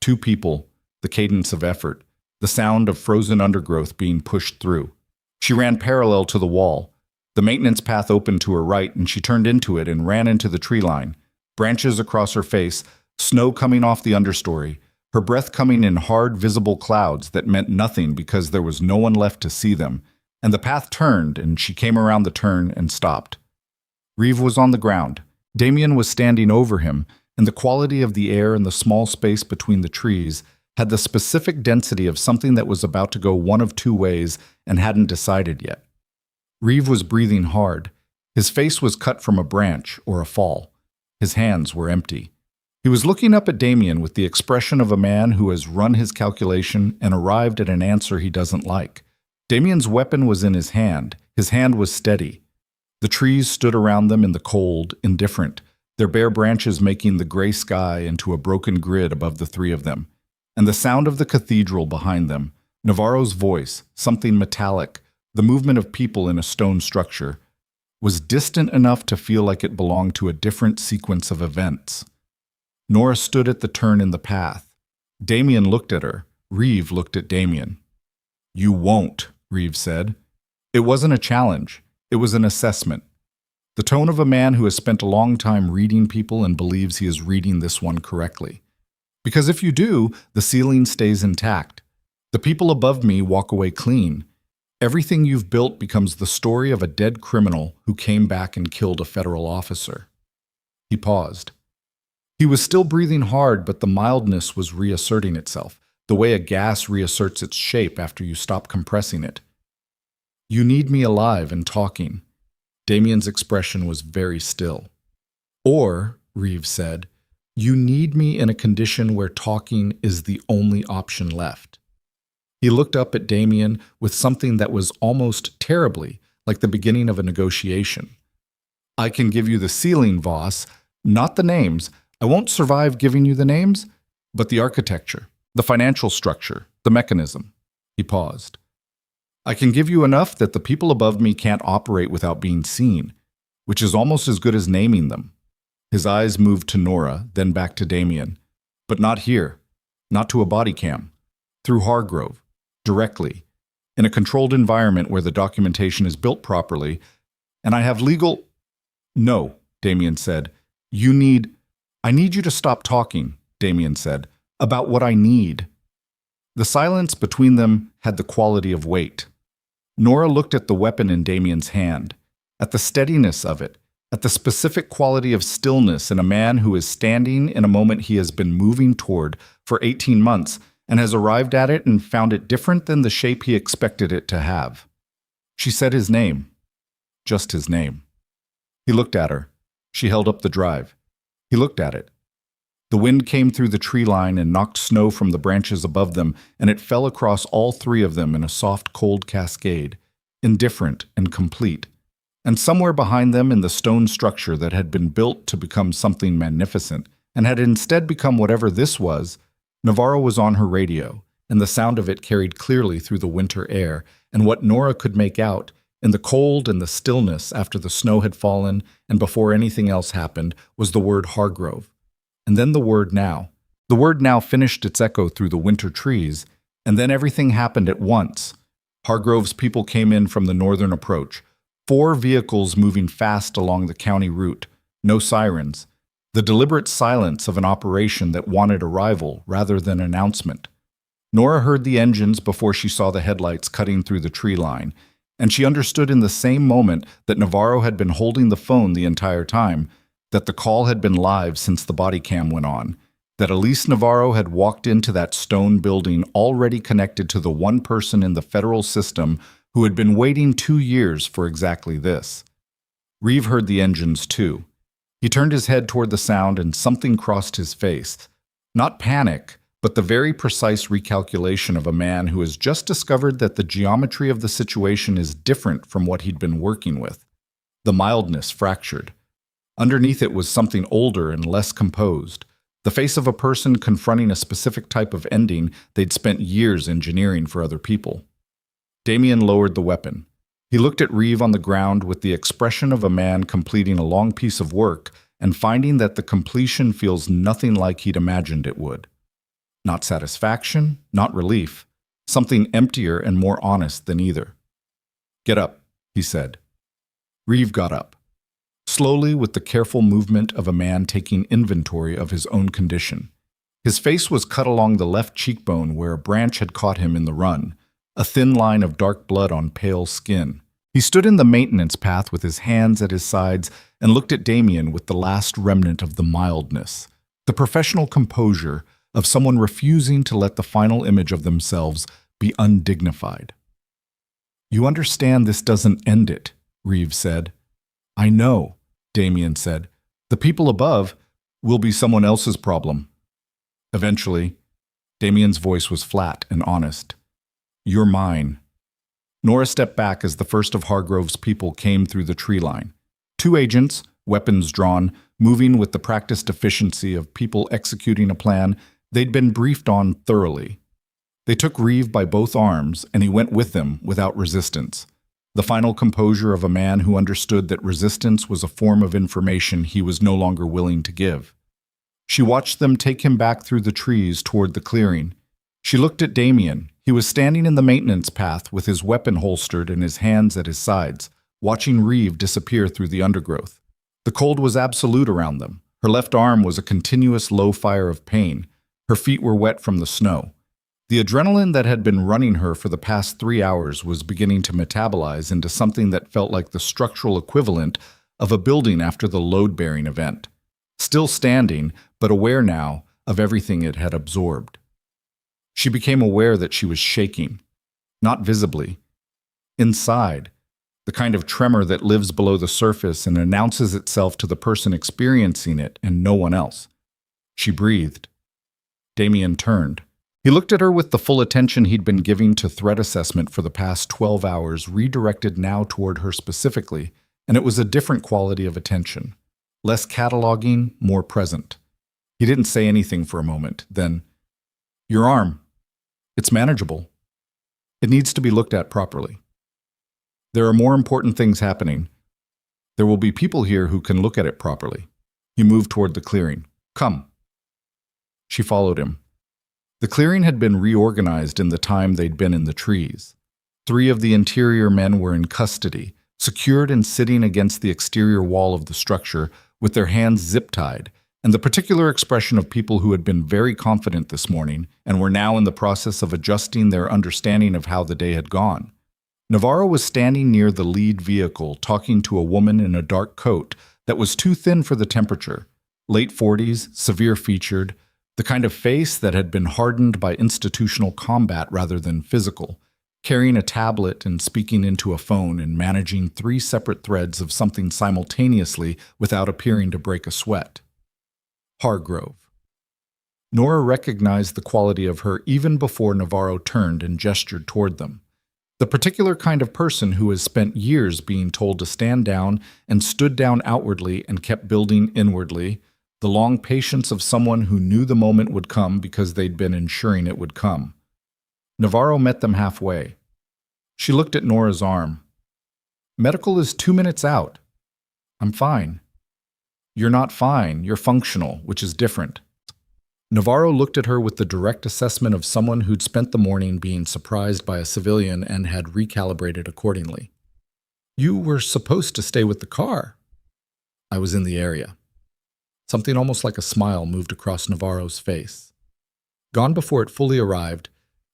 2 people, the cadence of effort, the sound of frozen undergrowth being pushed through. She ran parallel to the wall. The maintenance path opened to her right, and she turned into it and ran into the tree line. Branches across her face, snow coming off the understory, her breath coming in hard, visible clouds that meant nothing because there was no one left to see them. And the path turned, and she came around the turn and stopped. Reeve was on the ground. Damien was standing over him, and the quality of the air and the small space between the trees had the specific density of something that was about to go one of 2 ways and hadn't decided yet. Reeve was breathing hard. His face was cut from a branch or a fall. His hands were empty. He was looking up at Damien with the expression of a man who has run his calculation and arrived at an answer he doesn't like. Damien's weapon was in his hand. His hand was steady. The trees stood around them in the cold, indifferent, their bare branches making the gray sky into a broken grid above the 3 of them. And the sound of the cathedral behind them, Navarro's voice, something metallic, the movement of people in a stone structure, was distant enough to feel like it belonged to a different sequence of events. Nora stood at the turn in the path. Damien looked at her. Reeve looked at Damien. "You won't," Reeve said. It wasn't a challenge. It was an assessment. The tone of a man who has spent a long time reading people and believes he is reading this one correctly. Because if you do, the ceiling stays intact. The people above me walk away clean. Everything you've built becomes the story of a dead criminal who came back and killed a federal officer. He paused. He was still breathing hard, but the mildness was reasserting itself, the way a gas reasserts its shape after you stop compressing it. "You need me alive and talking." Damien's expression was very still. "Or," Reeve said, "you need me in a condition where talking is the only option left." He looked up at Damien with something that was almost terribly like the beginning of a negotiation. "I can give you the ceiling, Voss, not the names. I won't survive giving you the names, but the architecture, the financial structure, the mechanism." He paused. "I can give you enough that the people above me can't operate without being seen, which is almost as good as naming them." His eyes moved to Nora, then back to Damien. But not here. Not to a body cam. Through Hargrove. Directly. In a controlled environment where the documentation is built properly. And I have legal... No, Damien said. I need you to stop talking, Damien said, about what I need. The silence between them had the quality of weight. Nora looked at the weapon in Damien's hand, at the steadiness of it, at the specific quality of stillness in a man who is standing in a moment he has been moving toward for 18 months and has arrived at it and found it different than the shape he expected it to have. She said his name. Just his name. He looked at her. She held up the drive. He looked at it. The wind came through the tree line and knocked snow from the branches above them, and it fell across all three of them in a soft, cold cascade, indifferent and complete. And somewhere behind them in the stone structure that had been built to become something magnificent, and had instead become whatever this was, Navarro was on her radio, and the sound of it carried clearly through the winter air, and what Nora could make out, in the cold and the stillness after the snow had fallen and before anything else happened, was the word Hargrove. And then the word now. The word now finished its echo through the winter trees, and then everything happened at once. Hargrove's people came in from the northern approach, 4 vehicles moving fast along the county route, no sirens, the deliberate silence of an operation that wanted arrival rather than announcement. Nora heard the engines before she saw the headlights cutting through the tree line, and she understood in the same moment that Navarro had been holding the phone the entire time, that the call had been live since the body cam went on, that Elise Navarro had walked into that stone building already connected to the one person in the federal system who had been waiting 2 years for exactly this. Reeve heard the engines too. He turned his head toward the sound and something crossed his face. Not panic, but the very precise recalculation of a man who has just discovered that the geometry of the situation is different from what he'd been working with. The mildness fractured. Underneath it was something older and less composed, the face of a person confronting a specific type of ending they'd spent years engineering for other people. Damien lowered the weapon. He looked at Reeve on the ground with the expression of a man completing a long piece of work and finding that the completion feels nothing like he'd imagined it would. Not satisfaction, not relief, something emptier and more honest than either. "Get up," he said. Reeve got up. Slowly, with the careful movement of a man taking inventory of his own condition. His face was cut along the left cheekbone where a branch had caught him in the run, a thin line of dark blood on pale skin. He stood in the maintenance path with his hands at his sides and looked at Damien with the last remnant of the mildness, the professional composure of someone refusing to let the final image of themselves be undignified. "You understand this doesn't end it," Reeve said. "I know," Damien said. "The people above will be someone else's problem. Eventually." Damien's voice was flat and honest. "You're mine." Nora stepped back as the first of Hargrove's people came through the tree line. 2 agents, weapons drawn, moving with the practiced efficiency of people executing a plan they'd been briefed on thoroughly. They took Reeve by both arms, and he went with them without resistance. The final composure of a man who understood that resistance was a form of information he was no longer willing to give. She watched them take him back through the trees toward the clearing. She looked at Damien. He was standing in the maintenance path with his weapon holstered and his hands at his sides, watching Reeve disappear through the undergrowth. The cold was absolute around them. Her left arm was a continuous low fire of pain. Her feet were wet from the snow. The adrenaline that had been running her for the past 3 hours was beginning to metabolize into something that felt like the structural equivalent of a building after the load-bearing event. Still standing, but aware now of everything it had absorbed. She became aware that she was shaking, not visibly. Inside, the kind of tremor that lives below the surface and announces itself to the person experiencing it and no one else. She breathed. Damien turned. He looked at her with the full attention he'd been giving to threat assessment for the past 12 hours, redirected now toward her specifically, and it was a different quality of attention. Less cataloging, more present. He didn't say anything for a moment, then, "Your arm. It's manageable. It needs to be looked at properly. There are more important things happening. There will be people here who can look at it properly." He moved toward the clearing. Come. She followed him. The clearing had been reorganized in the time they'd been in the trees. 3 of the interior men were in custody, secured and sitting against the exterior wall of the structure with their hands zip-tied, and the particular expression of people who had been very confident this morning and were now in the process of adjusting their understanding of how the day had gone. Navarro was standing near the lead vehicle, talking to a woman in a dark coat that was too thin for the temperature, late 40s, severe-featured, the kind of face that had been hardened by institutional combat rather than physical, carrying a tablet and speaking into a phone and managing 3 separate threads of something simultaneously without appearing to break a sweat. Hargrove. Nora recognized the quality of her even before Navarro turned and gestured toward them. The particular kind of person who has spent years being told to stand down and stood down outwardly and kept building inwardly, the long patience of someone who knew the moment would come because they'd been ensuring it would come. Navarro met them halfway. She looked at Nora's arm. Medical is 2 minutes out. I'm fine. You're not fine, you're functional, which is different. Navarro looked at her with the direct assessment of someone who'd spent the morning being surprised by a civilian and had recalibrated accordingly. You were supposed to stay with the car. I was in the area. Something almost like a smile moved across Navarro's face. Gone before it fully arrived,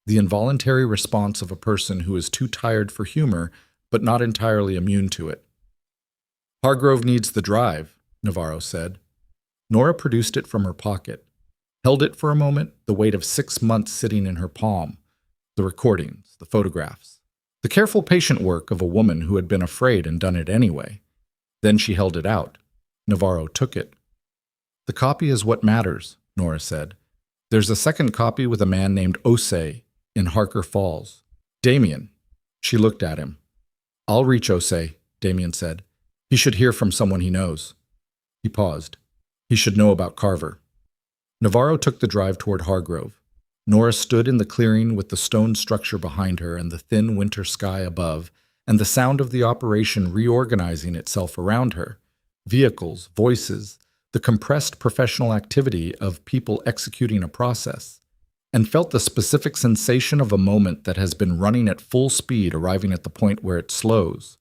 the involuntary response of a person who is too tired for humor, but not entirely immune to it. Hargrove needs the drive, Navarro said. Nora produced it from her pocket, held it for a moment, the weight of 6 months sitting in her palm, the recordings, the photographs, the careful patient work of a woman who had been afraid and done it anyway. Then she held it out. Navarro took it. The copy is what matters, Nora said. There's a second copy with a man named Osei in Harker Falls. Damien. She looked at him. I'll reach Osei, Damien said. He should hear from someone he knows. He paused. He should know about Carver. Navarro took the drive toward Hargrove. Nora stood in the clearing with the stone structure behind her and the thin winter sky above, and the sound of the operation reorganizing itself around her. Vehicles, voices, the compressed professional activity of people executing a process, and felt the specific sensation of a moment that has been running at full speed arriving at the point where it slows.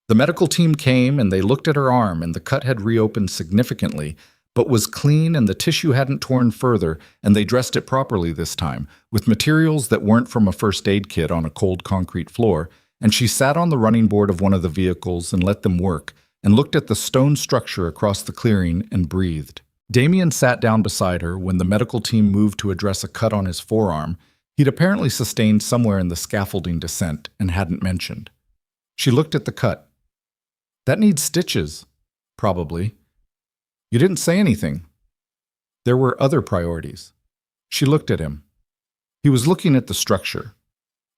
The medical team came and they looked at her arm, and the cut had reopened significantly, but was clean and the tissue hadn't torn further, and they dressed it properly this time, with materials that weren't from a first aid kit on a cold concrete floor, and she sat on the running board of one of the vehicles and let them work, and looked at the stone structure across the clearing and breathed. Damien sat down beside her when the medical team moved to address a cut on his forearm he'd apparently sustained somewhere in the scaffolding descent and hadn't mentioned. She looked at the cut. That needs stitches. Probably. You didn't say anything. There were other priorities. She looked at him. He was looking at the structure,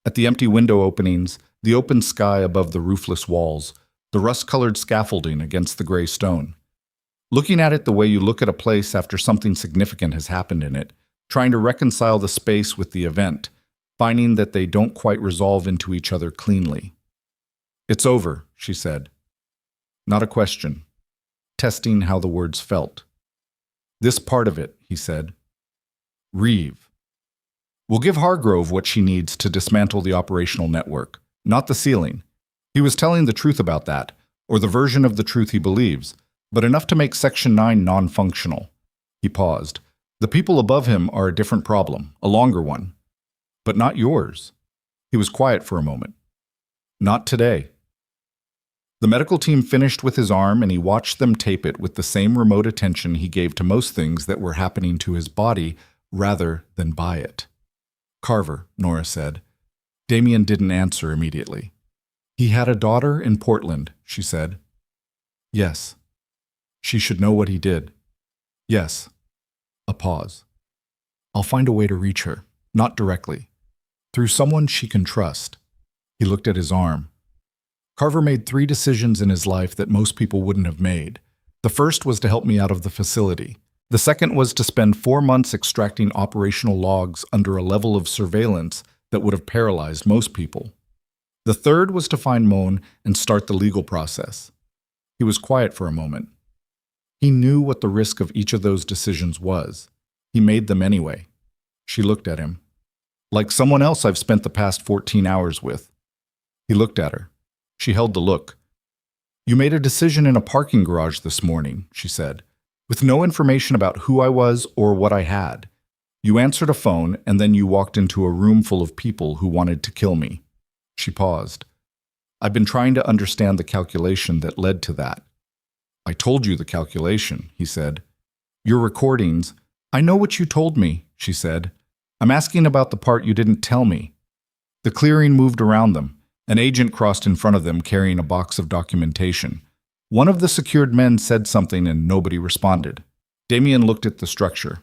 at the empty window openings, the open sky above the roofless walls, the rust-colored scaffolding against the gray stone. Looking at it the way you look at a place after something significant has happened in it, trying to reconcile the space with the event, finding that they don't quite resolve into each other cleanly. It's over, she said. Not a question. Testing how the words felt. This part of it, he said. Reeve. We'll give Hargrove what she needs to dismantle the operational network, not the ceiling. He was telling the truth about that, or the version of the truth he believes, but enough to make Section 9 non-functional. He paused. The people above him are a different problem, a longer one. But not yours. He was quiet for a moment. Not today. The medical team finished with his arm, and he watched them tape it with the same remote attention he gave to most things that were happening to his body rather than by it. Carver, Nora said. Damien didn't answer immediately. He had a daughter in Portland, she said. Yes. She should know what he did. Yes. A pause. I'll find a way to reach her, not directly. Through someone she can trust. He looked at his arm. Carver made 3 decisions in his life that most people wouldn't have made. The first was to help me out of the facility. The second was to spend 4 months extracting operational logs under a level of surveillance that would have paralyzed most people. The third was to find Moan and start the legal process. He was quiet for a moment. He knew what the risk of each of those decisions was. He made them anyway. She looked at him. Like someone else I've spent the past 14 hours with. He looked at her. She held the look. You made a decision in a parking garage this morning, she said, with no information about who I was or what I had. You answered a phone and then you walked into a room full of people who wanted to kill me. She paused. I've been trying to understand the calculation that led to that. I told you the calculation, he said. Your recordings. I know what you told me, she said. I'm asking about the part you didn't tell me. The clearing moved around them. An agent crossed in front of them carrying a box of documentation. One of the secured men said something and nobody responded. Damien looked at the structure.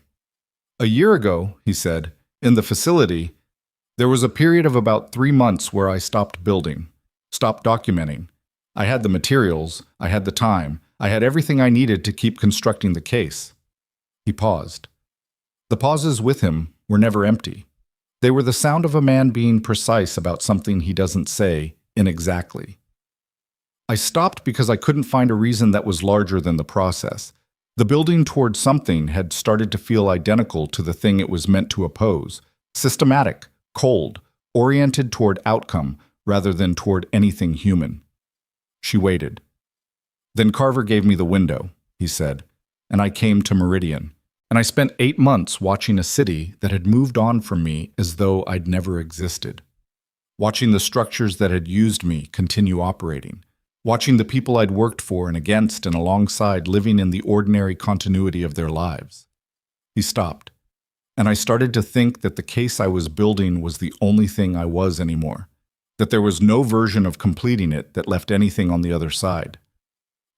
A year ago, he said, in the facility, there was a period of about 3 months where I stopped building, stopped documenting. I had the materials, I had the time, I had everything I needed to keep constructing the case. He paused. The pauses with him were never empty. They were the sound of a man being precise about something he doesn't say inexactly. I stopped because I couldn't find a reason that was larger than the process. The building toward something had started to feel identical to the thing it was meant to oppose. Systematic, cold, oriented toward outcome rather than toward anything human. She waited. Then Carver gave me the window, he said, and I came to Meridian. And I spent 8 months watching a city that had moved on from me as though I'd never existed. Watching the structures that had used me continue operating. Watching the people I'd worked for and against and alongside living in the ordinary continuity of their lives. He stopped, and I started to think that the case I was building was the only thing I was anymore, that there was no version of completing it that left anything on the other side.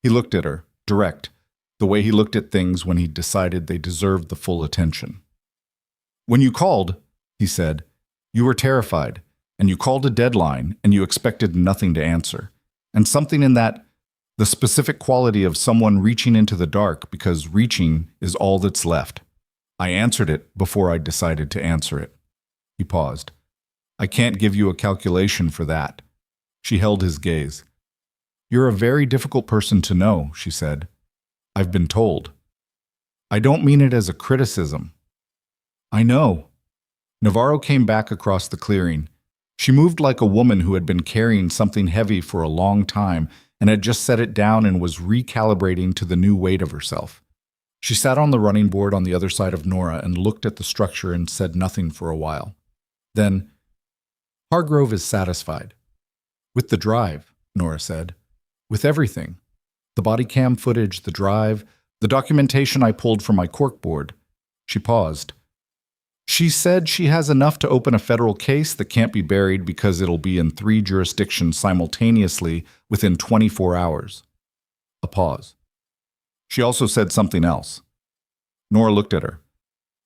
He looked at her, direct, the way he looked at things when he decided they deserved the full attention. When you called, he said, you were terrified, and you called a deadline, and you expected nothing to answer. And something in that, the specific quality of someone reaching into the dark because reaching is all that's left. I answered it before I decided to answer it. He paused. I can't give you a calculation for that. She held his gaze. You're a very difficult person to know, she said. I've been told. I don't mean it as a criticism. I know. Navarro came back across the clearing. She moved like a woman who had been carrying something heavy for a long time and had just set it down and was recalibrating to the new weight of herself. She sat on the running board on the other side of Nora and looked at the structure and said nothing for a while. Then, Hargrove is satisfied. With the drive, Nora said. With everything. The body cam footage, the drive, the documentation I pulled from my corkboard. She paused. She said she has enough to open a federal case that can't be buried because it'll be in 3 jurisdictions simultaneously within 24 hours. A pause. She also said something else. Nora looked at her.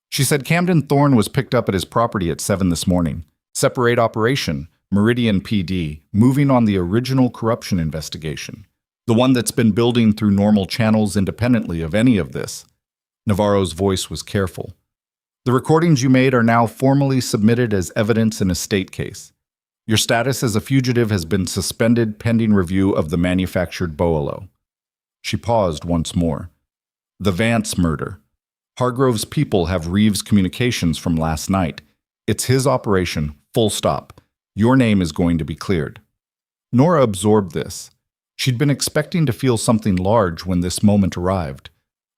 She said Camden Thorne was picked up at his property at 7 this morning. Separate operation, Meridian PD, moving on the original corruption investigation. The one that's been building through normal channels independently of any of this. Navarro's voice was careful. The recordings you made are now formally submitted as evidence in a state case. Your status as a fugitive has been suspended pending review of the manufactured BOLO. She paused once more. The Vance murder. Hargrove's people have Reeves' communications from last night. It's his operation, full stop. Your name is going to be cleared. Nora absorbed this. She'd been expecting to feel something large when this moment arrived.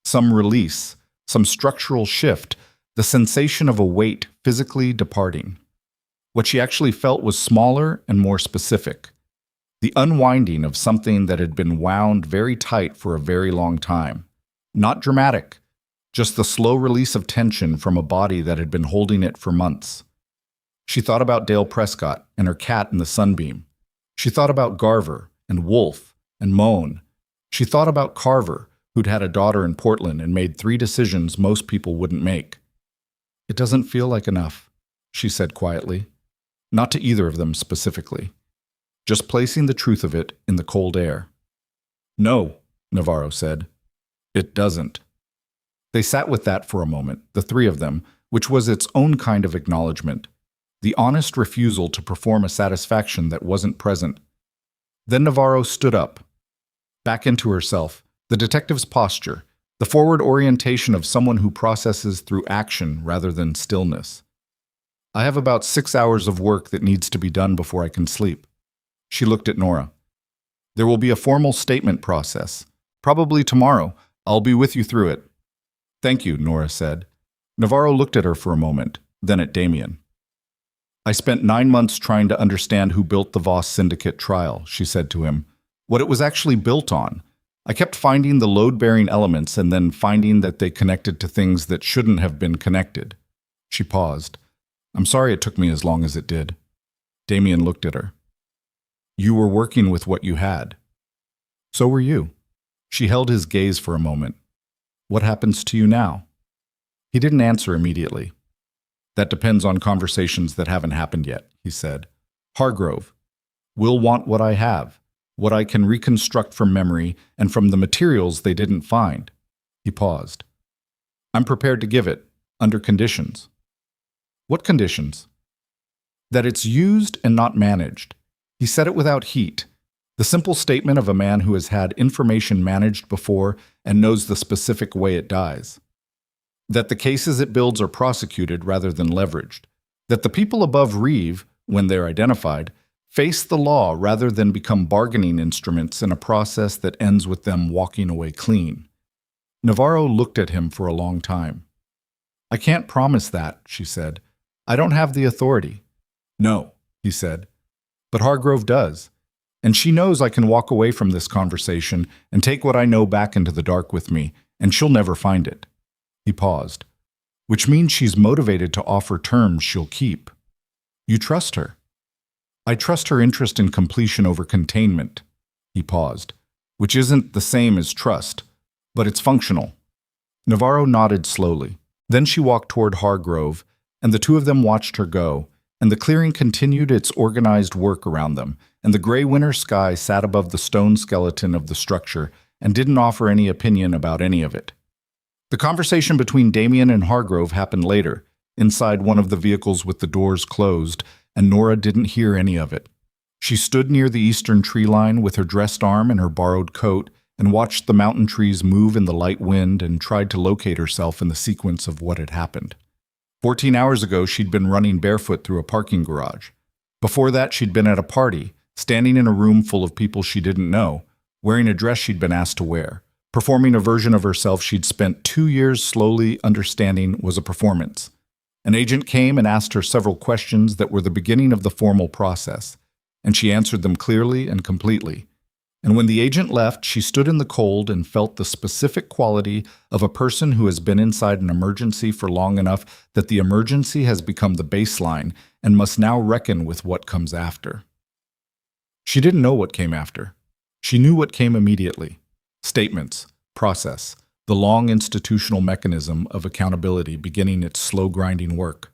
Some release, some structural shift, the sensation of a weight physically departing. What she actually felt was smaller and more specific. The unwinding of something that had been wound very tight for a very long time. Not dramatic, just the slow release of tension from a body that had been holding it for months. She thought about Dale Prescott and her cat in the sunbeam. She thought about Garver and Wolf and Moan. She thought about Carver, who'd had a daughter in Portland and made 3 decisions most people wouldn't make. It doesn't feel like enough, she said quietly. Not to either of them specifically. Just placing the truth of it in the cold air. No, Navarro said. It doesn't. They sat with that for a moment, the 3 of them, which was its own kind of acknowledgement. The honest refusal to perform a satisfaction that wasn't present. Then Navarro stood up. Back into herself, the detective's posture, the forward orientation of someone who processes through action rather than stillness. I have about 6 hours of work that needs to be done before I can sleep. She looked at Nora. There will be a formal statement process. Probably tomorrow. I'll be with you through it. Thank you, Nora said. Navarro looked at her for a moment, then at Damien. I spent 9 months trying to understand who built the Voss Syndicate trial, she said to him. What it was actually built on. I kept finding the load-bearing elements and then finding that they connected to things that shouldn't have been connected. She paused. I'm sorry it took me as long as it did. Damien looked at her. You were working with what you had. So were you. She held his gaze for a moment. What happens to you now? He didn't answer immediately. That depends on conversations that haven't happened yet, he said. Hargrove, we'll want what I have, what I can reconstruct from memory and from the materials they didn't find. He paused. I'm prepared to give it, under conditions. What conditions? That it's used and not managed. He said it without heat, the simple statement of a man who has had information managed before and knows the specific way it dies. That the cases it builds are prosecuted rather than leveraged. That the people above Reeve, when they're identified, face the law rather than become bargaining instruments in a process that ends with them walking away clean. Navarro looked at him for a long time. I can't promise that, she said. I don't have the authority. No, he said. But Hargrove does. And she knows I can walk away from this conversation and take what I know back into the dark with me, and she'll never find it. He paused. Which means she's motivated to offer terms she'll keep. You trust her? I trust her interest in completion over containment. He paused. Which isn't the same as trust, but it's functional. Navarro nodded slowly. Then she walked toward Hargrove, and the two of them watched her go, and the clearing continued its organized work around them, and the gray winter sky sat above the stone skeleton of the structure and didn't offer any opinion about any of it. The conversation between Damien and Hargrove happened later, inside one of the vehicles with the doors closed, and Nora didn't hear any of it. She stood near the eastern tree line with her dressed arm and her borrowed coat and watched the mountain trees move in the light wind and tried to locate herself in the sequence of what had happened. 14 hours ago, she'd been running barefoot through a parking garage. Before that, she'd been at a party, standing in a room full of people she didn't know, wearing a dress she'd been asked to wear, performing a version of herself she'd spent 2 years slowly understanding was a performance. An agent came and asked her several questions that were the beginning of the formal process, and she answered them clearly and completely. And when the agent left, she stood in the cold and felt the specific quality of a person who has been inside an emergency for long enough that the emergency has become the baseline and must now reckon with what comes after. She didn't know what came after. She knew what came immediately. Statements, process, the long institutional mechanism of accountability beginning its slow grinding work.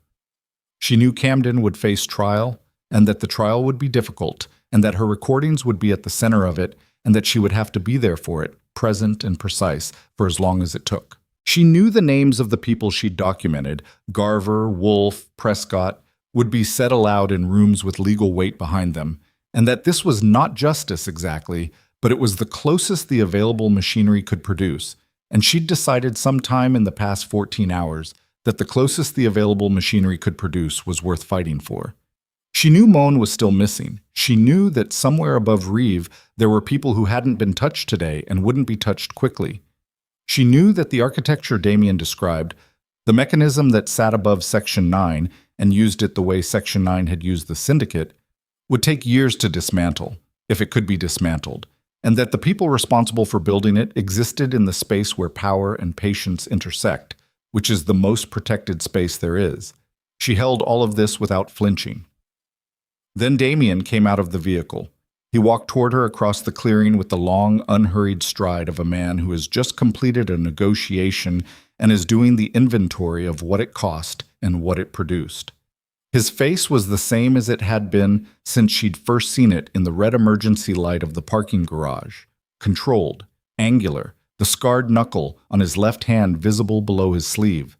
She knew Camden would face trial, and that the trial would be difficult, and that her recordings would be at the center of it, and that she would have to be there for it, present and precise, for as long as it took. She knew the names of the people she'd documented, Garver, Wolfe, Prescott, would be said aloud in rooms with legal weight behind them, and that this was not justice exactly, but it was the closest the available machinery could produce, and she'd decided sometime in the past 14 hours that the closest the available machinery could produce was worth fighting for. She knew Moan was still missing. She knew that somewhere above Reeve there were people who hadn't been touched today and wouldn't be touched quickly. She knew that the architecture Damien described, the mechanism that sat above Section 9 and used it the way Section 9 had used the Syndicate, would take years to dismantle, if it could be dismantled, and that the people responsible for building it existed in the space where power and patience intersect, which is the most protected space there is. She held all of this without flinching. Then Damien came out of the vehicle. He walked toward her across the clearing with the long, unhurried stride of a man who has just completed a negotiation and is doing the inventory of what it cost and what it produced. His face was the same as it had been since she'd first seen it in the red emergency light of the parking garage. Controlled, angular, the scarred knuckle on his left hand visible below his sleeve.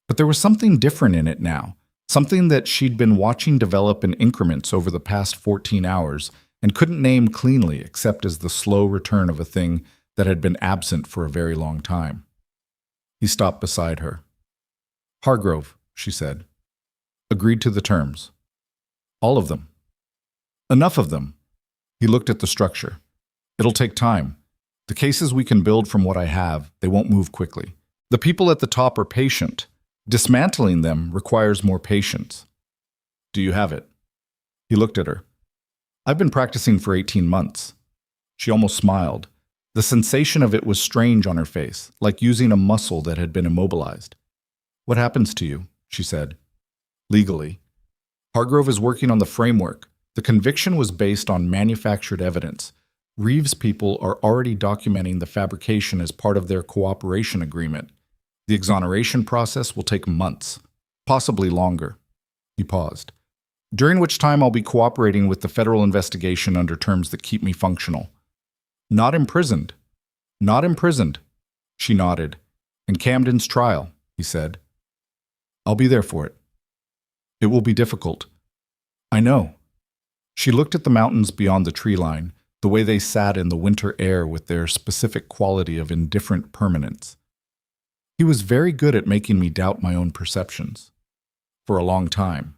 But there was something different in it now, something that she'd been watching develop in increments over the past 14 hours and couldn't name cleanly except as the slow return of a thing that had been absent for a very long time. He stopped beside her. Hargrove, she said. Agreed to the terms. All of them. Enough of them. He looked at the structure. It'll take time. The cases we can build from what I have, they won't move quickly. The people at the top are patient. Dismantling them requires more patience. Do you have it? He looked at her. I've been practicing for 18 months. She almost smiled. The sensation of it was strange on her face, like using a muscle that had been immobilized. What happens to you? She said. Legally. Hargrove is working on the framework. The conviction was based on manufactured evidence. Reeves' people are already documenting the fabrication as part of their cooperation agreement. The exoneration process will take months, possibly longer. He paused. During which time I'll be cooperating with the federal investigation under terms that keep me functional. Not imprisoned. Not imprisoned. She nodded. And Camden's trial, he said. I'll be there for it. It will be difficult. I know. She looked at the mountains beyond the tree line, the way they sat in the winter air with their specific quality of indifferent permanence. He was very good at making me doubt my own perceptions. For a long time.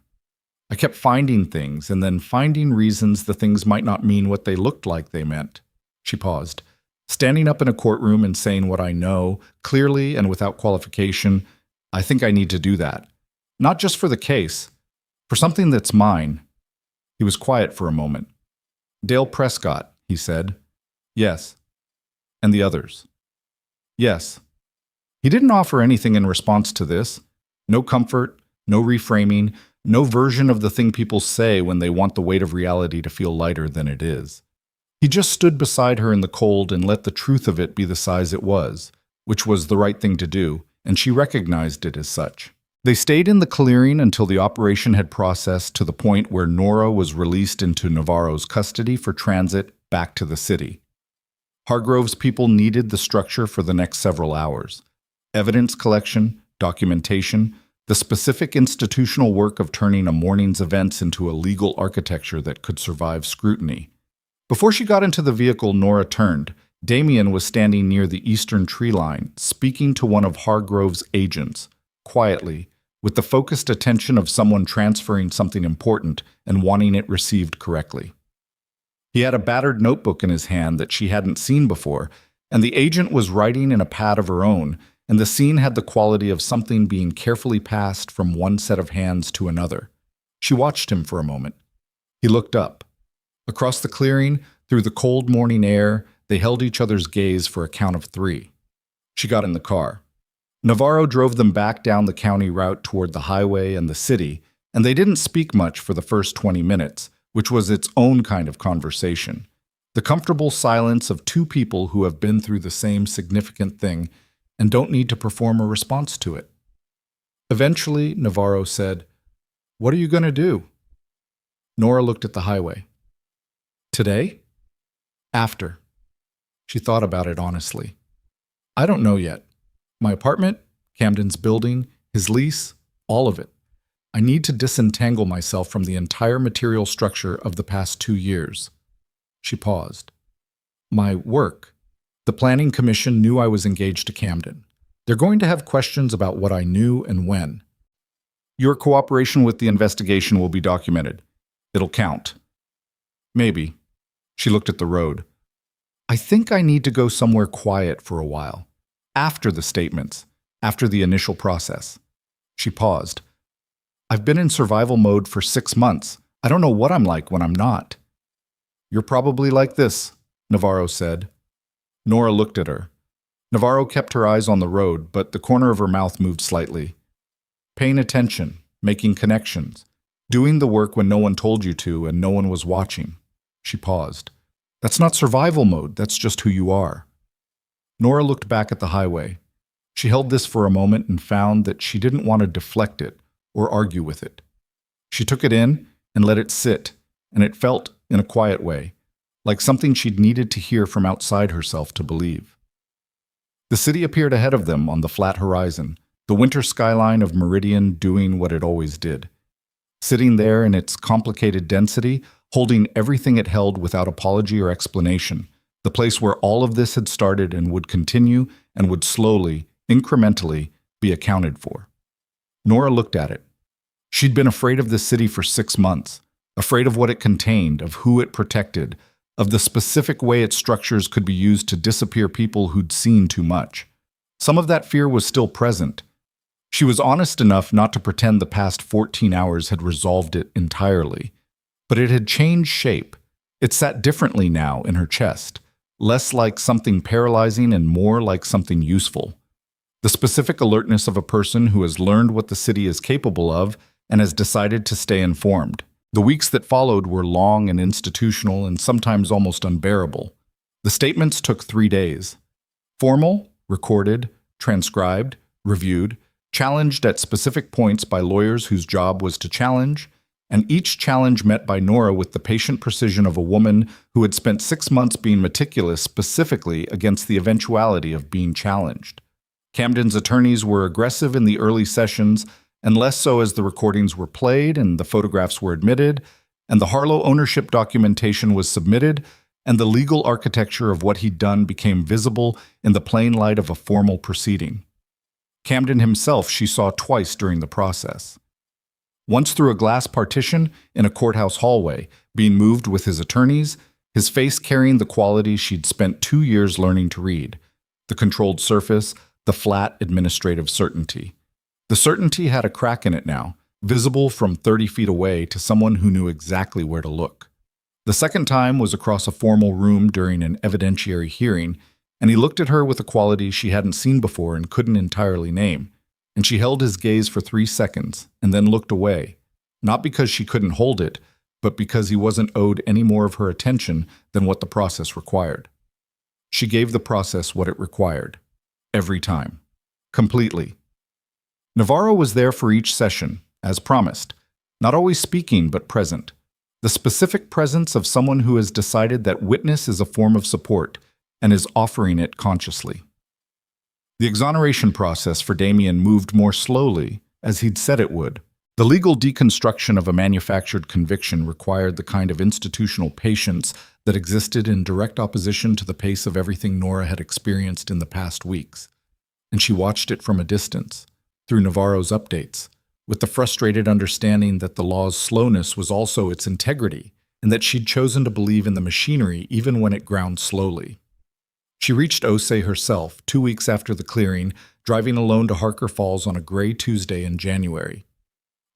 I kept finding things and then finding reasons the things might not mean what they looked like they meant. She paused. Standing up in a courtroom and saying what I know, clearly and without qualification, I think I need to do that. Not just for the case, for something that's mine. He was quiet for a moment. Dale Prescott, he said. Yes. And the others. Yes. He didn't offer anything in response to this. No comfort, no reframing, no version of the thing people say when they want the weight of reality to feel lighter than it is. He just stood beside her in the cold and let the truth of it be the size it was, which was the right thing to do, and she recognized it as such. They stayed in the clearing until the operation had processed to the point where Nora was released into Navarro's custody for transit back to the city. Hargrove's people needed the structure for the next several hours. Evidence collection, documentation, the specific institutional work of turning a morning's events into a legal architecture that could survive scrutiny. Before she got into the vehicle, Nora turned. Damien was standing near the eastern tree line, speaking to one of Hargrove's agents, quietly, with the focused attention of someone transferring something important and wanting it received correctly. He had a battered notebook in his hand that she hadn't seen before, and the agent was writing in a pad of her own, and the scene had the quality of something being carefully passed from one set of hands to another. She watched him for a moment. He looked up. Across the clearing, through the cold morning air, they held each other's gaze for a count of 3. She got in the car. Navarro drove them back down the county route toward the highway and the city, and they didn't speak much for the first 20 minutes, which was its own kind of conversation. The comfortable silence of two people who have been through the same significant thing and don't need to perform a response to it. Eventually, Navarro said, "What are you going to do?" Nora looked at the highway. Today? After. She thought about it honestly. I don't know yet. My apartment, Camden's building, his lease, all of it. I need to disentangle myself from the entire material structure of the past 2 years. She paused. My work. The Planning Commission knew I was engaged to Camden. They're going to have questions about what I knew and when. Your cooperation with the investigation will be documented. It'll count. Maybe. She looked at the road. I think I need to go somewhere quiet for a while. After the statements. After the initial process. She paused. I've been in survival mode for 6 months. I don't know what I'm like when I'm not. You're probably like this, Navarro said. Nora looked at her. Navarro kept her eyes on the road, but the corner of her mouth moved slightly. Paying attention, making connections, doing the work when no one told you to and no one was watching. She paused. That's not survival mode, that's just who you are. Nora looked back at the highway. She held this for a moment and found that she didn't want to deflect it or argue with it. She took it in and let it sit, and it felt, in a quiet way, like something she'd needed to hear from outside herself to believe. The city appeared ahead of them on the flat horizon, the winter skyline of Meridian doing what it always did. Sitting there in its complicated density, holding everything it held without apology or explanation, the place where all of this had started and would continue and would slowly, incrementally, be accounted for. Nora looked at it. She'd been afraid of this city for 6 months, afraid of what it contained, of who it protected, of the specific way its structures could be used to disappear people who'd seen too much. Some of that fear was still present. She was honest enough not to pretend the past 14 hours had resolved it entirely. But it had changed shape. It sat differently now in her chest, less like something paralyzing and more like something useful. The specific alertness of a person who has learned what the city is capable of and has decided to stay informed. The weeks that followed were long and institutional and sometimes almost unbearable. The statements took 3 days. Formal, recorded, transcribed, reviewed, challenged at specific points by lawyers whose job was to challenge, and each challenge met by Nora with the patient precision of a woman who had spent 6 months being meticulous specifically against the eventuality of being challenged. Camden's attorneys were aggressive in the early sessions, and less so as the recordings were played and the photographs were admitted, and the Harlow ownership documentation was submitted, and the legal architecture of what he'd done became visible in the plain light of a formal proceeding. Camden himself she saw twice during the process. Once through a glass partition in a courthouse hallway, being moved with his attorneys, his face carrying the qualities she'd spent 2 years learning to read: the controlled surface, the flat administrative certainty. The certainty had a crack in it now, visible from 30 feet away to someone who knew exactly where to look. The second time was across a formal room during an evidentiary hearing, and he looked at her with a quality she hadn't seen before and couldn't entirely name. And she held his gaze for 3 seconds and then looked away, not because she couldn't hold it, but because he wasn't owed any more of her attention than what the process required. She gave the process what it required. Every time. Completely. Navarro was there for each session, as promised, not always speaking but present. The specific presence of someone who has decided that witness is a form of support and is offering it consciously. The exoneration process for Damien moved more slowly, as he'd said it would. The legal deconstruction of a manufactured conviction required the kind of institutional patience that existed in direct opposition to the pace of everything Nora had experienced in the past weeks. And she watched it from a distance, through Navarro's updates, with the frustrated understanding that the law's slowness was also its integrity, and that she'd chosen to believe in the machinery even when it ground slowly. She reached Osei herself 2 weeks after the clearing, driving alone to Harker Falls on a gray Tuesday in January.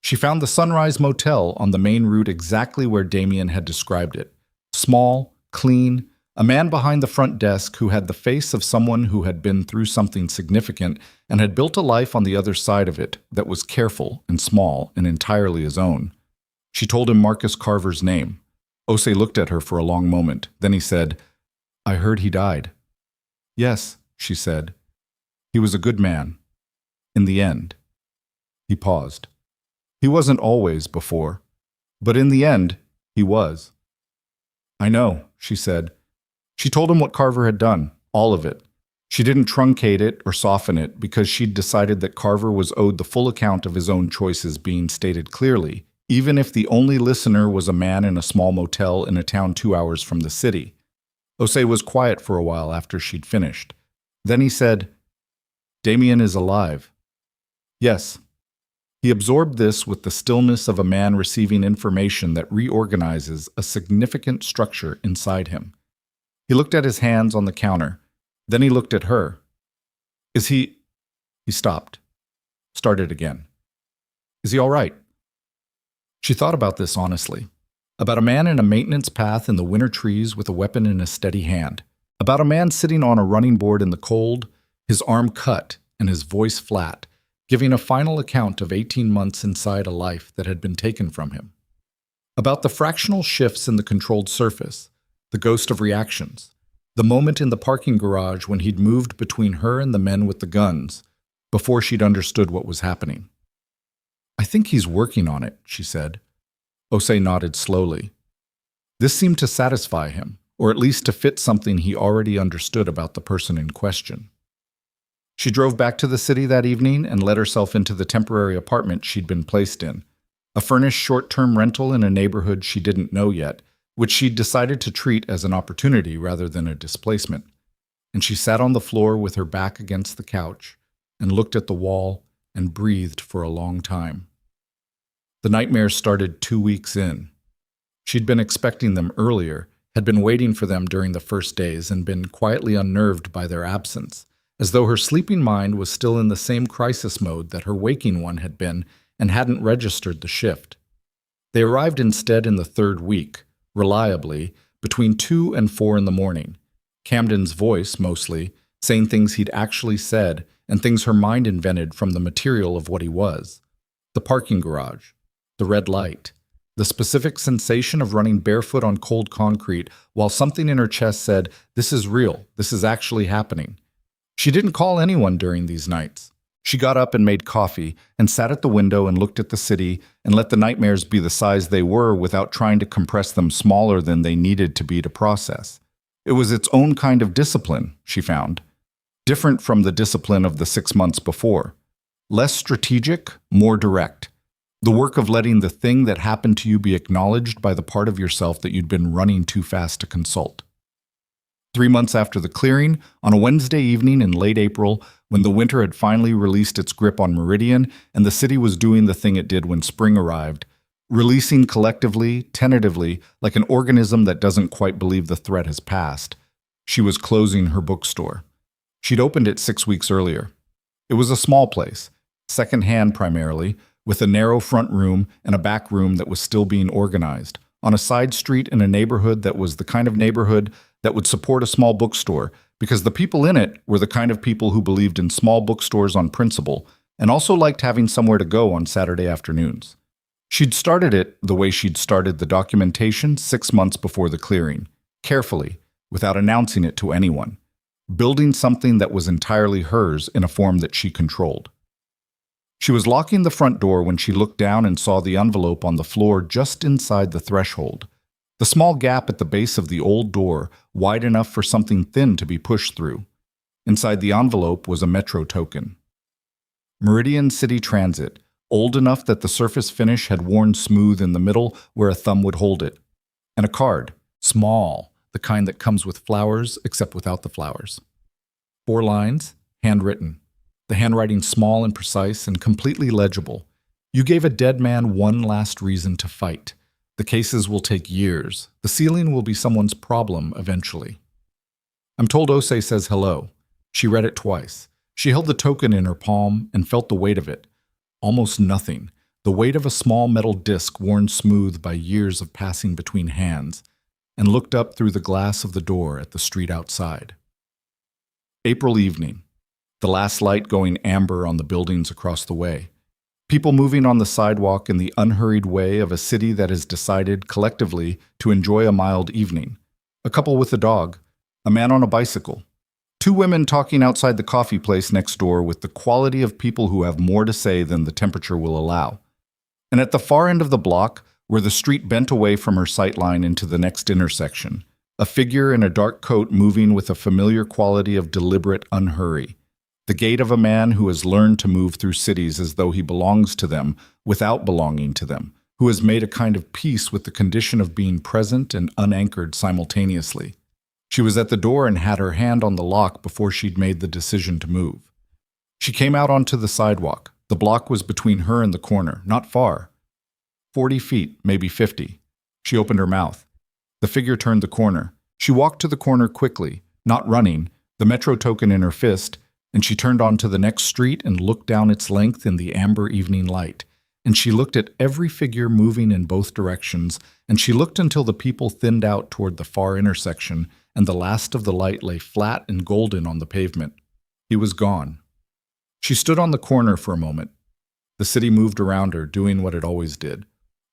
She found the Sunrise Motel on the main route exactly where Damien had described it. Small, clean, a man behind the front desk who had the face of someone who had been through something significant and had built a life on the other side of it that was careful and small and entirely his own. She told him Marcus Carver's name. Osei looked at her for a long moment. Then he said, "I heard he died." "Yes," she said. "He was a good man. In the end." He paused. He wasn't always before, but in the end, he was. "I know," she said. She told him what Carver had done, all of it. She didn't truncate it or soften it because she'd decided that Carver was owed the full account of his own choices being stated clearly, even if the only listener was a man in a small motel in a town 2 hours from the city. Osei was quiet for a while after she'd finished. Then he said, "Damien is alive." "Yes." He absorbed this with the stillness of a man receiving information that reorganizes a significant structure inside him. He looked at his hands on the counter. Then he looked at her. "Is he—" He stopped. Started again. "Is he all right?" She thought about this honestly. About a man in a maintenance path in the winter trees with a weapon in a steady hand. About a man sitting on a running board in the cold, his arm cut and his voice flat, giving a final account of 18 months inside a life that had been taken from him. About the fractional shifts in the controlled surface, the ghost of reactions, the moment in the parking garage when he'd moved between her and the men with the guns, before she'd understood what was happening. "I think he's working on it," she said. Osei nodded slowly. This seemed to satisfy him, or at least to fit something he already understood about the person in question. She drove back to the city that evening and let herself into the temporary apartment she'd been placed in, a furnished short-term rental in a neighborhood she didn't know yet, which she'd decided to treat as an opportunity rather than a displacement. And she sat on the floor with her back against the couch, and looked at the wall and breathed for a long time. The nightmares started 2 weeks in. She'd been expecting them earlier, had been waiting for them during the first days, and been quietly unnerved by their absence, as though her sleeping mind was still in the same crisis mode that her waking one had been and hadn't registered the shift. They arrived instead in the 3rd week, reliably, between 2 and 4 in the morning. Camden's voice, mostly, saying things he'd actually said and things her mind invented from the material of what he was. The parking garage, the red light, the specific sensation of running barefoot on cold concrete while something in her chest said, "This is real, this is actually happening." She didn't call anyone during these nights. She got up and made coffee and sat at the window and looked at the city and let the nightmares be the size they were without trying to compress them smaller than they needed to be to process. It was its own kind of discipline, she found, different from the discipline of the 6 months before. Less strategic, more direct. The work of letting the thing that happened to you be acknowledged by the part of yourself that you'd been running too fast to consult. 3 months after the clearing, on a Wednesday evening in late April, when the winter had finally released its grip on Meridian and the city was doing the thing it did when spring arrived, releasing collectively, tentatively, like an organism that doesn't quite believe the threat has passed, she was closing her bookstore. She'd opened it 6 weeks earlier. It was a small place, second-hand primarily, with a narrow front room and a back room that was still being organized, on a side street in a neighborhood that was the kind of neighborhood that would support a small bookstore, because the people in it were the kind of people who believed in small bookstores on principle and also liked having somewhere to go on Saturday afternoons. She'd started it the way she'd started the documentation 6 months before the clearing, carefully, without announcing it to anyone, building something that was entirely hers in a form that she controlled. She was locking the front door when she looked down and saw the envelope on the floor just inside the threshold. The small gap at the base of the old door, wide enough for something thin to be pushed through. Inside the envelope was a Metro token. Meridian City Transit, old enough that the surface finish had worn smooth in the middle where a thumb would hold it. And a card, small, the kind that comes with flowers except without the flowers. 4 lines, handwritten. The handwriting small and precise and completely legible. You gave a dead man one last reason to fight. The cases will take years. The ceiling will be someone's problem eventually. I'm told Osei says hello. She read it twice. She held the token in her palm and felt the weight of it. Almost nothing. The weight of a small metal disc worn smooth by years of passing between hands, and looked up through the glass of the door at the street outside. April evening. The last light going amber on the buildings across the way. People moving on the sidewalk in the unhurried way of a city that has decided, collectively, to enjoy a mild evening. A couple with a dog. A man on a bicycle. 2 women talking outside the coffee place next door with the quality of people who have more to say than the temperature will allow. And at the far end of the block, where the street bent away from her sight line into the next intersection, a figure in a dark coat moving with a familiar quality of deliberate unhurry. The gait of a man who has learned to move through cities as though he belongs to them without belonging to them, who has made a kind of peace with the condition of being present and unanchored simultaneously. She was at the door and had her hand on the lock before she'd made the decision to move. She came out onto the sidewalk. The block was between her and the corner, not far. 40 feet, maybe 50. She opened her mouth. The figure turned the corner. She walked to the corner quickly, not running, the Metro token in her fist, and she turned onto the next street and looked down its length in the amber evening light. And she looked at every figure moving in both directions, and she looked until the people thinned out toward the far intersection, and the last of the light lay flat and golden on the pavement. He was gone. She stood on the corner for a moment. The city moved around her, doing what it always did,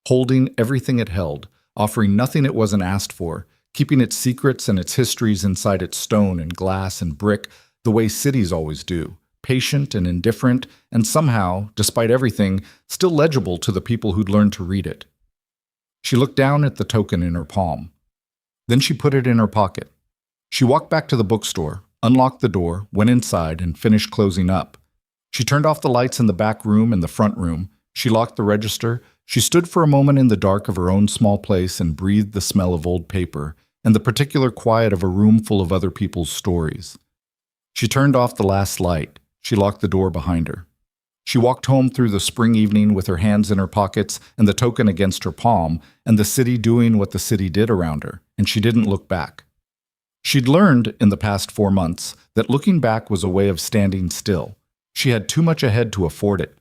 holding everything it held, offering nothing it wasn't asked for, keeping its secrets and its histories inside its stone and glass and brick, the way cities always do, patient and indifferent, and somehow, despite everything, still legible to the people who'd learned to read it. She looked down at the token in her palm. Then she put it in her pocket. She walked back to the bookstore, unlocked the door, went inside, and finished closing up. She turned off the lights in the back room and the front room. She locked the register. She stood for a moment in the dark of her own small place and breathed the smell of old paper and the particular quiet of a room full of other people's stories. She turned off the last light. She locked the door behind her. She walked home through the spring evening with her hands in her pockets and the token against her palm, and the city doing what the city did around her, and she didn't look back. She'd learned in the past 4 months that looking back was a way of standing still. She had too much ahead to afford it.